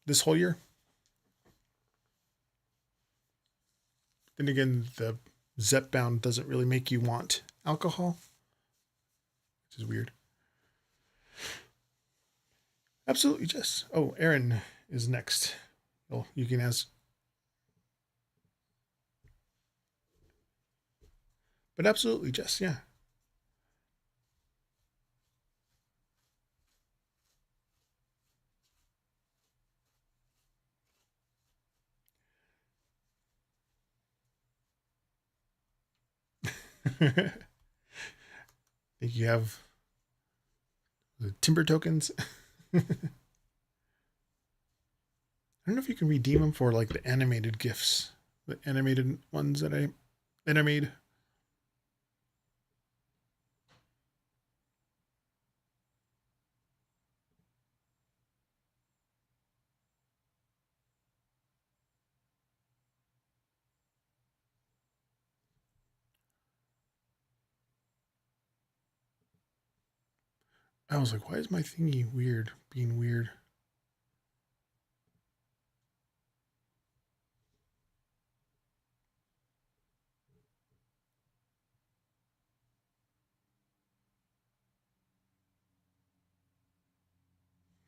this whole year. Then again, the Zepbound doesn't really make you want alcohol, which is weird. Absolutely, Jess. Oh, Aaron is next. Well, you can ask. But absolutely, Jess, yeah. I think you have the timber tokens. I don't know if you can redeem them for like the animated gifts, the animated ones that I made. I was like, why is my thingy weird? Being weird.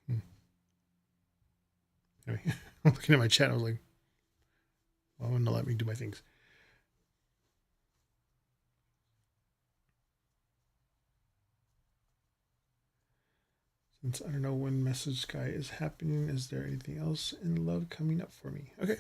Hmm. Anyway, I'm looking at my chat. I was like, well, I want to let me do my things. Since I don't know when Message Sky is happening, is there anything else in love coming up for me? Okay.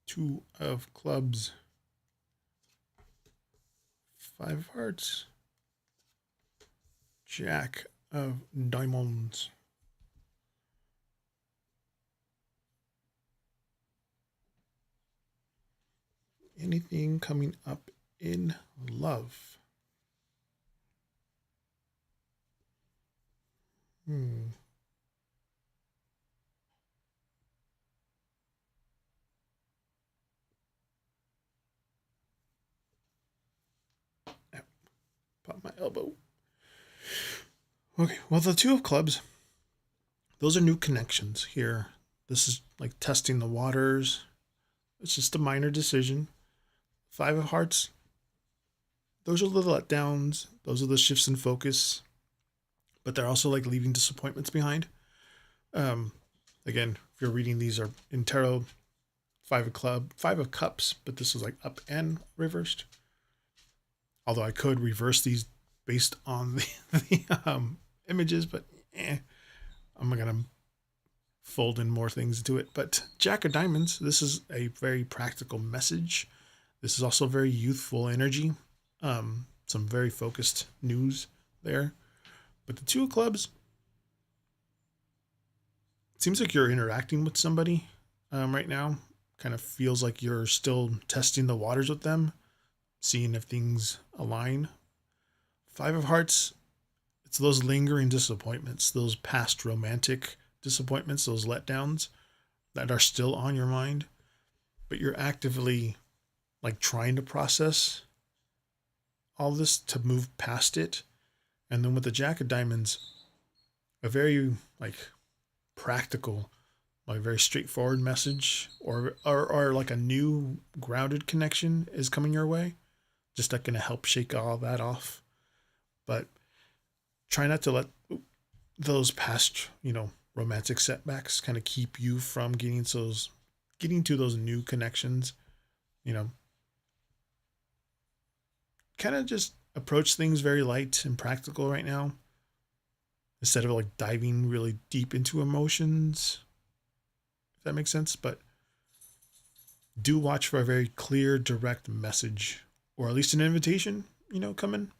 Two of clubs. Five of Hearts. Jack of Diamonds. Anything coming up in love? Pop my elbow. Okay, well, the Two of Clubs, those are new connections here. This is like testing the waters. It's just a minor decision. Five of Hearts, those are the letdowns. Those are the shifts in focus. But they're also like leaving disappointments behind. Again, if you're reading these are in tarot, Five of Cups, but this is like up and reversed. Although I could reverse these based on the images, but I'm gonna fold in more things into it. But Jack of Diamonds, this is a very practical message. This is also very youthful energy. Some very focused news there. But the Two of Clubs, it seems like you're interacting with somebody right now. Kind of feels like you're still testing the waters with them, seeing if things align. Five of Hearts, it's those lingering disappointments, those past romantic disappointments, those letdowns that are still on your mind, but you're actively like trying to process all this to move past it. And then with the Jack of Diamonds, a very like practical, like very straightforward message, or like a new grounded connection is coming your way. Just not going to help shake all that off. But try not to let those past, romantic setbacks kind of keep you from getting to those new connections. Kind of just approach things very light and practical right now, instead of like diving really deep into emotions, if that makes sense. But do watch for a very clear, direct message, or at least an invitation, coming.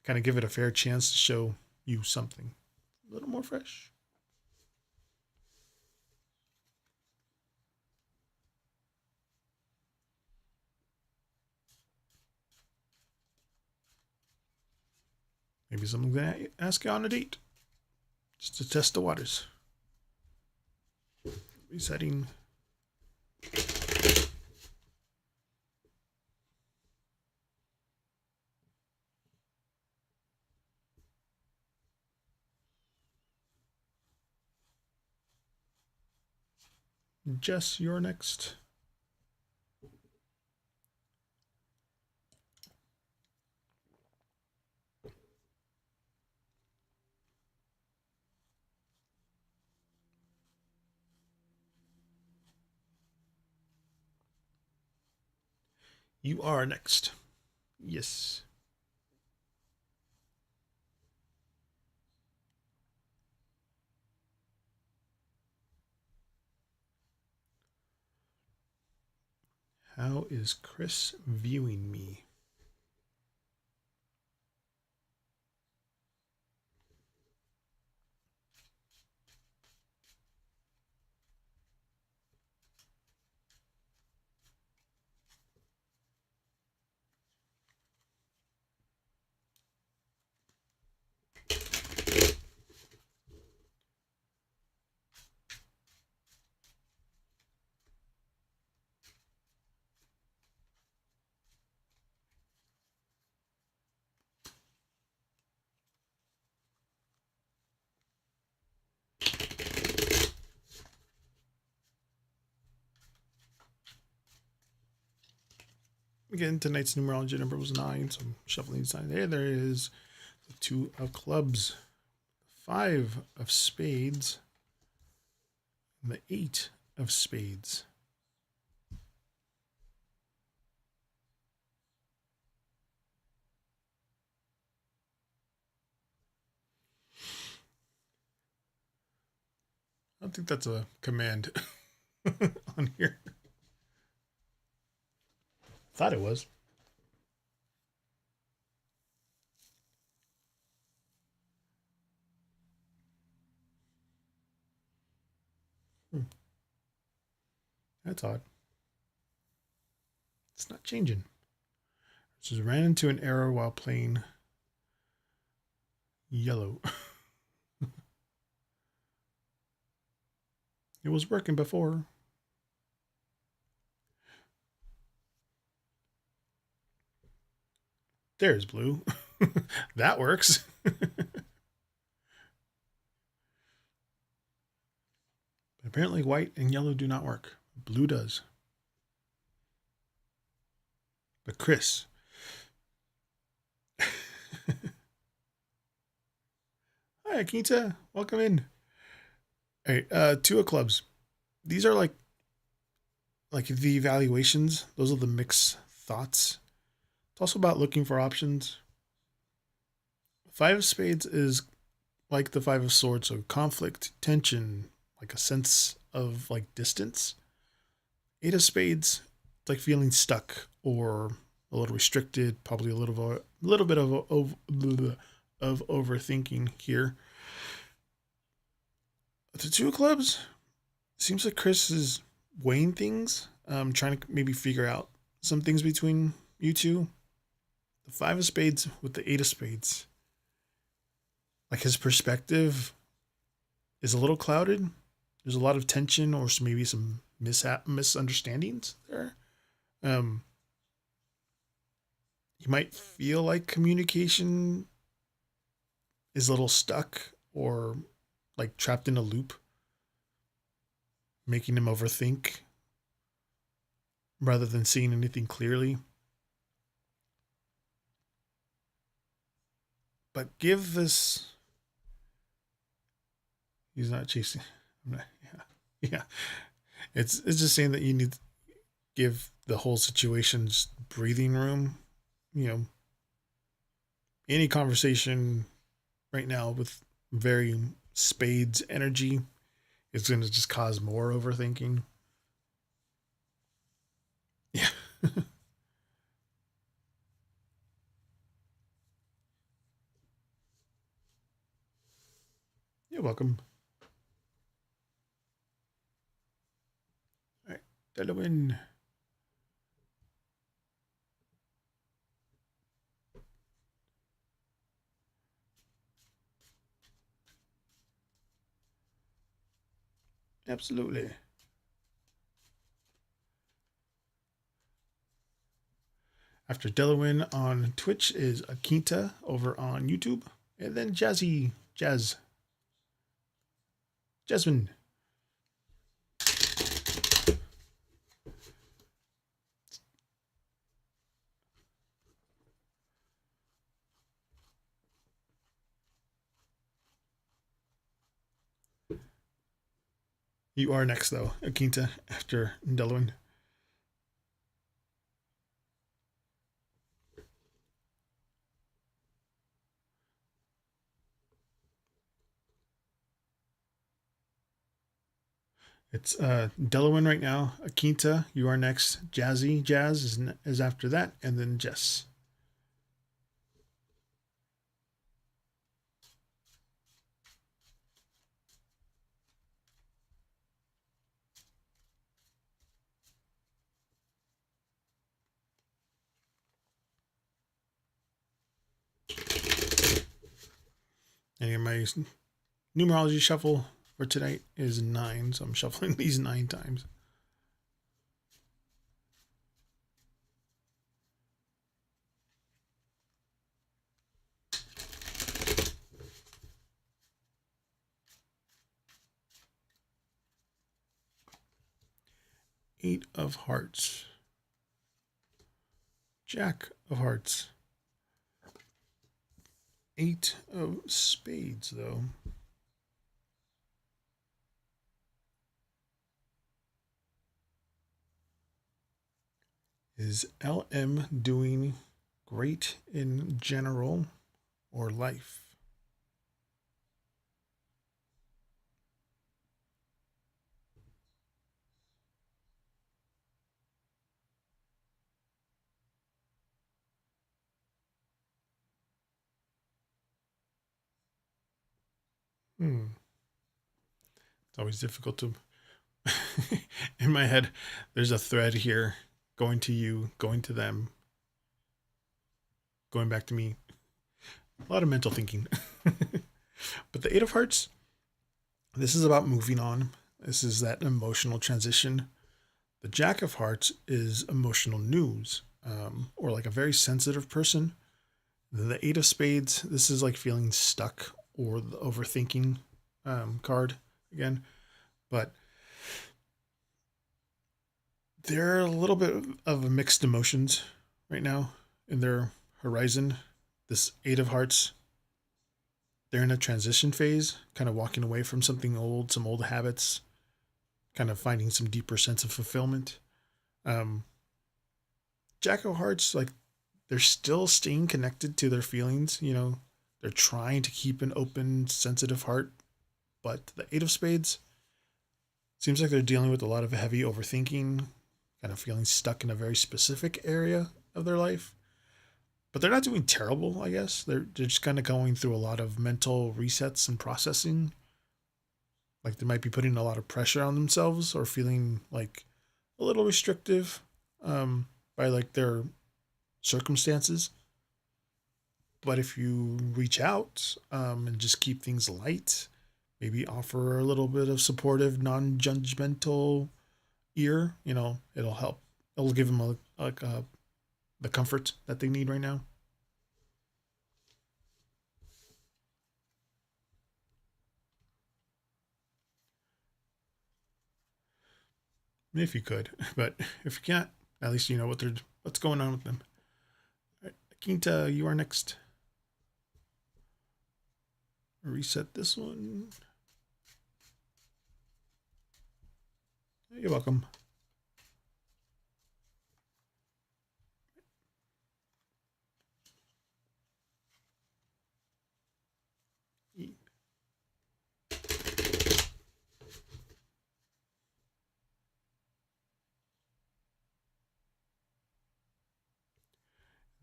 Kind of give it a fair chance to show you something a little more fresh. Maybe someone's going to ask you on a date just to test the waters. Resetting. Jess, you're next. You are next. Yes. How is Chris viewing me? Again, tonight's numerology number was 9, so I'm shuffling these 9. There is the 2 of Clubs, 5 of Spades, and the 8 of Spades. I don't think that's a command on here. Thought it was. That's odd. It's not changing. Just ran into an error while playing yellow. It was working before. There's blue. That works. Apparently white and yellow do not work. Blue does. But Chris. Hi, Akita. Welcome in. All right, two of clubs. These are like the evaluations. Those are the mixed thoughts. It's also about looking for options. Five of spades is like the five of swords, so conflict, tension, like a sense of like distance. Eight of spades, it's like feeling stuck or a little restricted, probably a little bit of overthinking here. The two of clubs, seems like Chris is weighing things, trying to maybe figure out some things between you two. The five of spades with the eight of spades, like his perspective is a little clouded. There's a lot of tension or maybe some misunderstandings there. Um, you might feel like communication is a little stuck or like trapped in a loop, making him overthink rather than seeing anything clearly. But give this. He's not chasing. I'm not, yeah, yeah. It's just saying that you need to give the whole situation just breathing room. You know, any conversation right now with very spades energy is going to just cause more overthinking. Yeah. You're welcome. All right, Delawin. Absolutely. After Delawin on Twitch is Akinta over on YouTube, and then Jasmine. You are next though, Akinta. After Delawin. It's Delawin right now. Akinta, you are next. Jazz is after that, and then Jess. And my numerology shuffle for tonight is 9, so I'm shuffling these 9 times. Eight of Hearts. Jack of Hearts. Eight of Spades, though. Is LM doing great in general or life? It's always difficult to In my head, there's a thread here going to you, going to them, going back to me. A lot of mental thinking. But the Eight of Hearts, this is about moving on. This is that emotional transition. The Jack of Hearts is emotional news, or like a very sensitive person. The Eight of Spades, this is like feeling stuck or the overthinking card again. But they're a little bit of mixed emotions right now in their horizon. This Eight of Hearts, they're in a transition phase, kind of walking away from something old, some old habits, kind of finding some deeper sense of fulfillment. Um, Jack of Hearts, like they're still staying connected to their feelings. They're trying to keep an open, sensitive heart. But the Eight of Spades seems like they're dealing with a lot of heavy overthinking, kind of feeling stuck in a very specific area of their life. But they're not doing terrible, I guess. They're just kind of going through a lot of mental resets and processing. Like they might be putting a lot of pressure on themselves or feeling like a little restrictive by like their circumstances. But if you reach out and just keep things light, maybe offer a little bit of supportive, non-judgmental ear, it'll help. It'll give them the comfort that they need right now. If you could, but if you can't, at least you know what's going on with them. All right, Quinta, you are next. Reset this one. You're welcome.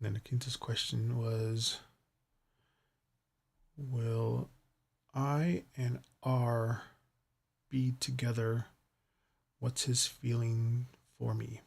Then Quinta's question was, will I and R be together? What's his feeling for me?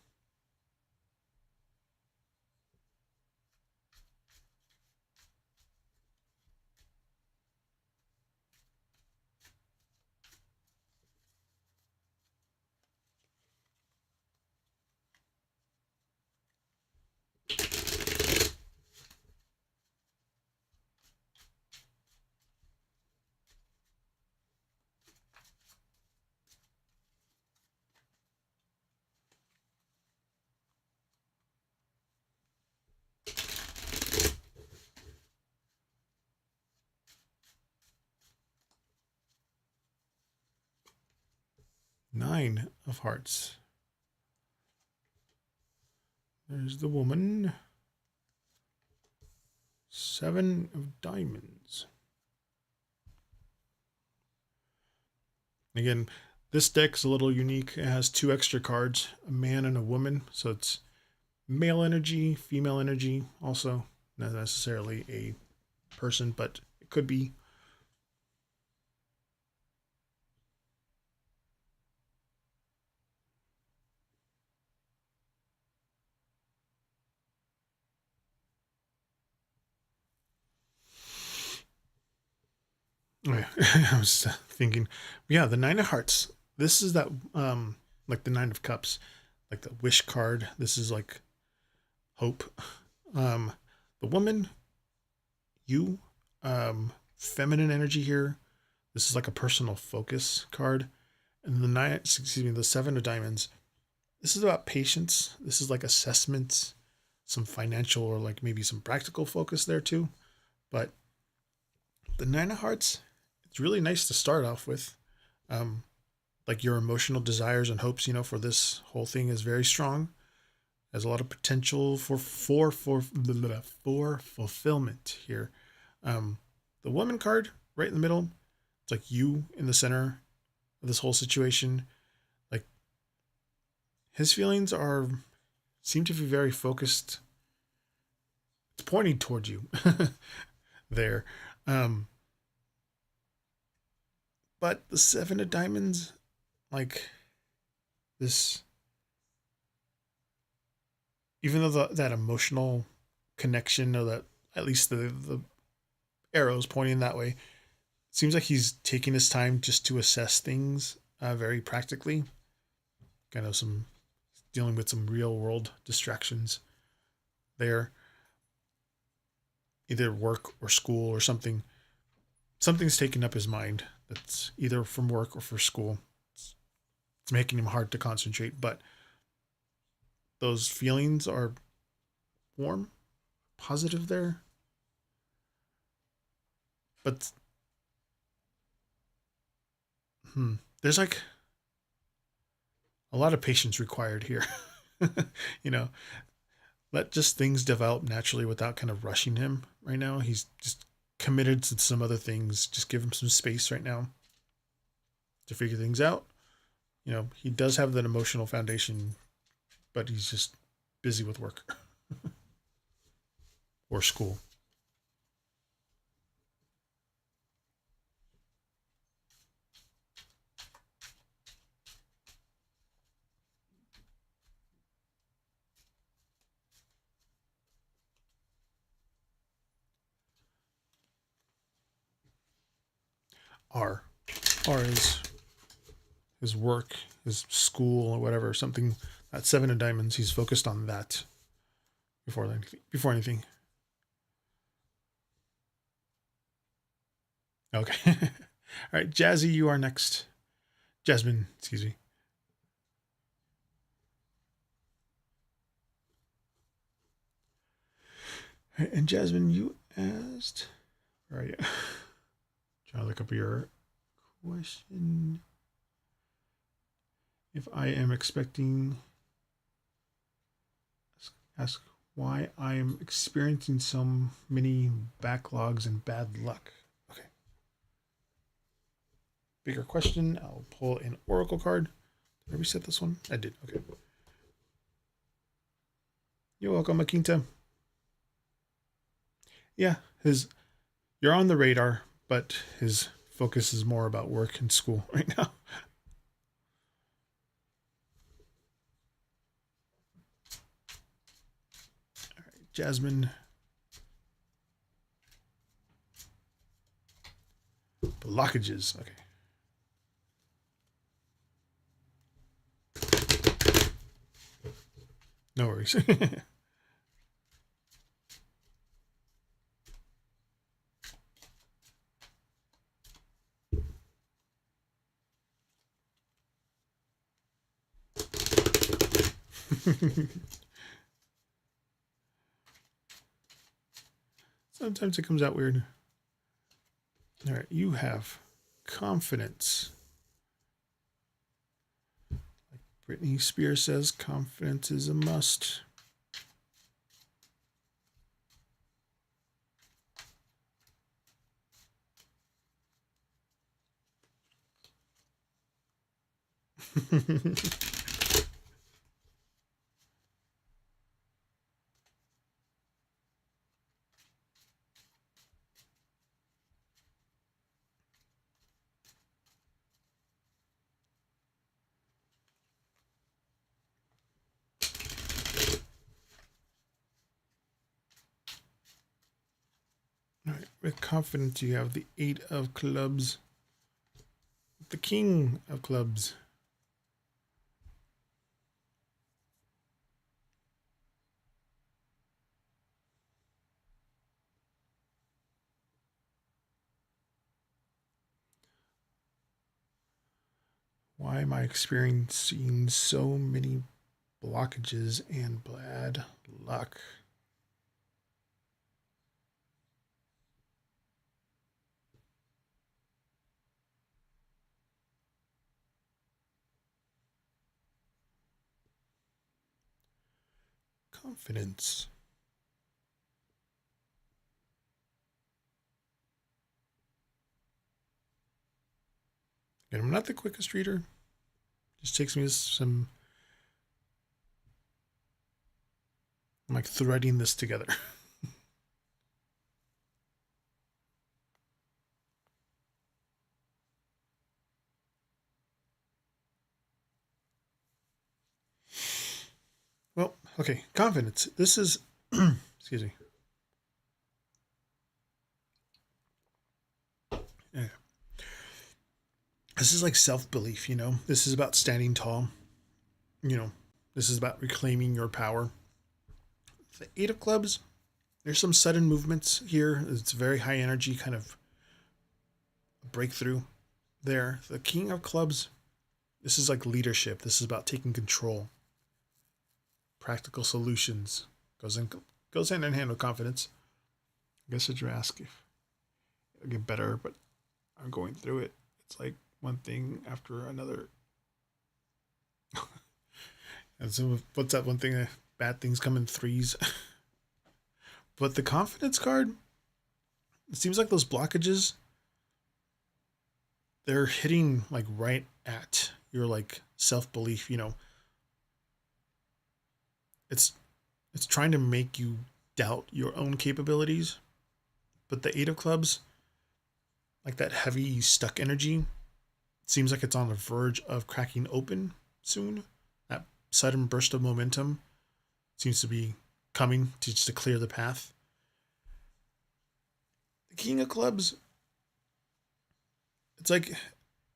Nine of Hearts. There's the woman. Seven of Diamonds. Again, this deck's a little unique. It has two extra cards, a man and a woman. So it's male energy, female energy, also. Not necessarily a person, but it could be. I was thinking, yeah, the Nine of Hearts. This is that, like the Nine of Cups, like the wish card. This is like hope. Um, the woman, you, feminine energy here. This is like a personal focus card. And the Seven of Diamonds. This is about patience. This is like assessment, some financial or like maybe some practical focus there too. But the Nine of Hearts, it's really nice to start off with. Um, like your emotional desires and hopes, for this whole thing is very strong. There's a lot of potential for fulfillment here. Um, the woman card right in the middle, it's like you in the center of this whole situation. Like his feelings seem to be very focused. It's pointing towards you there. Um, but the Seven of Diamonds, like this, even though that emotional connection, or that at least the arrows pointing that way, seems like he's taking his time just to assess things very practically. Kind of some dealing with some real world distractions there, either work or school or something. Something's taking up his mind that's either from work or for school. It's making him hard to concentrate, but those feelings are warm, positive there. But there's like a lot of patience required here. you know, let just things develop naturally without kind of rushing him right now. He's just committed to some other things. Just give him some space right now to figure things out. He does have that emotional foundation, but he's just busy with work or school. R. R is his work, his school, or whatever, something. That 7 of diamonds, he's focused on that before anything. Okay. All right, Jazzy, you are next. Jasmine, excuse me. All right, and Jasmine, you asked. Where are you? Trying to look up your question. If I am expecting, ask why I am experiencing so many backlogs and bad luck. Okay. Bigger question. I'll pull an oracle card. Did I reset this one? I did. Okay. You're welcome, Akinta. Yeah, you're on the radar, but his focus is more about work and school right now. All right, Jasmine. Blockages. Okay. No worries. Sometimes it comes out weird. All right, you have confidence. Like Britney Spears says, confidence is a must. All right, with confidence, you have the 8 of clubs, the king of clubs. Why am I experiencing so many blockages and bad luck? Confidence. And I'm not the quickest reader. Just takes me some. I'm like threading this together. Okay, confidence. This is, excuse me. Yeah. This is like self-belief, you know? This is about standing tall, you know? This is about reclaiming your power. The Eight of Clubs, there's some sudden movements here. It's very high energy kind of breakthrough there. The King of Clubs, this is like leadership. This is about taking control. Practical solutions. Goes hand in hand with confidence. I guess what you ask if it'll get better, but I'm going through it. It's like one thing after another. And so what's that one thing that bad things come in threes? But the confidence card, it seems like those blockages, they're hitting like right at your like self-belief, you know. It's trying to make you doubt your own capabilities. But the Eight of Clubs, like that heavy stuck energy, seems like it's on the verge of cracking open soon. That sudden burst of momentum seems to be coming to just to clear the path. The King of Clubs, it's like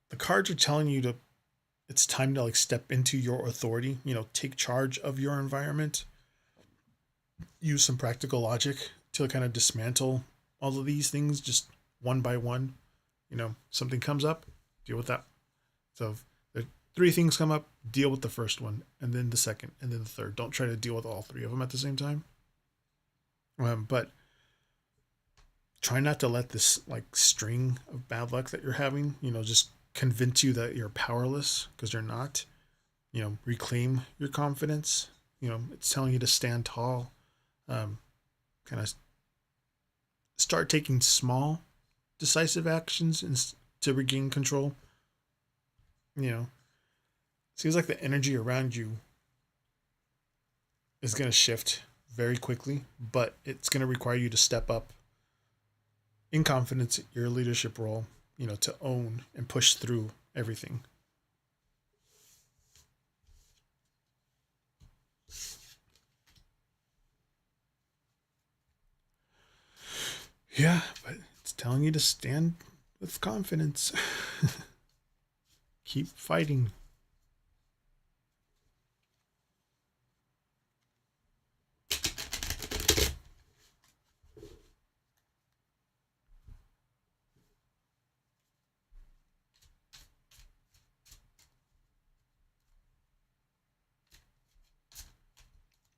the cards are telling you to it's time to like step into your authority, you know, take charge of your environment. Use some practical logic to kind of dismantle all of these things just one by one. You know, something comes up, deal with that. So if there three things come up, deal with the first one, and then the second, and then the third. Don't try to deal with all three of them at the same time. But try not to let this like string of bad luck that you're having, you know, just convince you that you're powerless because you're not. You know, reclaim your confidence. You know, it's telling you to stand tall. Kind of start taking small, decisive actions to regain control. You know, seems like the energy around you is going to shift very quickly, but it's going to require you to step up in confidence, your leadership role, you know, to own and push through everything. Yeah, but it's telling you to stand with confidence. Keep fighting.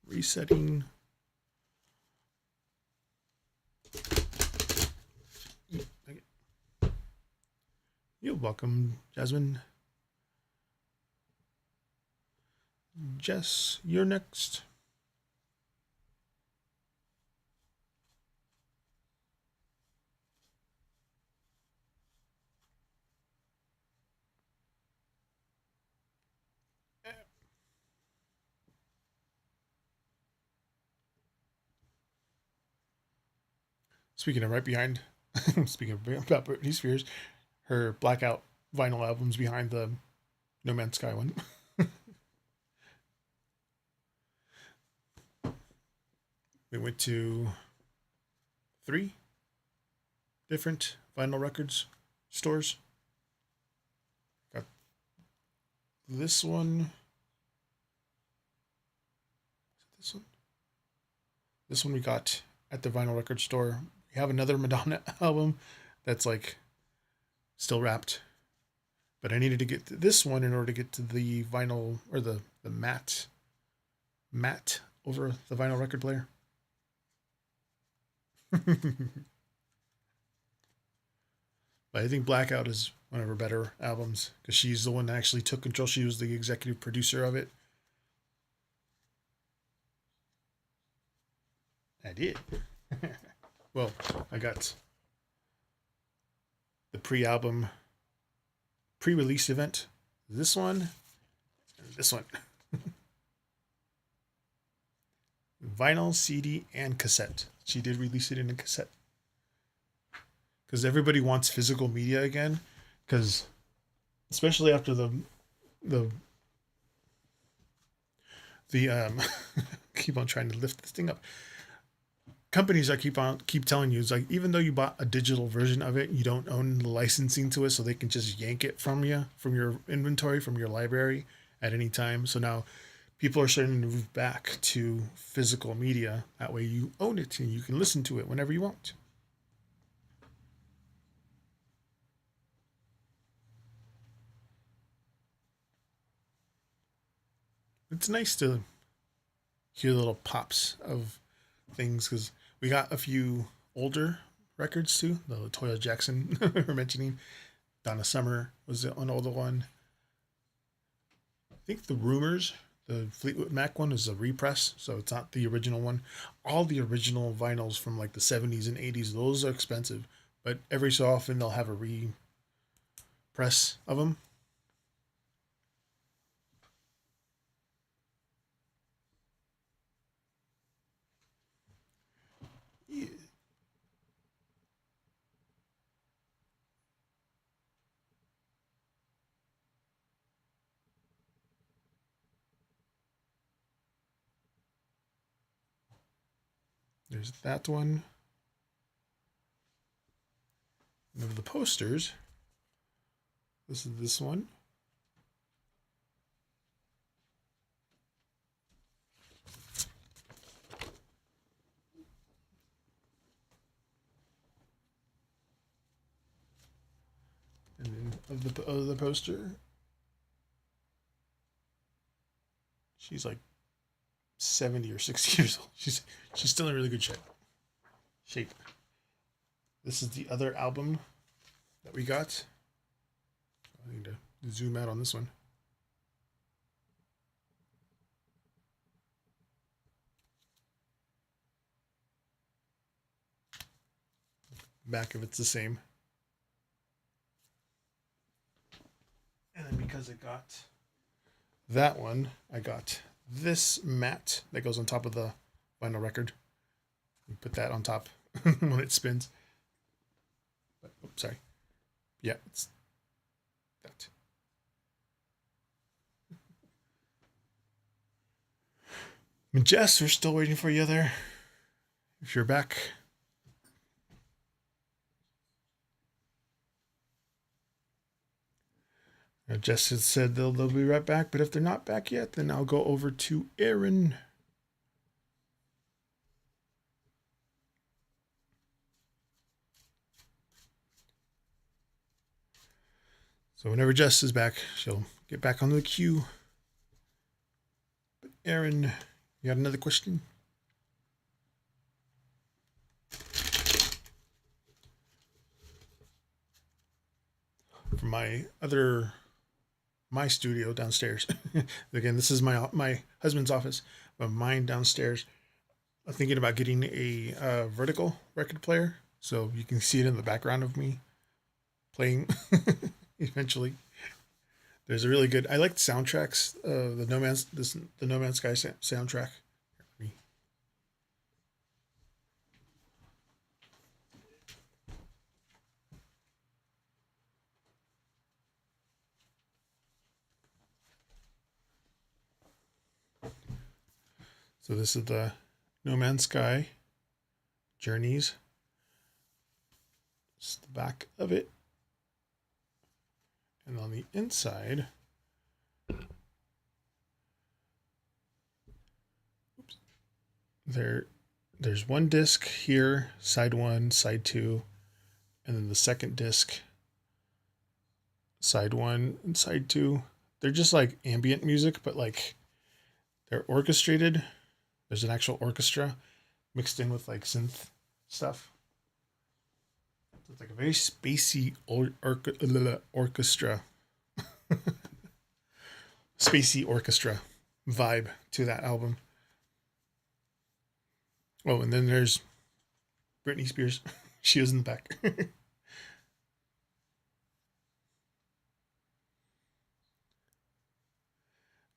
Resetting. You're welcome, Jasmine. Jess, you're next. Speaking of right behind, speaking of about Britney Spears, her Blackout vinyl album's behind the No Man's Sky one. We went to 3 different vinyl records stores. Got this one. This one. This one we got at the vinyl record store. We have another Madonna album that's like still wrapped, but I needed to get to this one in order to get to the vinyl or the matte over the vinyl record player. But I think Blackout is one of her better albums because she's the one that actually took control. She was the executive producer of it. I did. Well, I got the pre-album, pre-release event. This one, and this one. Vinyl, CD, and cassette. She did release it in a cassette. Because everybody wants physical media again. Because especially after the keep on trying to lift this thing up. Companies that keep telling you, it's like, even though you bought a digital version of it, you don't own the licensing to it, so they can just yank it from you, from your inventory, from your library at any time. So now people are starting to move back to physical media. That way you own it and you can listen to it whenever you want. It's nice to hear little pops of things, because we got a few older records too. The Latoya Jackson we're mentioning. Donna Summer was an older one. I think the Rumors, the Fleetwood Mac one, is a repress, so it's not the original one. All the original vinyls from like the 70s and 80s, those are expensive, but every so often they'll have a repress of them. Yeah. There's that one. And of the posters, this is this one. And then of the poster, she's like 70 or 60 years old. She's still in really good shape. This is the other album that we got. I need to zoom out on this one. Back of it's the same. And then because I got that one, I got this mat that goes on top of the vinyl record. You put that on top when it spins. But, oops, sorry. Yeah, it's that. Jess, we're still waiting for you there. If you're back. Jess has said they'll be right back, but if they're not back yet, then I'll go over to Aaron. So whenever Jess is back, she'll get back on the queue. But Aaron, you got another question? From my studio downstairs. Again, this is my husband's office, but mine downstairs. I'm thinking about getting a vertical record player, so you can see it in the background of me playing eventually. There's a really good. I like soundtracks. The No Man's Sky soundtrack. So this is the No Man's Sky Journeys. It's the back of it. And on the inside, oops, there's one disc here, side 1, side 2, and then the second disc, side 1 and side 2. They're just like ambient music, but like they're orchestrated. There's an actual orchestra mixed in with like synth stuff. It's like a very spacey orchestra. Spacey orchestra vibe to that album. Oh, and then there's Britney Spears. She was in the back.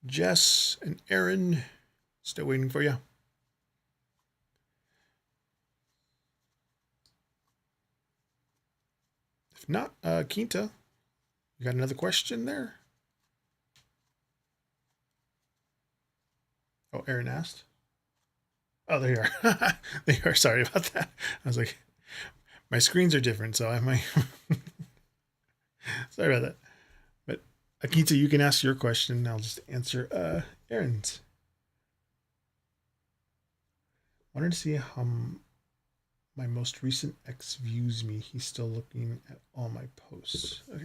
Jess and Aaron, still waiting for you. If not, Quinta, you got another question there? Oh, Aaron asked. Oh, there you are. There you are. Sorry about that. I was like, my screens are different, so I might. Sorry about that. But Akita, you can ask your question. I'll just answer Aaron's. Wanted to see how my most recent ex views me. He's still looking at all my posts. Okay.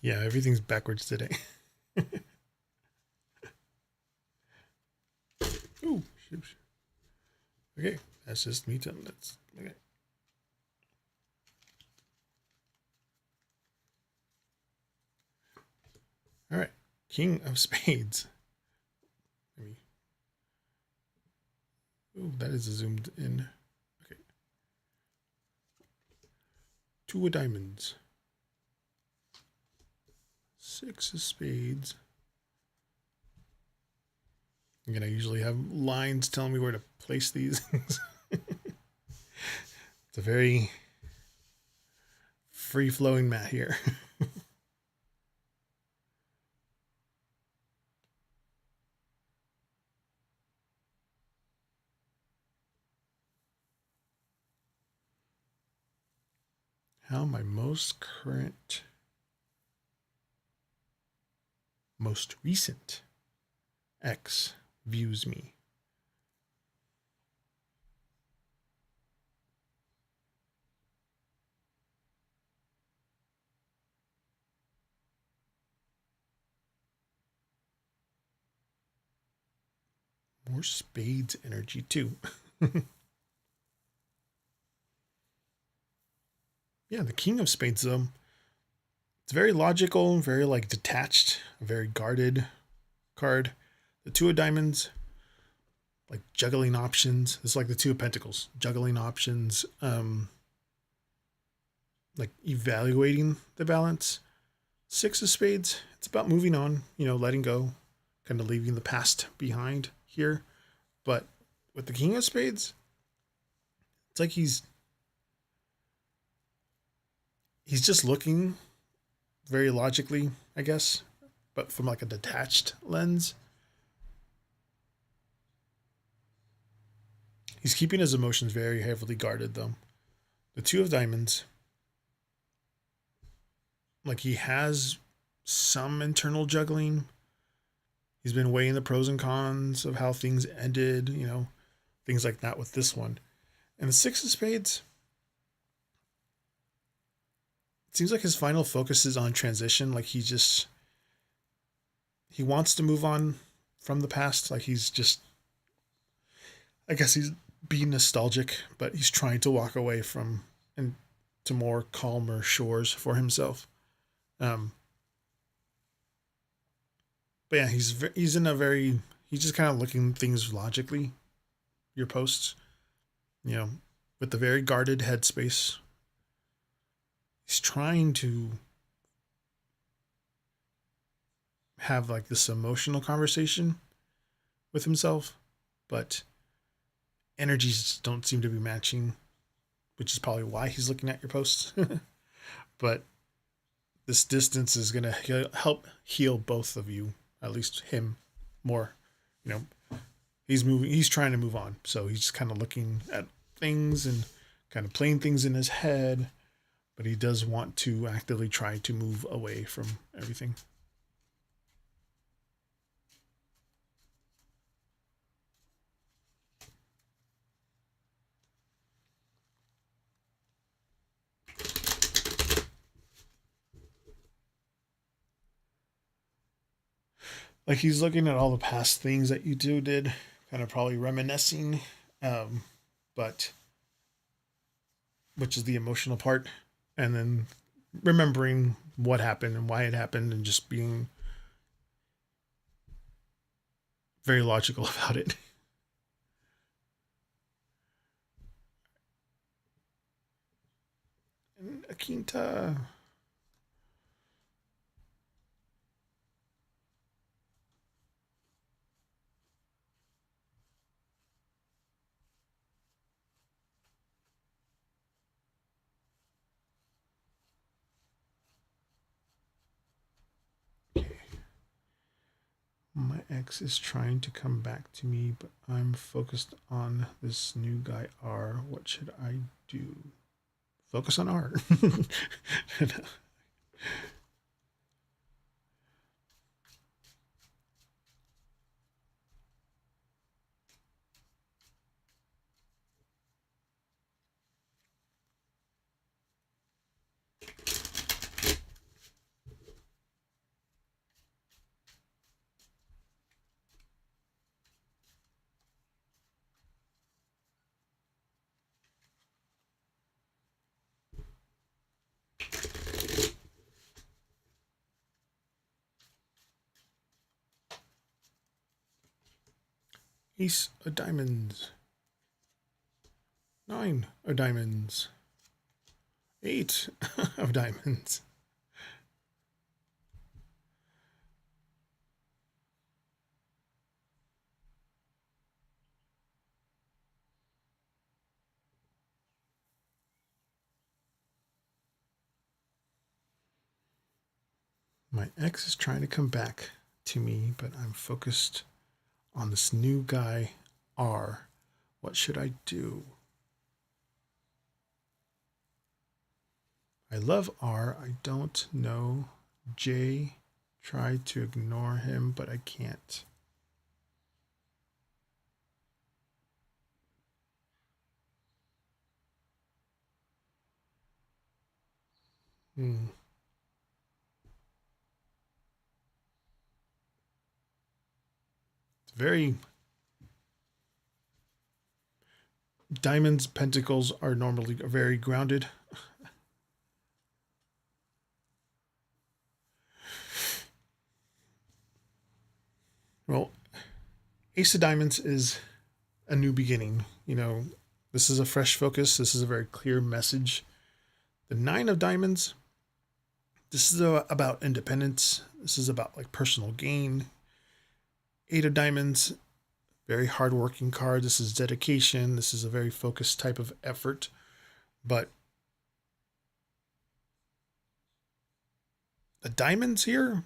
Yeah, everything's backwards today. Ooh, shoot. Okay, that's just me telling that's okay. All right, King of Spades. Maybe. Ooh, that is zoomed in. Okay. Two of Diamonds. Six of Spades. Again, I usually have lines telling me where to place these things. It's a very free-flowing mat here. How my most current, most recent ex views me. More spades energy too. Yeah, the King of Spades though. It's very logical, very like detached, a very guarded card. The Two of Diamonds, like juggling options. It's like the Two of Pentacles, juggling options, like evaluating the balance. Six of Spades, it's about moving on, letting go, kind of leaving the past behind here. But with the King of Spades, it's like he's just looking very logically, I guess, but from like a detached lens. He's keeping his emotions very heavily guarded though. The Two of Diamonds, like he has some internal juggling. He's been weighing the pros and cons of how things ended, things like that with this one. And the Six of Spades, it seems like his final focus is on transition. Like he wants to move on from the past. Like he's just, I guess he's being nostalgic, but he's trying to walk away from and to more calmer shores for himself. Um, but yeah, he's in a very he's just kind of looking things logically. Your posts, you know, with the very guarded headspace. He's trying to have like this emotional conversation with himself, but energies don't seem to be matching, which is probably why he's looking at your posts. But this distance is going to help heal both of you, at least him more. You know, he's trying to move on. So he's just kind of looking at things and kind of playing things in his head, but he does want to actively try to move away from everything. Like he's looking at all the past things that you two did, kind of probably reminiscing, um, but which is the emotional part, and then remembering what happened and why it happened, and just being very logical about it. And Akinta, My ex is trying to come back to me, but I'm focused on this new guy, R. What should I do? Focus on R. Ace of diamonds. 9 of diamonds. 8 of diamonds. My ex is trying to come back to me, but I'm focused on this new guy, R. What should I do? I love R. I don't know. J. Try to ignore him, but I can't. It's very... Diamonds, pentacles are normally very grounded. Well, Ace of Diamonds is a new beginning. You know, this is a fresh focus. This is a very clear message. The 9 of Diamonds, this is about independence. This is about like personal gain. 8 of Diamonds, very hardworking card. This is dedication. This is a very focused type of effort. But the diamonds here,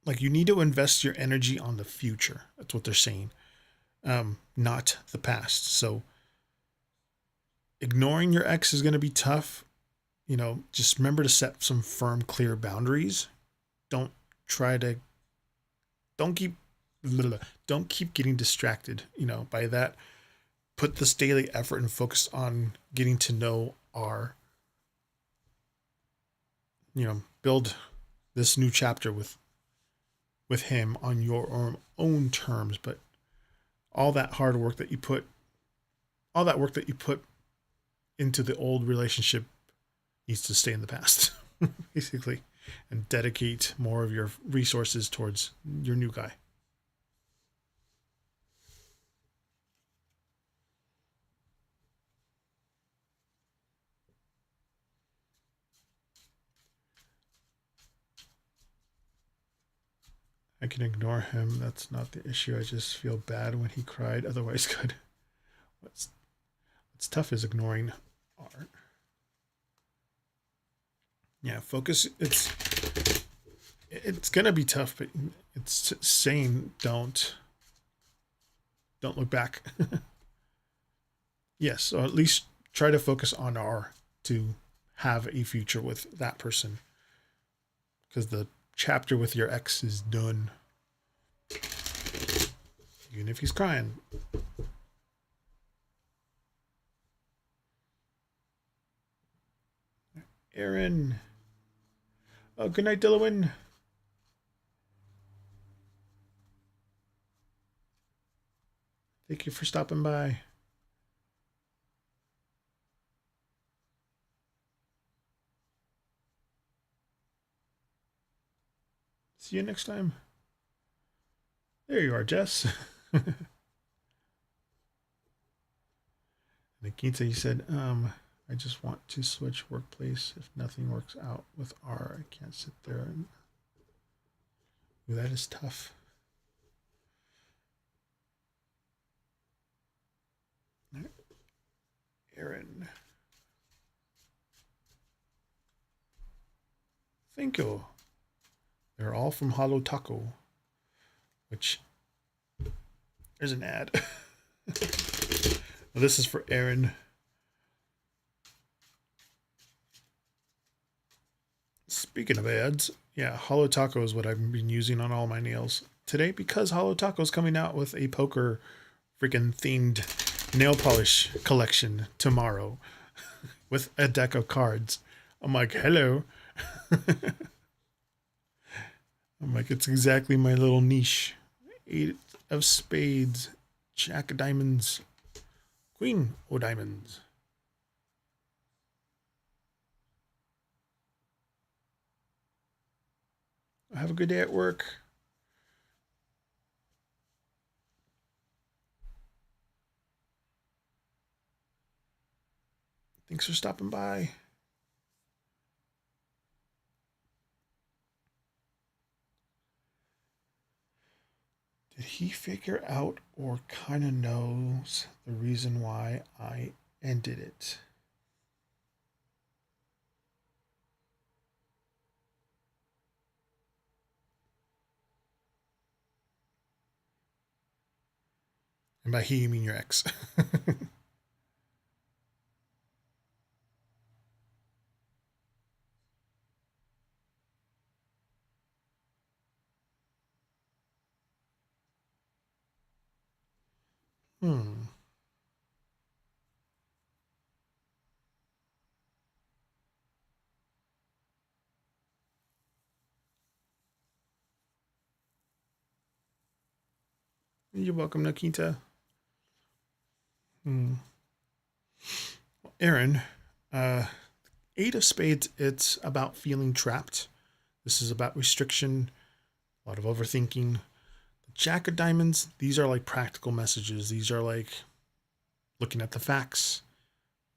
like, you need to invest your energy on the future. That's what they're saying, not the past. So ignoring your ex is going to be tough. You know, just remember to set some firm, clear boundaries. Don't try to, don't keep, don't keep getting distracted, you know, by that. Put this daily effort and focus on getting to know you know, build this new chapter with him on your own terms. But all that hard work that you put, all that work that you put into the old relationship needs to stay in the past, basically, and dedicate more of your resources towards your new guy. I can ignore him. That's not the issue. I just feel bad when he cried. Otherwise, good. What's tough is ignoring art. Yeah, focus. It's gonna be tough, but it's saying don't look back. Yes, or at least try to focus on R to have a future with that person, because the chapter with your ex is done. Even if he's crying. Aaron. Oh, good night, Dillowin. Thank you for stopping by. See you next time. There you are, Jess. Nikita, you said, I just want to switch workplace. If nothing works out with R, I can't sit there and... Ooh, that is tough. Aaron. Thank you. They're all from Holo Taco, which there's an ad. Well, this is for Aaron. Speaking of ads, yeah, Holo Taco is what I've been using on all my nails today because Holo Taco is coming out with a poker freaking themed nail polish collection tomorrow with a deck of cards. I'm like, hello. I'm like, it's exactly my little niche. 8 of spades, Jack of diamonds, Queen of diamonds. Have a good day at work. Thanks for stopping by. Did he figure out or kind of knows the reason why I ended it? And by he, you mean your ex. Hmm. You're welcome, Nikita. Hmm. Aaron, uh, 8 of spades, it's about feeling trapped. This is about restriction, a lot of overthinking. The Jack of diamonds, these are like practical messages. These are like looking at the facts,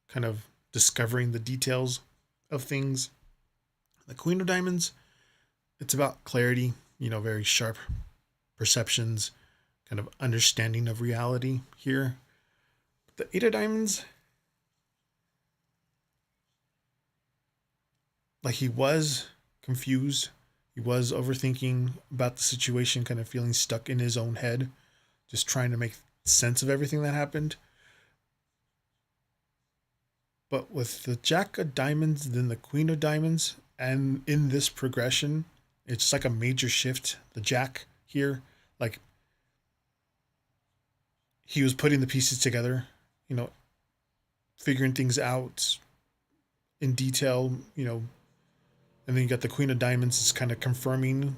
kind of discovering the details of things. The Queen of diamonds, it's about clarity, very sharp perceptions, kind of understanding of reality here. The 8 of diamonds, like he was confused. He was overthinking about the situation, kind of feeling stuck in his own head, just trying to make sense of everything that happened. But with the Jack of diamonds, then the Queen of diamonds, and in this progression, it's like a major shift. The Jack here, like he was putting the pieces together, you know, figuring things out in detail, and then you got the Queen of diamonds is kind of confirming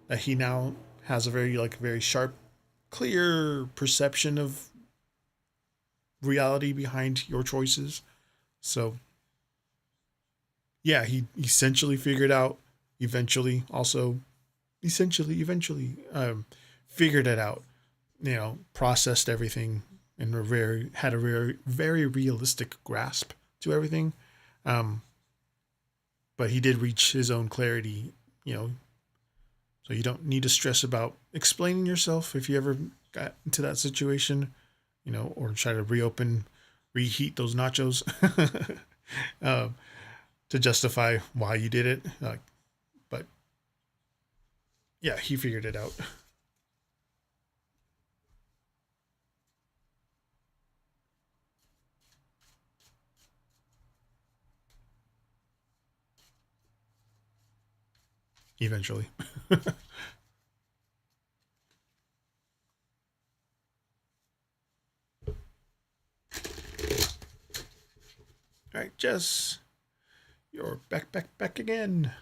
that he now has a very sharp, clear perception of reality behind your choices. So yeah, he essentially figured out eventually, also eventually figured it out, processed everything and had a very realistic grasp to everything. Um, but he did reach his own clarity, so you don't need to stress about explaining yourself if you ever got into that situation, or try to reheat those nachos uh, to justify why you did it. But yeah, he figured it out eventually. All right, Jess, you're back again.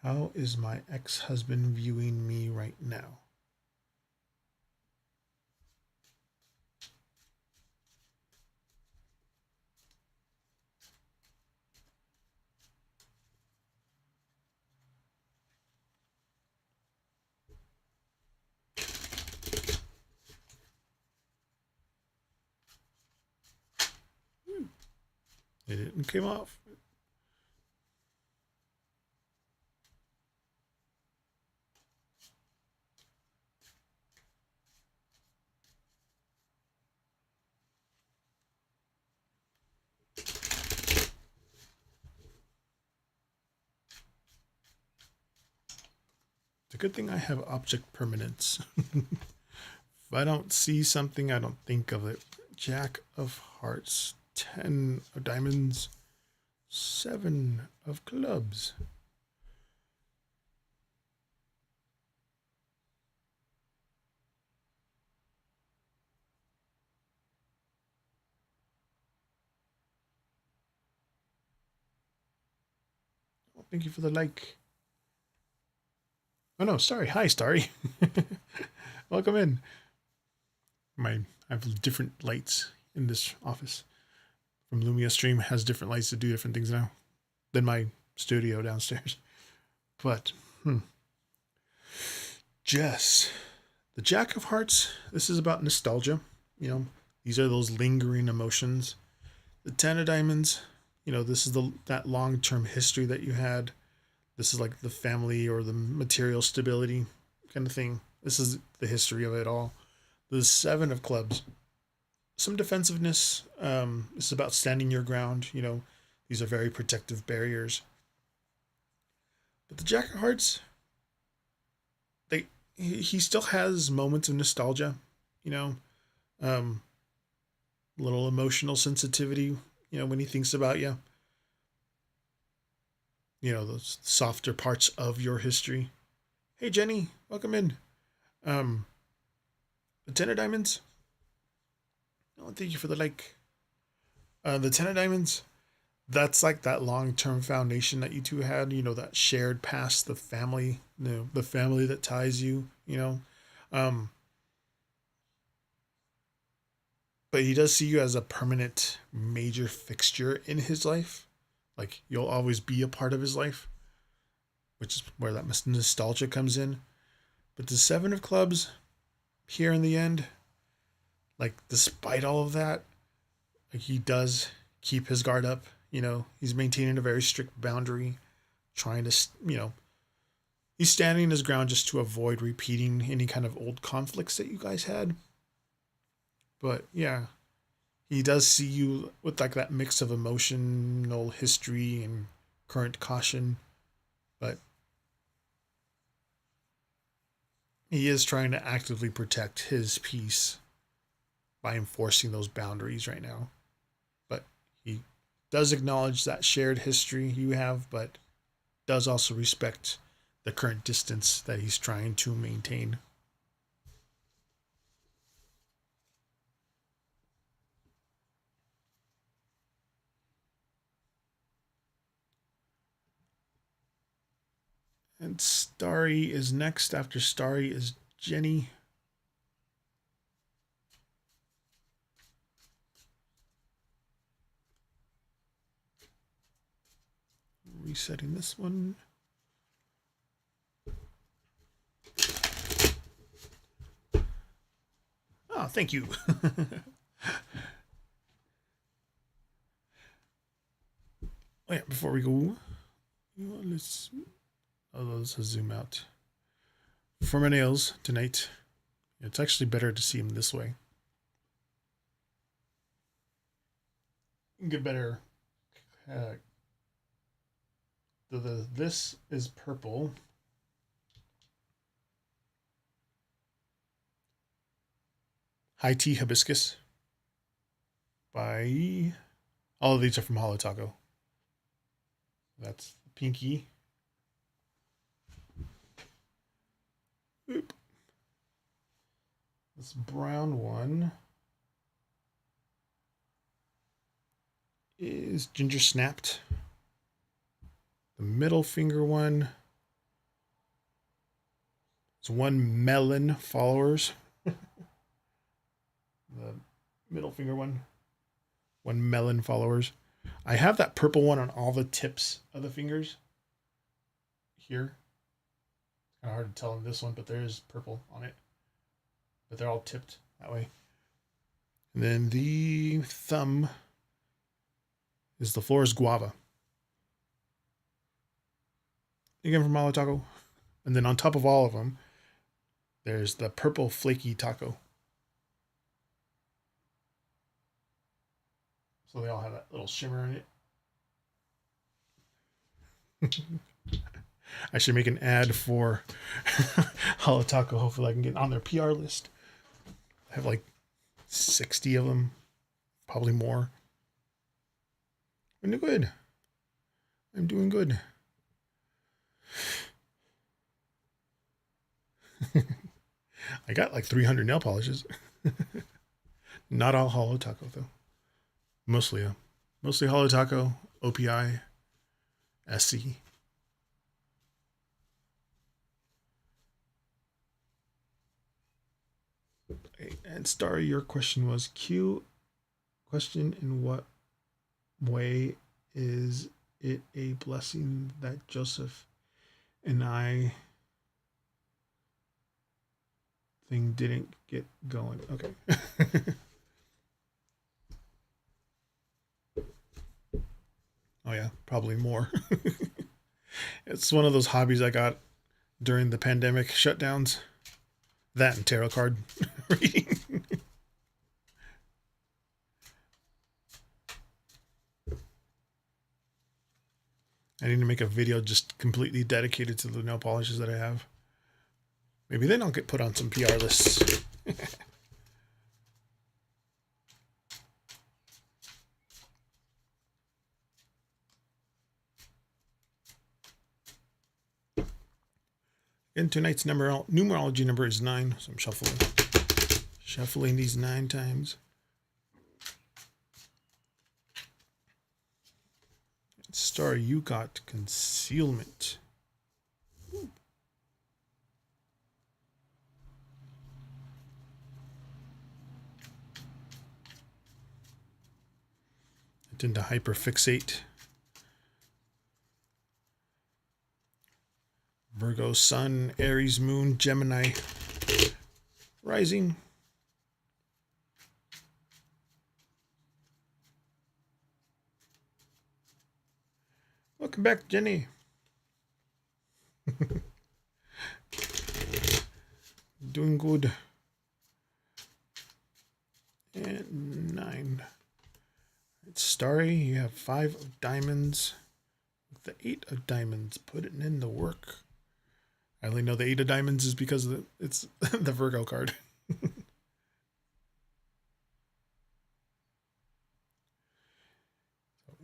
How is my ex-husband viewing me right now? it came off. It's a good thing I have object permanence. If I don't see something, I don't think of it. Jack of hearts, 10 of diamonds, 7 of clubs. Oh, thank you for the like. Oh no, sorry. Hi, Starry. Welcome in. I have different lights in this office. From Lumia Stream has different lights to do different things now than my studio downstairs. But Jess, the Jack of Hearts. This is about nostalgia. You know, these are those lingering emotions. The 10 of diamonds. You know, this is that long-term history that you had. This is like the family or the material stability kind of thing. This is the history of it all. The 7 of clubs. Some defensiveness. This is about standing your ground. You know, these are very protective barriers. But the Jack of Hearts, he still has moments of nostalgia. You know, little emotional sensitivity. You know, when he thinks about you. You know, those softer parts of your history. Hey Jenny, welcome in. The 10 of diamonds. Oh, thank you for the like. The 10 of diamonds. That's like that long-term foundation that you two had. You know, that shared past, the family. You know, the family that ties you. You know, but he does see you as a permanent, major fixture in his life. Like you'll always be a part of his life, which is where that nostalgia comes in. But the 7 of clubs, here in the end, like despite all of that, like he does keep his guard up. You know, he's maintaining a very strict boundary, trying to, you know, he's standing his ground just to avoid repeating any kind of old conflicts that you guys had. But yeah, he does see you with like that mix of emotional history and current caution, but he is trying to actively protect his peace by enforcing those boundaries right now. But he does acknowledge that shared history you have, but does also respect the current distance that he's trying to maintain. And Starry is next. After Starry is Jenny. Resetting this one. Oh, thank you. Oh, yeah, before we go, let's zoom out. For my nails tonight, it's actually better to see them this way. You can get better. This is purple. High Tea Hibiscus by, all of these are from Holo-Taco. That's the pinky. Oop. This brown one is Ginger Snapped. The middle finger one is 1 melon followers. The middle finger one, 1 melon followers. I have that purple one on all the tips of the fingers here. It's kind of hard to tell in this one, but there is purple on it. But they're all tipped that way. And then the thumb is the floor is guava. Again from Malo Taco. And then on top of all of them, there's the purple flaky taco. So they all have that little shimmer in it. I should make an ad for Holo Taco. Hopefully I can get on their PR list. I have like 60 of them, probably more. I'm doing good. I'm doing good. I got like 300 nail polishes. Not all Holo Taco though. Mostly Holo Taco, OPI, SC. And Starry, your question was Q. Question: in what way is it a blessing that Joseph and I thing didn't get going? Okay. Oh yeah, probably more. It's one of those hobbies I got during the pandemic shutdowns. That and tarot card reading. I need to make a video just completely dedicated to the nail polishes that I have. Maybe then I'll get put on some PR lists. And tonight's numerology number is 9, so I'm shuffling these 9 times. Star, you got concealment. Ooh. I tend to hyperfixate. Virgo, Sun, Aries, Moon, Gemini, Rising. Welcome back, Jenny. Doing good. And 9. It's Starry. You have 5 of diamonds. With the 8 of diamonds, putting in the work. I only know the 8 of diamonds is because it's the Virgo card.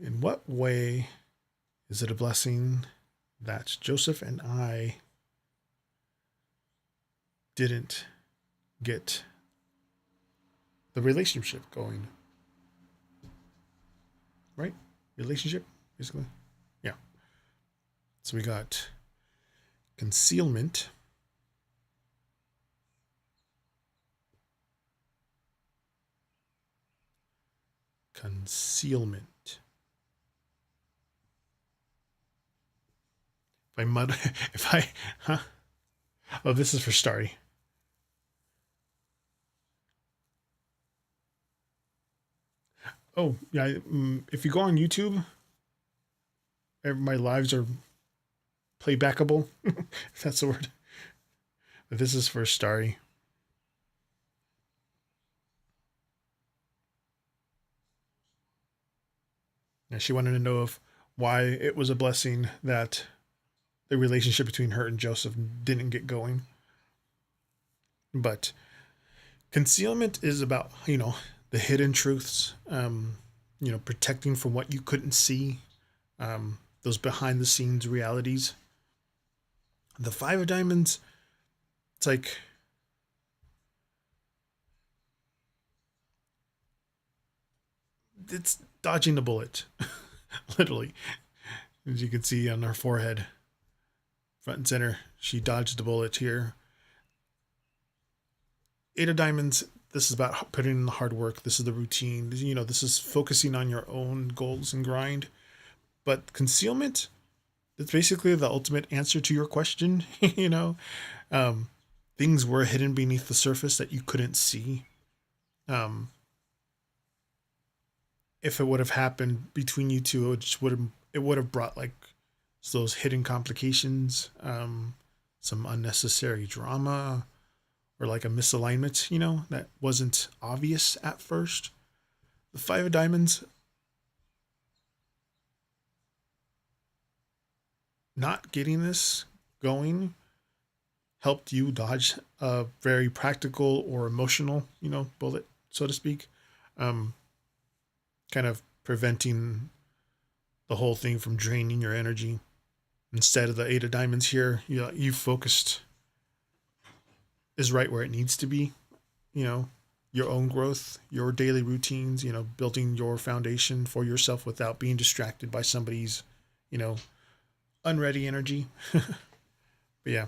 In what way is it a blessing that Joseph and I didn't get the relationship going? Right? Relationship, basically. Yeah. So we got concealment. Concealment. Oh, this is for Starry. Oh, yeah. If you go on YouTube, my lives are playbackable, if that's the word. But this is for Starry. And she wanted to know why it was a blessing that the relationship between her and Joseph didn't get going. But concealment is about, the hidden truths, protecting from what you couldn't see, those behind the scenes realities. The 5 of diamonds, it's like it's dodging a bullet, literally. As you can see on her forehead, front and center, she dodged the bullet here. 8 of diamonds, this is about putting in the hard work. This is the routine. This is focusing on your own goals and grind. But concealment, it's basically the ultimate answer to your question. Things were hidden beneath the surface that you couldn't see. if it would have happened between you two, it would have brought like those hidden complications, some unnecessary drama, or like a misalignment, that wasn't obvious at first. The Five of Diamonds, not getting this going helped you dodge a very practical or emotional, bullet, so to speak. Um, Kind of preventing the whole thing from draining your energy. Instead of the Eight of Diamonds here, you focused is right where it needs to be. You know, your own growth, your daily routines, building your foundation for yourself without being distracted by somebody's, you know, unready energy. But yeah,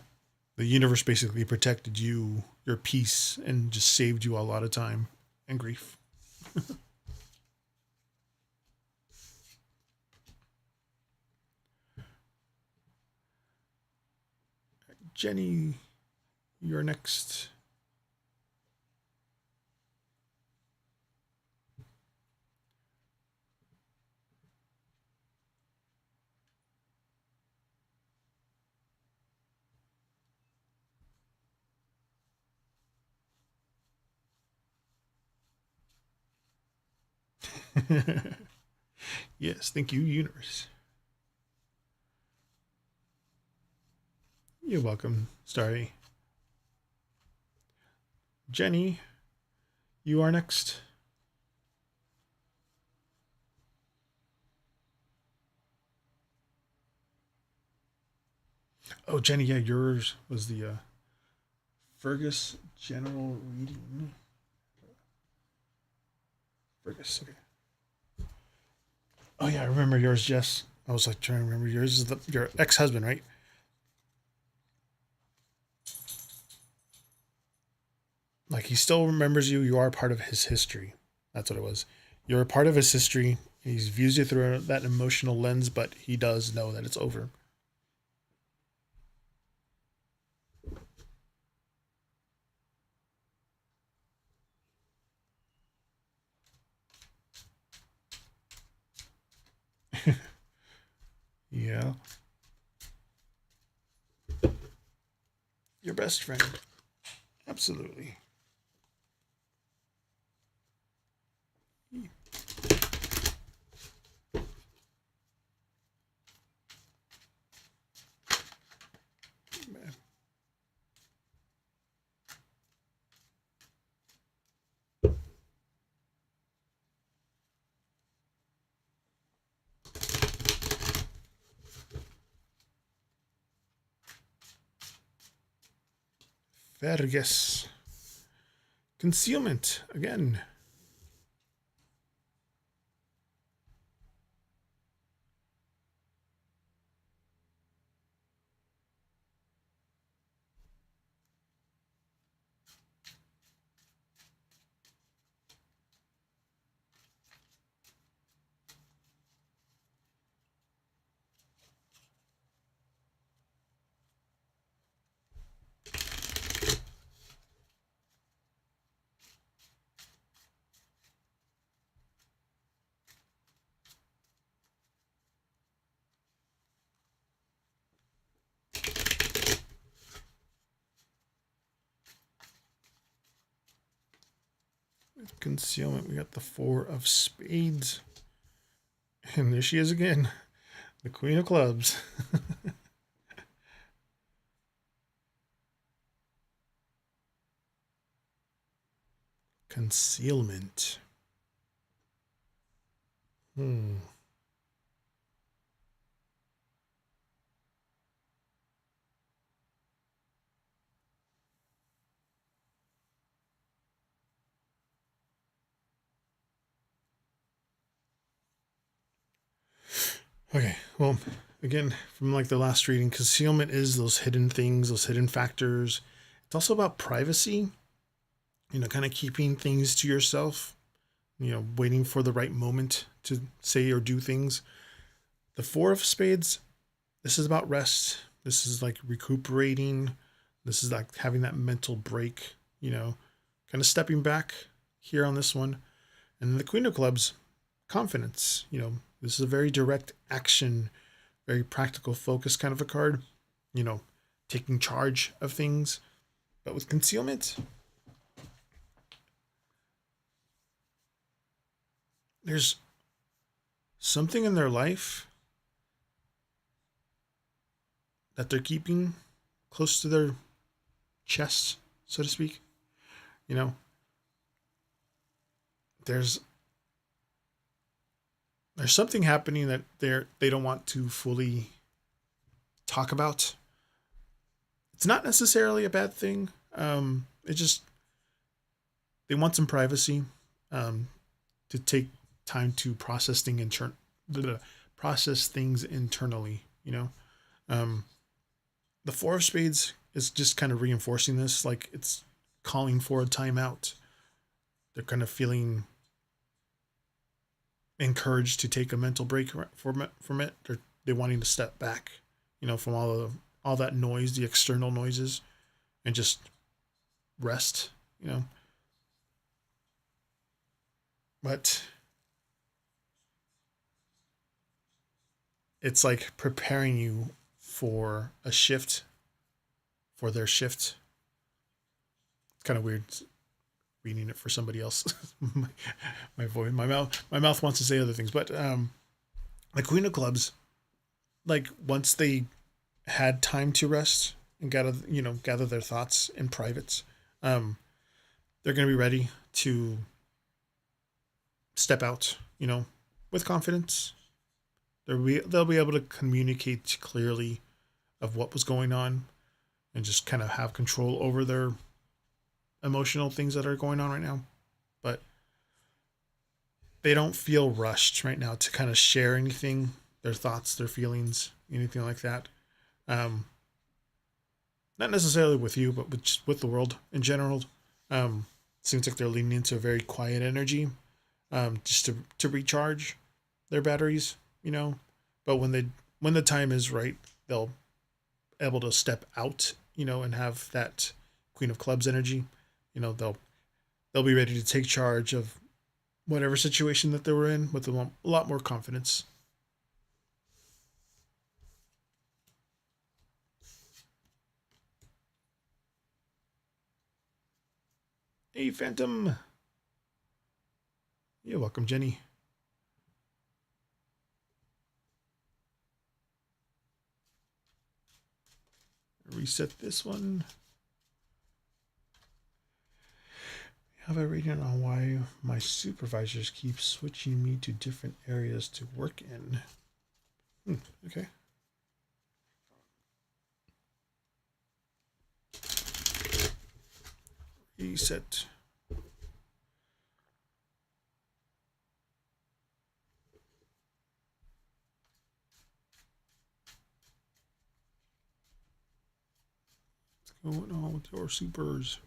the universe basically protected you, your peace, and just saved you a lot of time and grief. Jenny, you're next. Yes, thank you, universe. You're welcome, Starry. Jenny, you are next. Oh, Jenny, yeah, yours was the Fergus general reading. Fergus, okay. Oh yeah, I remember yours, Jess. I was like trying to remember yours is your ex-husband, right? Like he still remembers you. You are part of his history. That's what it was. You're a part of his history. He views you through that emotional lens, but he does know that it's over. Yeah. Your best friend. Absolutely. Fergus. Concealment again. Concealment. We got the Four of Spades. And there she is again. The Queen of Clubs. Concealment. Hmm. Okay, well, again, from like the last reading, concealment is those hidden things, those hidden factors. It's also about privacy, kind of keeping things to yourself, waiting for the right moment to say or do things. The Four of Spades, this is about rest. This is like recuperating. This is like having that mental break, kind of stepping back here on this one. And the Queen of Clubs, confidence. You know, this is a very direct action, very practical focus kind of a card. You know, taking charge of things. But with concealment, there's something in their life that they're keeping close to their chest, so to speak. You know, there's something happening that they don't want to fully talk about. It's not necessarily a bad thing. It just they want some privacy, to take time to process things internally. You know, the Four of Spades is just kind of reinforcing this, like it's calling for a timeout. They're kind of feeling encouraged to take a mental break from it. They're wanting to step back, you know, from all that noise, the external noises, and just rest, you know. But it's like preparing you for a shift, for their shift. It's kind of weird reading it for somebody else. my voice, my mouth wants to say other things, but the Queen of Clubs, like once they had time to rest and gather their thoughts in private, they're going to be ready to step out, you know, with confidence. They'll be able to communicate clearly of what was going on and just kind of have control over their emotional things that are going on right now. But they don't feel rushed right now to kind of share anything, their thoughts, their feelings, anything like that. Not necessarily with you, but with the world in general. Seems like they're leaning into a very quiet energy, just to recharge their batteries, you know. But when the time is right, they'll able to step out, you know, and have that Queen of Clubs energy. You know, they'll be ready to take charge of whatever situation that they were in with a lot more confidence. Hey, Phantom. You're welcome, Jenny. Reset this one. Have a reading on why my supervisors keep switching me to different areas to work in. Okay. Reset. What's going on with your supers?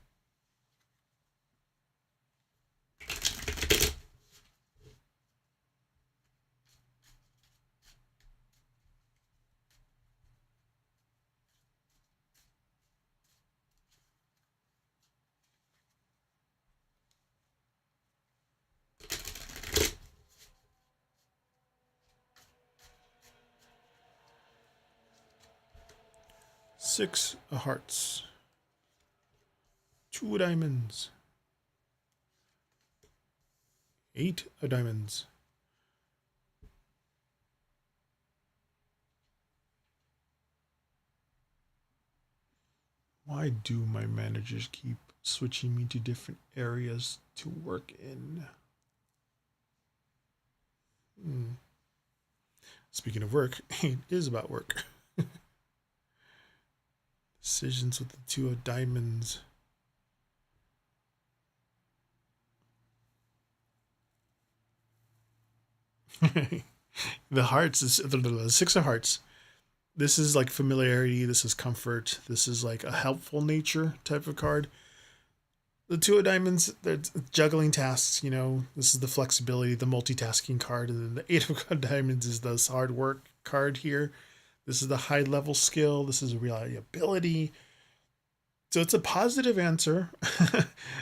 Six of hearts. Two of diamonds. Eight of diamonds. Why do my managers keep switching me to different areas to work in? Speaking of work, it is about work. Decisions with the two of diamonds. The hearts is the six of hearts. This is like familiarity. This is comfort. This is like a helpful nature type of card. The two of diamonds, they're juggling tasks. You know, this is the flexibility, the multitasking card, and then the eight of diamonds is this hard work card here. This is the high level skill. This is reliability. So it's a positive answer.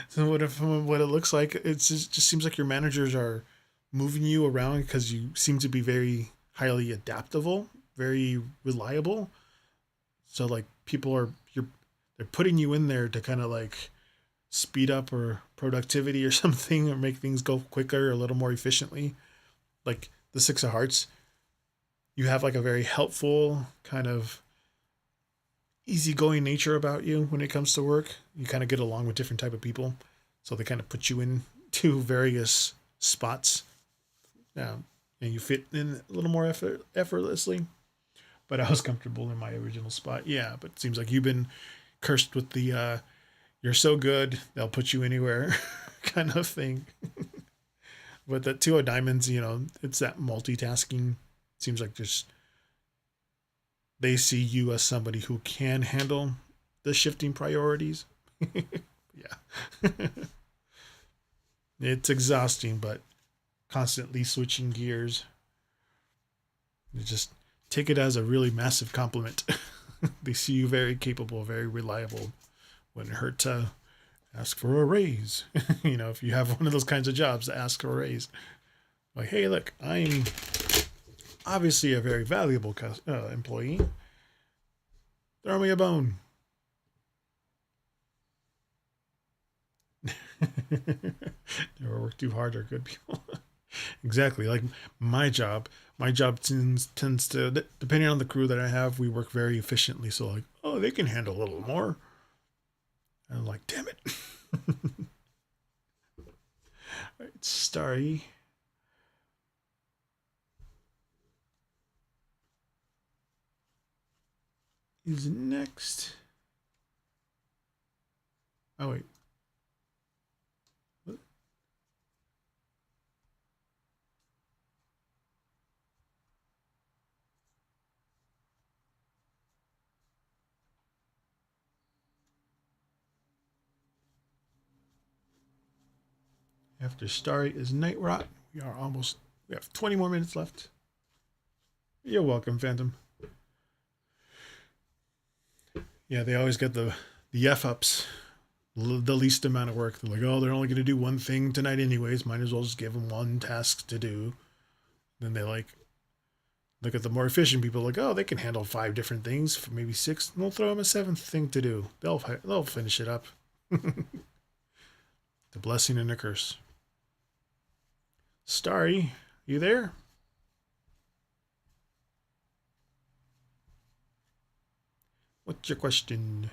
So from what it looks like, it just seems like your managers are moving you around because you seem to be very highly adaptable, very reliable. So like people are they're putting you in there to kind of like speed up or productivity or something, or make things go quicker, a little more efficiently. Like the Six of Hearts, you have like a very helpful kind of easygoing nature about you when it comes to work. You kind of get along with different type of people, so they kind of put you in to various spots. And you fit in a little more effortlessly. But I was comfortable in my original spot. Yeah, but it seems like you've been cursed with the "you're so good they'll put you anywhere" kind of thing. But the two of diamonds, it's that multitasking. Seems like just they see you as somebody who can handle the shifting priorities. Yeah. It's exhausting, but constantly switching gears. You just take it as a really massive compliment. They see you very capable, very reliable. Wouldn't hurt to ask for a raise. If you have one of those kinds of jobs, ask for a raise. Like, hey, look, I'm obviously a very valuable employee. Throw me a bone. Never work too hard or good people. Exactly. Like my job. My job tends to, depending on the crew that I have, we work very efficiently. So like, oh, they can handle a little more. And I'm like, damn it. All right, Starry. Is next. Oh wait. What? After Starry is Night Rot. We have 20 more minutes left. You're welcome, Phantom. Yeah, they always get the F ups, the least amount of work. They're like, oh, they're only going to do one thing tonight, anyways. Might as well just give them one task to do. Then they like look at the more efficient people, like, oh, they can handle 5 different things, for maybe 6. And we'll throw them a 7th thing to do. They'll finish it up. The blessing and a curse. Starry, you there? What's your question?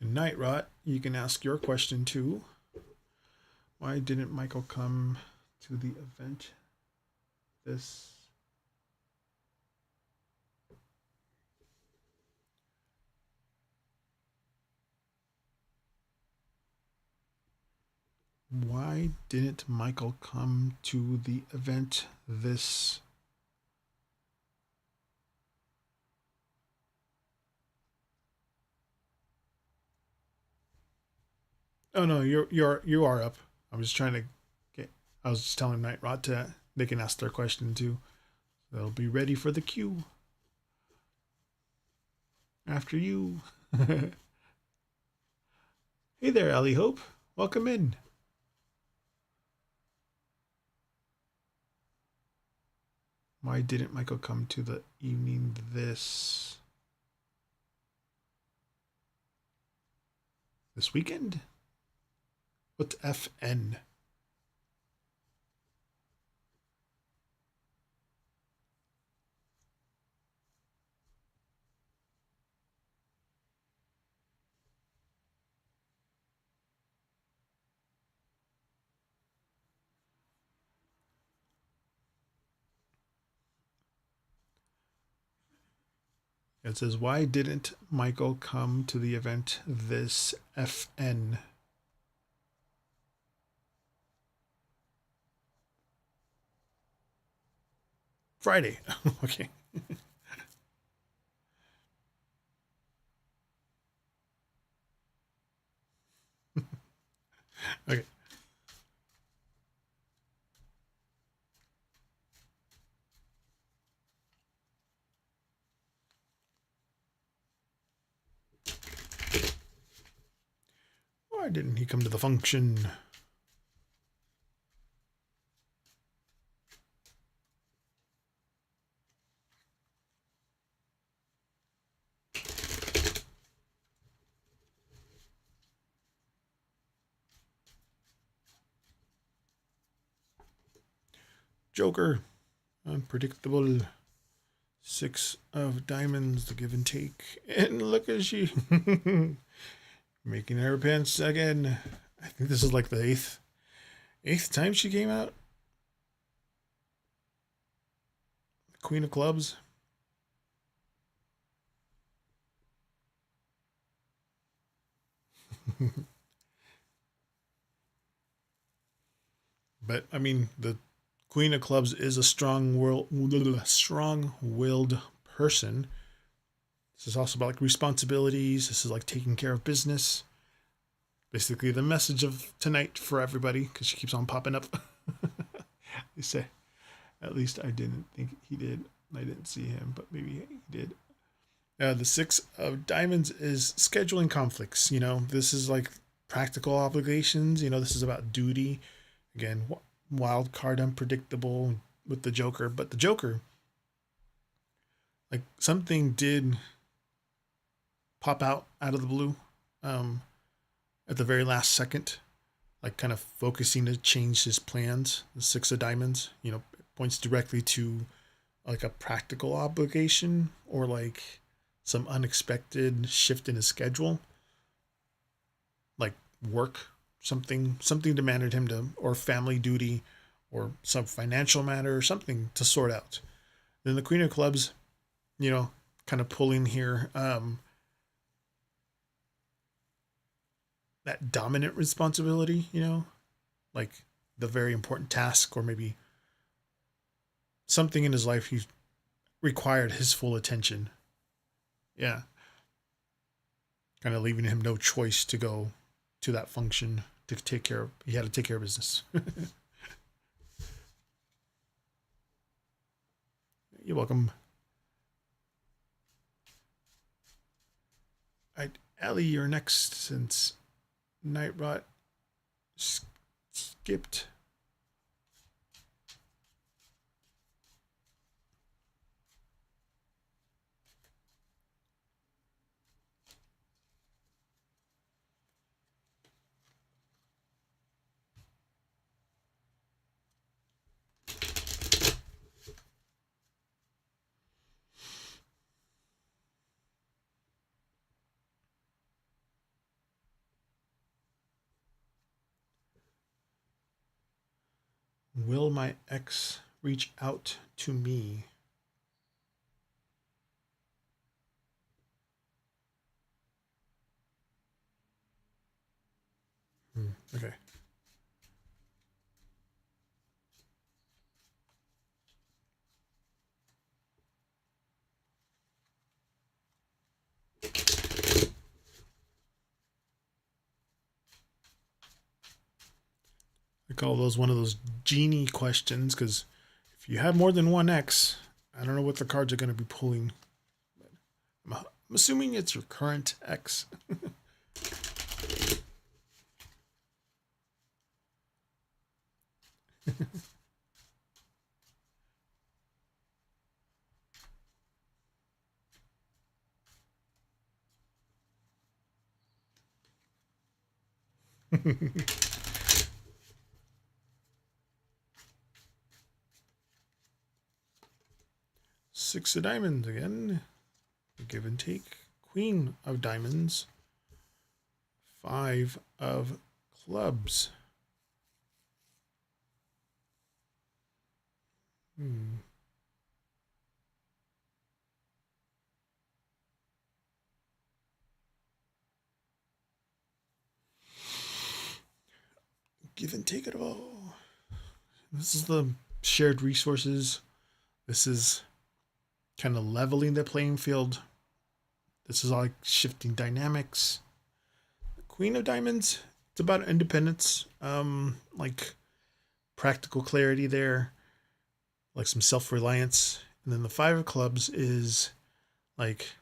And Night Rot, you can ask your question too. Why didn't Michael come to the event this? Why didn't Michael come to the event this? Oh no, you are up. I was trying to get. I was just telling Night Rot to they can ask their question too. They'll be ready for the queue after you. Hey there, Ellie Hope. Welcome in. Why didn't Michael come to the evening this weekend? What's FN? It says, why didn't Michael come to the event this FN? Friday. Okay. Okay. didn't he come to the function? Joker, unpredictable. 6 of diamonds, the give and take. And look at she making her pants again. I think this is like the eighth time she came out. Queen of clubs. But I mean, the Queen of clubs is a strong-willed person. This is also about like responsibilities. This is like taking care of business. Basically, the message of tonight for everybody, because she keeps on popping up. They say, at least I didn't think he did. I didn't see him, but maybe he did. The 6 of diamonds is scheduling conflicts. You know, this is like practical obligations. You know, this is about duty. Again, wild card, unpredictable with the Joker. But the Joker, like something did pop out of the blue at the very last second, like kind of focusing to change his plans. The 6 of diamonds, you know, points directly to like a practical obligation or like some unexpected shift in his schedule, like work, something demanded him to, or family duty, or some financial matter, or something to sort out. Then the Queen of clubs, you know, kind of pulling here, that dominant responsibility, you know, like the very important task, or maybe something in his life he required his full attention. Yeah. Kind of leaving him no choice to go to that function to take care of. He had to take care of business. You're welcome. All right, Ellie, you're next since Nightrot skipped. Will my ex reach out to me? Okay. I call those one of those genie questions because if you have more than one ex, I don't know what the cards are going to be pulling. I'm assuming it's your current ex. 6 of diamonds again. Give and take. Queen of diamonds. 5 of clubs. Give and take it all. This is the shared resources. This is kind of leveling the playing field. This is all like shifting dynamics. The Queen of diamonds, it's about independence, like practical clarity there, like some self-reliance. And then the 5 of clubs is like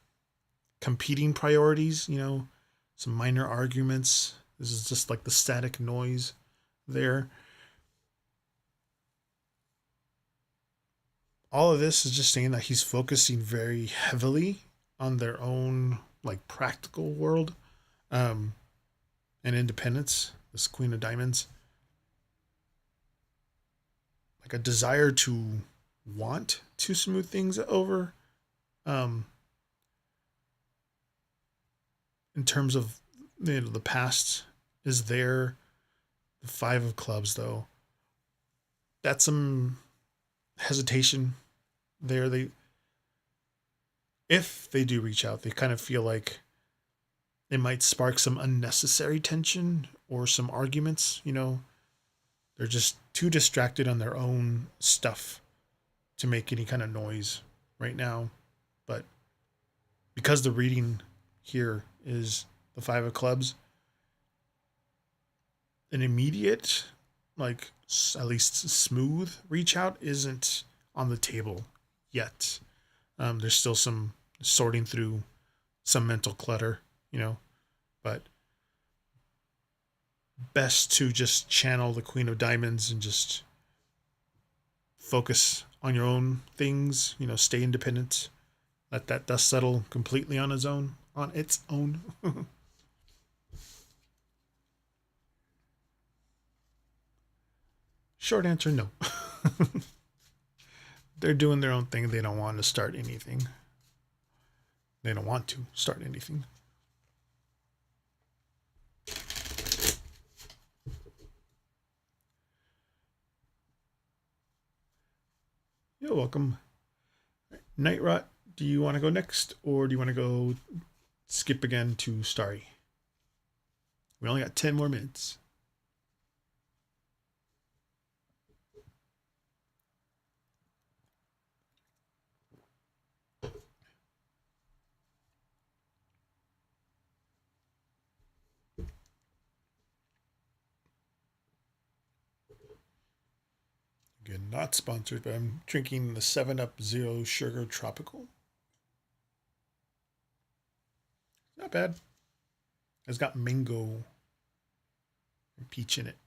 competing priorities, you know, some minor arguments. This is just like the static noise there. All of this is just saying that he's focusing very heavily on their own like practical world, and independence. This Queen of Diamonds, like a desire to want to smooth things over. Um, in terms of the past is there. The Five of Clubs, though, that's some hesitation there. If they do reach out, they kind of feel like it might spark some unnecessary tension or some arguments. They're just too distracted on their own stuff to make any kind of noise right now. But because the reading here is the Five of Clubs, an immediate, like at least smooth reach out isn't on the table yet. There's still some sorting through some mental clutter, but best to just channel the Queen of Diamonds and just focus on your own things, stay independent. Let that dust settle completely on its own. Short answer, no. They're doing their own thing. They don't want to start anything. They don't want to start anything. You're welcome. Night Rot, do you want to go next, or do you want to go skip again to Starry? We only got 10 more minutes. Again, not sponsored, but I'm drinking the 7-Up Zero Sugar Tropical. Not bad. It's got mango and peach in it.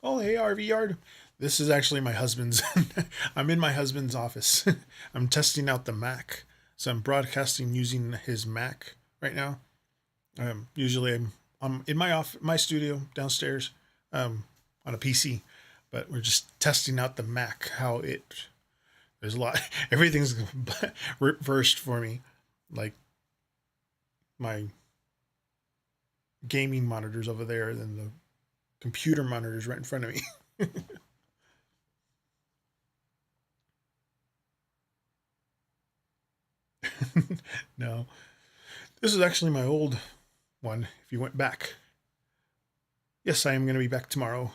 Oh, hey, RV Yard. This is actually my husband's. I'm in my husband's office. I'm testing out the Mac. So I'm broadcasting using his Mac right now. Usually I'm in my studio downstairs on a PC, but we're just testing out the Mac, there's a lot, everything's reversed for me. Like my gaming monitors over there, and the computer monitors right in front of me. No, this is actually my old one. If you went back, yes, I am going to be back tomorrow.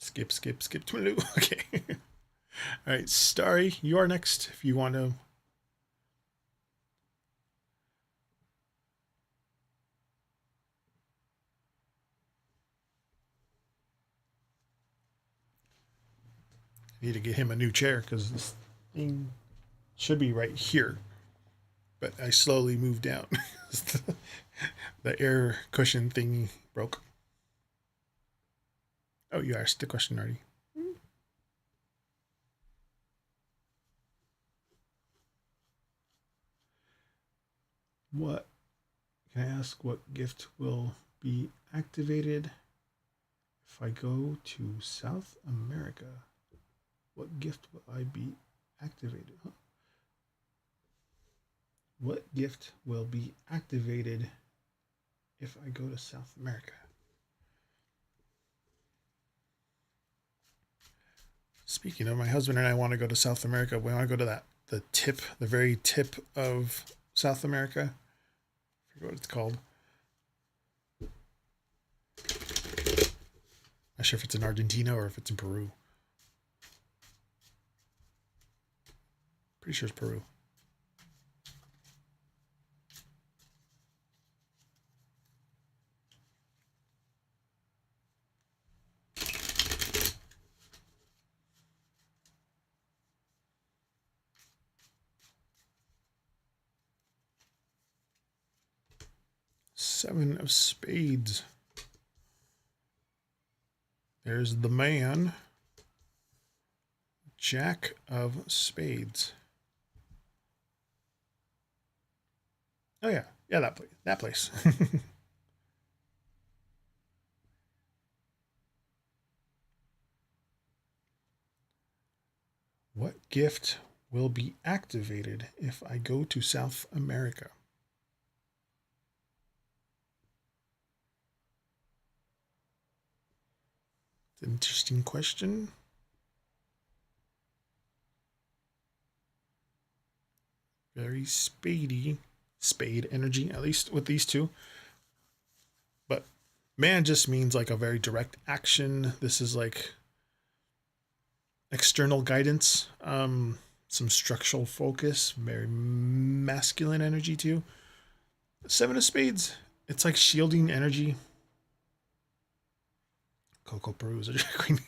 Skip to Okay. All right, Starry, you are next. If you want to. I need to get him a new chair because this thing should be right here. But I slowly moved down. The air cushion thingy broke. Oh, you asked the question already. What can I ask? What gift will be activated if I go to South America? What gift will I be activated? Huh? What gift will be activated if I go to South America? Speaking of, my husband and I want to go to South America. We want to go to the very tip of South America. I forget what it's called. Not sure if it's in Argentina or if it's in Peru. Pretty sure it's Peru. Seven of Spades. There's the man. Jack of Spades. Oh yeah, yeah, that place. That place. What gift will be activated if I go to South America? It's an interesting question. Very spade energy, at least with these two. But man just means like a very direct action. This is like external guidance, some structural focus, very masculine energy too. Seven of Spades, it's like shielding energy. Coco Peru is a drag queen.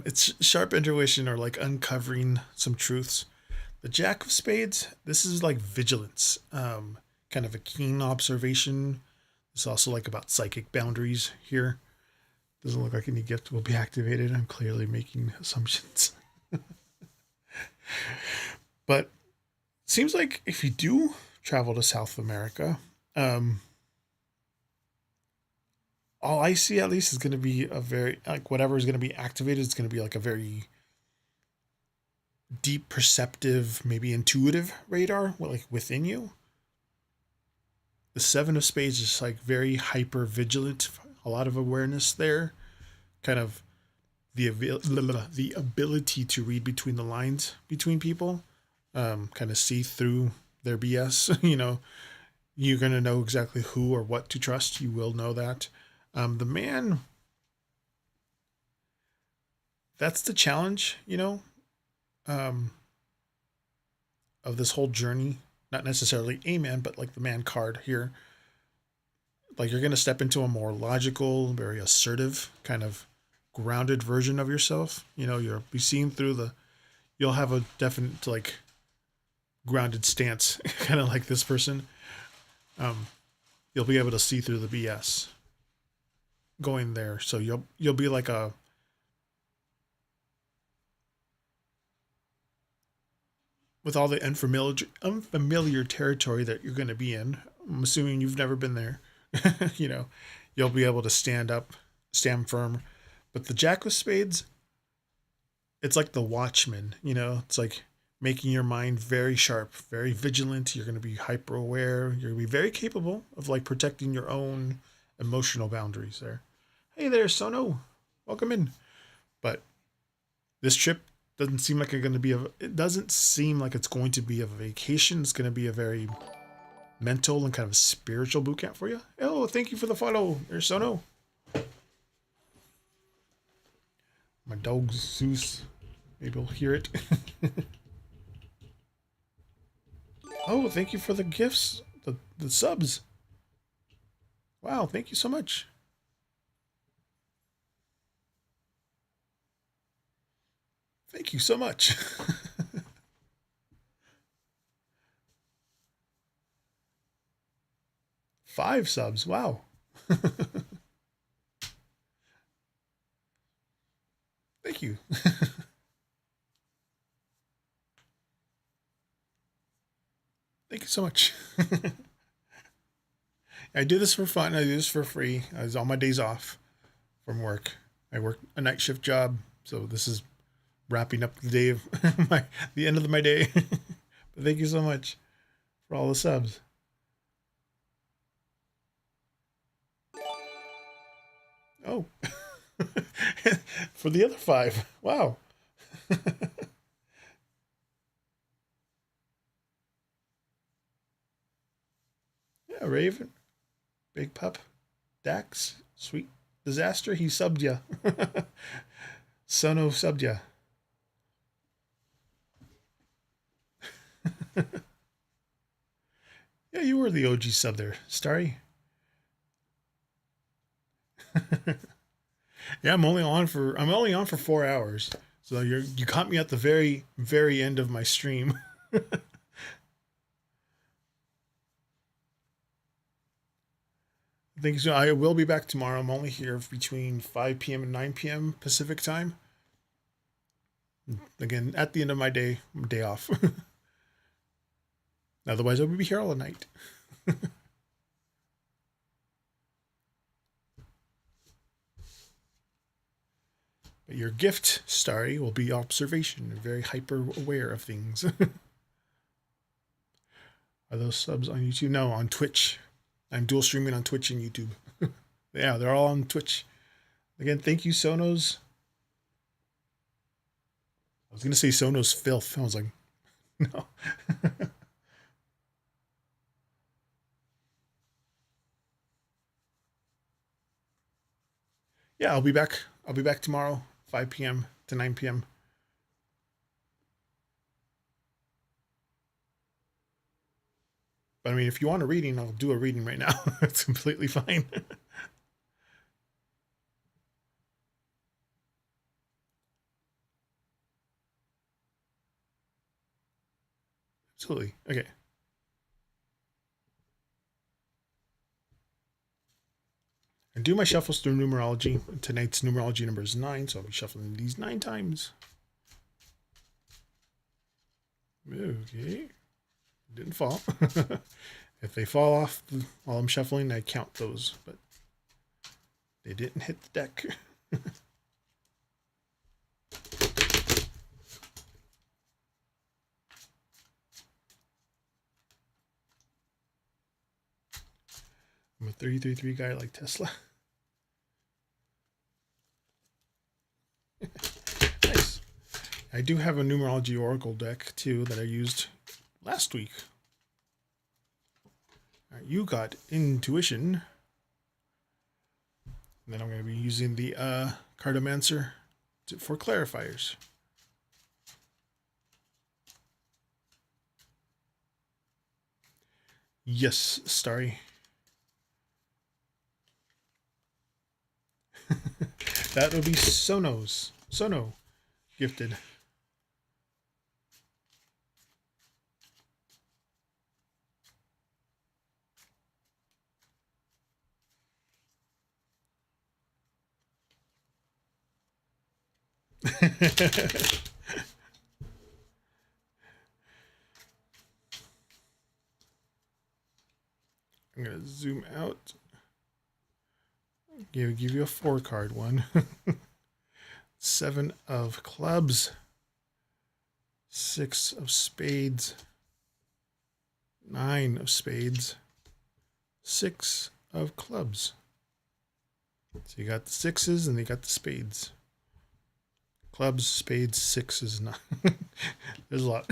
It's sharp intuition or like uncovering some truths. The Jack of Spades, this is like vigilance, kind of a keen observation. It's also like about psychic boundaries here. Doesn't look like any gift will be activated. I'm clearly making assumptions. But seems like if you do travel to South America, all I see at least is going to be a very, like, whatever is going to be activated is going to be like a very deep perceptive, maybe intuitive radar, like within you. The Seven of Spades is like very hyper vigilant, a lot of awareness there, kind of the ability to read between the lines between people, kind of see through their BS. You're going to know exactly who or what to trust. You will know that. The man, that's the challenge, of this whole journey. Not necessarily a man, but like the man card here. Like you're going to step into a more logical, very assertive, kind of grounded version of yourself. You'll be seen through you'll have a definite like grounded stance, kind of like this person. You'll be able to see through the BS going there. So you'll be like with all the unfamiliar territory that you're going to be in. I'm assuming you've never been there. You'll be able to stand up, stand firm. But the Jack of Spades, it's like the watchman, it's like making your mind very sharp, very vigilant. You're going to be hyper aware. You're going to be very capable of like protecting your own emotional boundaries there. Hey there, Sono. Welcome in. But this trip doesn't seem like it doesn't seem like it's going to be a vacation. It's going to be a very mental and kind of spiritual boot camp for you. Oh, thank you for the follow, Sono. My dog Zeus, maybe we'll hear it. Oh, thank you for the gifts, the subs. Wow, thank you so much. Thank you so much. 5 subs. Wow. Thank you. Thank you so much. I do this for fun. I do this for free. I was on my days off from work. I work a night shift job, so this is wrapping up the day of the end of my day. But thank you so much for all the subs. Oh, for the other 5. Wow. Yeah, Raven, Big Pup, Dax, Sweet Disaster. He subbed ya. Sono subbed ya. Yeah, you were the OG sub there, Starry. Yeah, I'm only on for 4 hours. So you caught me at the very, very end of my stream. Thank you. I will be back tomorrow. I'm only here between 5 p.m. and 9 p.m. Pacific time. Again, at the end of my day off. Otherwise, I would be here all night. But your gift, Starry, will be observation, very hyper aware of things. Are those subs on YouTube? No, on Twitch. I'm dual streaming on Twitch and YouTube. Yeah, they're all on Twitch. Again, thank you, Sonos. I was going to say Sonos Filth. I was like, no. Yeah, I'll be back. I'll be back tomorrow, 5 p.m. to 9 p.m. But I mean, if you want a reading, I'll do a reading right now. It's completely fine. Absolutely. Okay. And do my shuffles through numerology. Tonight's numerology number is 9, so I'll be shuffling these 9 times. Okay. Didn't fall. If they fall off while I'm shuffling, I count those, but they didn't hit the deck. I'm a 333 guy like Tesla. Nice. I do have a numerology oracle deck too that I used last week. All right, you got intuition. And then I'm going to be using the cartomancer for clarifiers. Yes, Starry. That would be Sonos. Sono gifted. I'm going to zoom out. Give you a 4-card one. 7 of clubs. 6 of spades. 9 of spades. 6 of clubs. So you got the 6s and you got the spades. Clubs, spades, 6s, 9. There's a lot.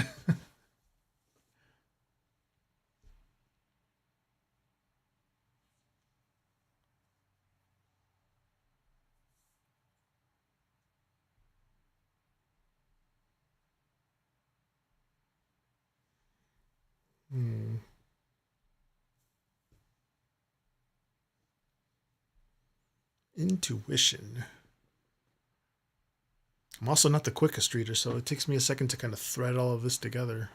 Intuition. I'm also not the quickest reader, so it takes me a second to kind of thread all of this together.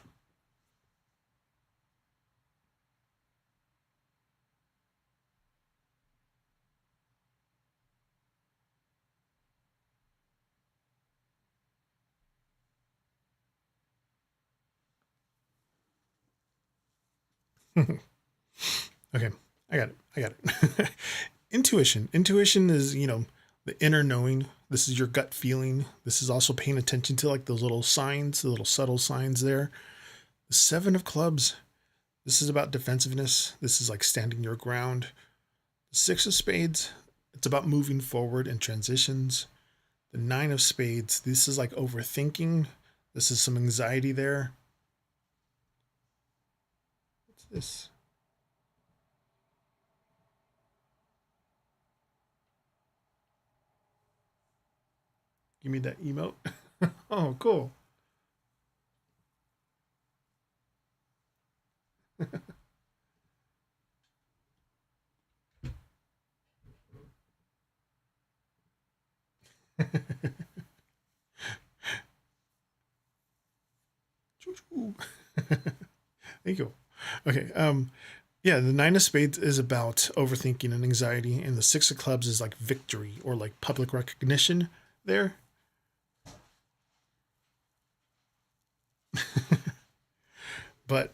Okay, I got it. Intuition. Intuition is, the inner knowing. This is your gut feeling. This is also paying attention to like those little signs, the little subtle signs there. The 7 of clubs. This is about defensiveness. This is like standing your ground. The 6 of spades. It's about moving forward and transitions. The 9 of spades. This is like overthinking. This is some anxiety there. What's this? Give me that emote. Oh, cool. Thank you. Okay. Yeah, the Nine of Spades is about overthinking and anxiety, and the Six of Clubs is like victory or like public recognition there. But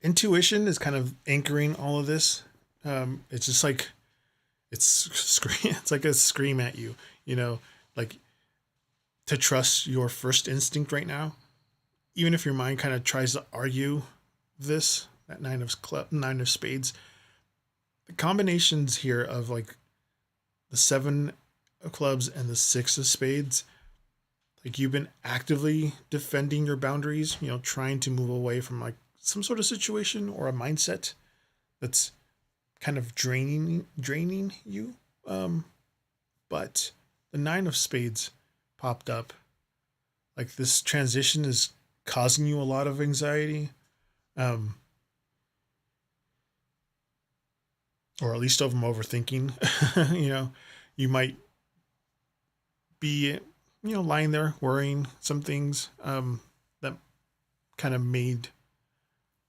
intuition is kind of anchoring all of this. It's just like it's like a scream at you, you know, like to trust your first instinct right now, even if your mind kind of tries to argue this. That Nine of Spades, the combinations here of like the Seven of Clubs and the Six of Spades, like you've been actively defending your boundaries, you know, trying to move away from like some sort of situation or a mindset that's kind of draining you. But the Nine of Spades popped up. Like this transition is causing you a lot of anxiety. Um, or at least of them overthinking. You know, you might be, lying there worrying some things that kind of made,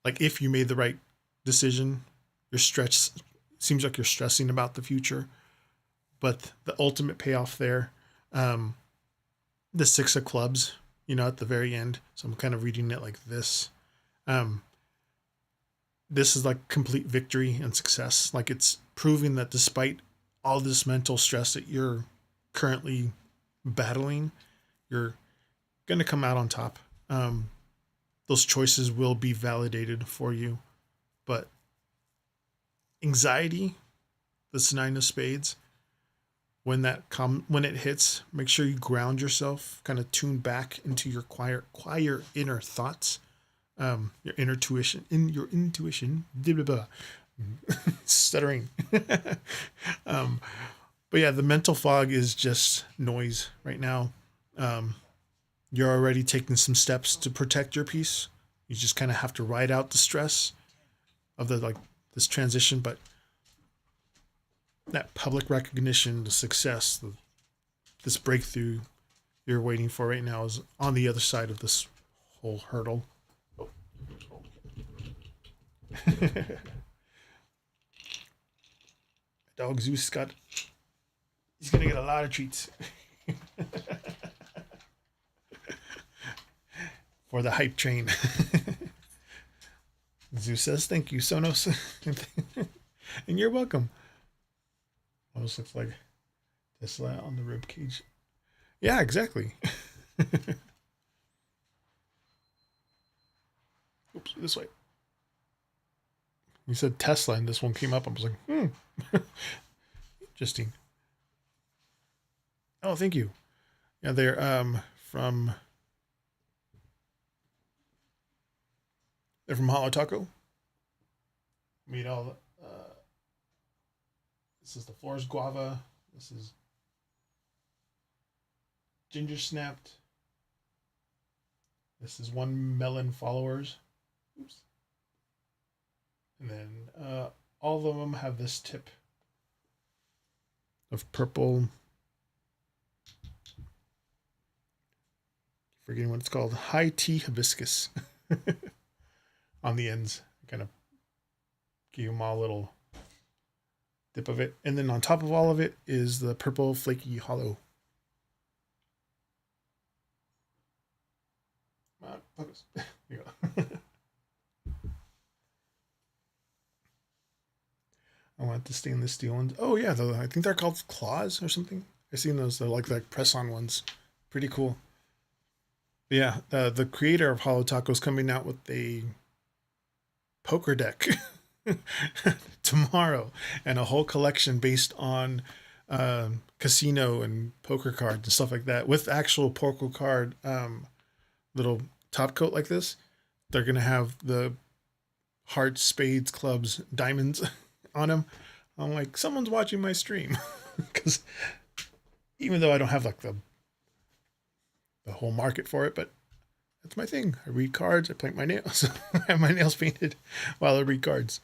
like if you made the right decision, you're stretched. Seems like you're stressing about the future, but the ultimate payoff there, um, the Six of Clubs, at the very end. So I'm kind of reading it like this. Um, this is like complete victory and success. Like it's proving that despite all this mental stress that you're currently battling, you're going to come out on top. Those choices will be validated for you. But anxiety, this Nine of Spades, when it hits, make sure you ground yourself, kind of tune back into your quiet inner thoughts, your intuition, blah, blah, blah. Stuttering. But yeah, the mental fog is just noise right now. You're already taking some steps to protect your peace. You just kind of have to ride out the stress of this transition, but that public recognition, the success, this breakthrough you're waiting for right now is on the other side of this whole hurdle. Dog Zeus he's gonna get a lot of treats for the hype train. Zeus says, "Thank you, Sonos," and you're welcome. Almost looks like Tesla on the rib cage. Yeah, exactly. Oops, this way. You said Tesla, and this one came up. I was like, interesting. Oh, thank you. Yeah, they're from Holo Taco. Made all. This is the forest guava. This is ginger snapped. This is one melon followers. Oops. And then all of them have this tip of purple. Forgetting what it's called. High tea hibiscus on the ends. Kind of give them all a little dip of it. And then on top of all of it is the purple flaky hollow. Focus. There you go. I want the stainless steel ones. Oh yeah, I think they're called claws or something. I've seen those. They're like press-on ones. Pretty cool. But yeah, the creator of Holo Taco is coming out with a poker deck tomorrow, and a whole collection based on casino and poker cards and stuff like that, with actual poker card little top coat like this. They're gonna have the hearts, spades, clubs, diamonds on them. I'm like, someone's watching my stream, because even though I don't have like the whole market for it, but that's my thing. I read cards. I paint my nails. I have my nails painted while I read cards.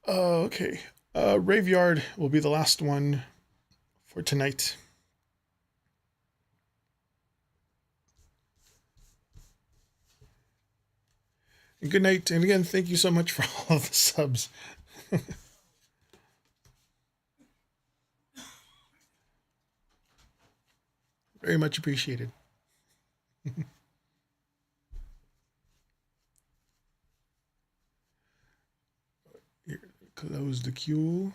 Okay. Graveyard will be the last one for tonight. And good night. And again, thank you so much for all of the subs. Very much appreciated. Here, close the queue.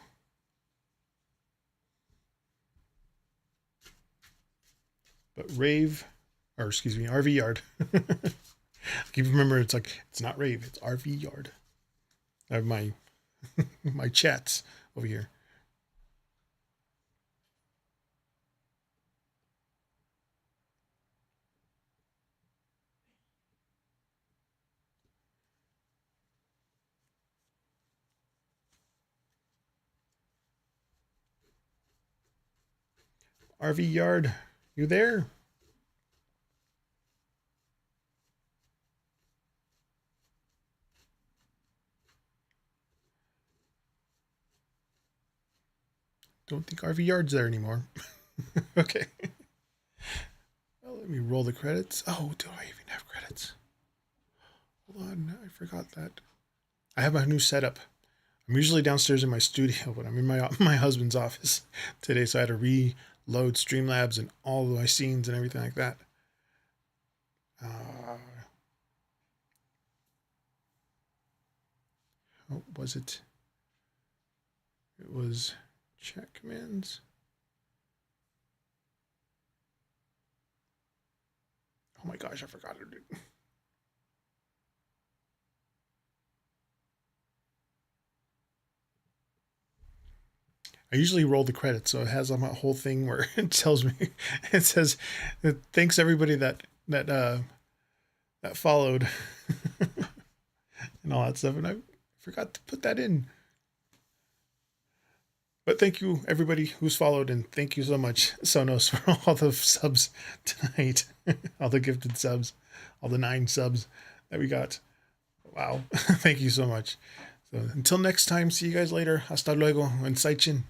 But rave, or excuse me, RV yard. I keep remember it's like it's not rave, it's RV yard. I have my my chats over here. RV yard, you there? Don't think RV yard's there anymore. Okay. Well, let me roll the credits. Oh, do I even have credits? Hold on, I forgot that. I have a new setup. I'm usually downstairs in my studio, but I'm in my husband's office today, so I had to reload Streamlabs and all of my scenes and everything like that. Oh, was it? It was chat commands. Oh my gosh, I forgot to do. I usually roll the credits, so it has a whole thing where it tells me, it says, thanks everybody that followed and all that stuff, and I forgot to put that in. But thank you everybody who's followed, and thank you so much, Sonos, for all the subs tonight, all the gifted subs, all the 9 subs that we got. Wow, thank you so much. So until next time, see you guys later. Hasta luego, and Saichin.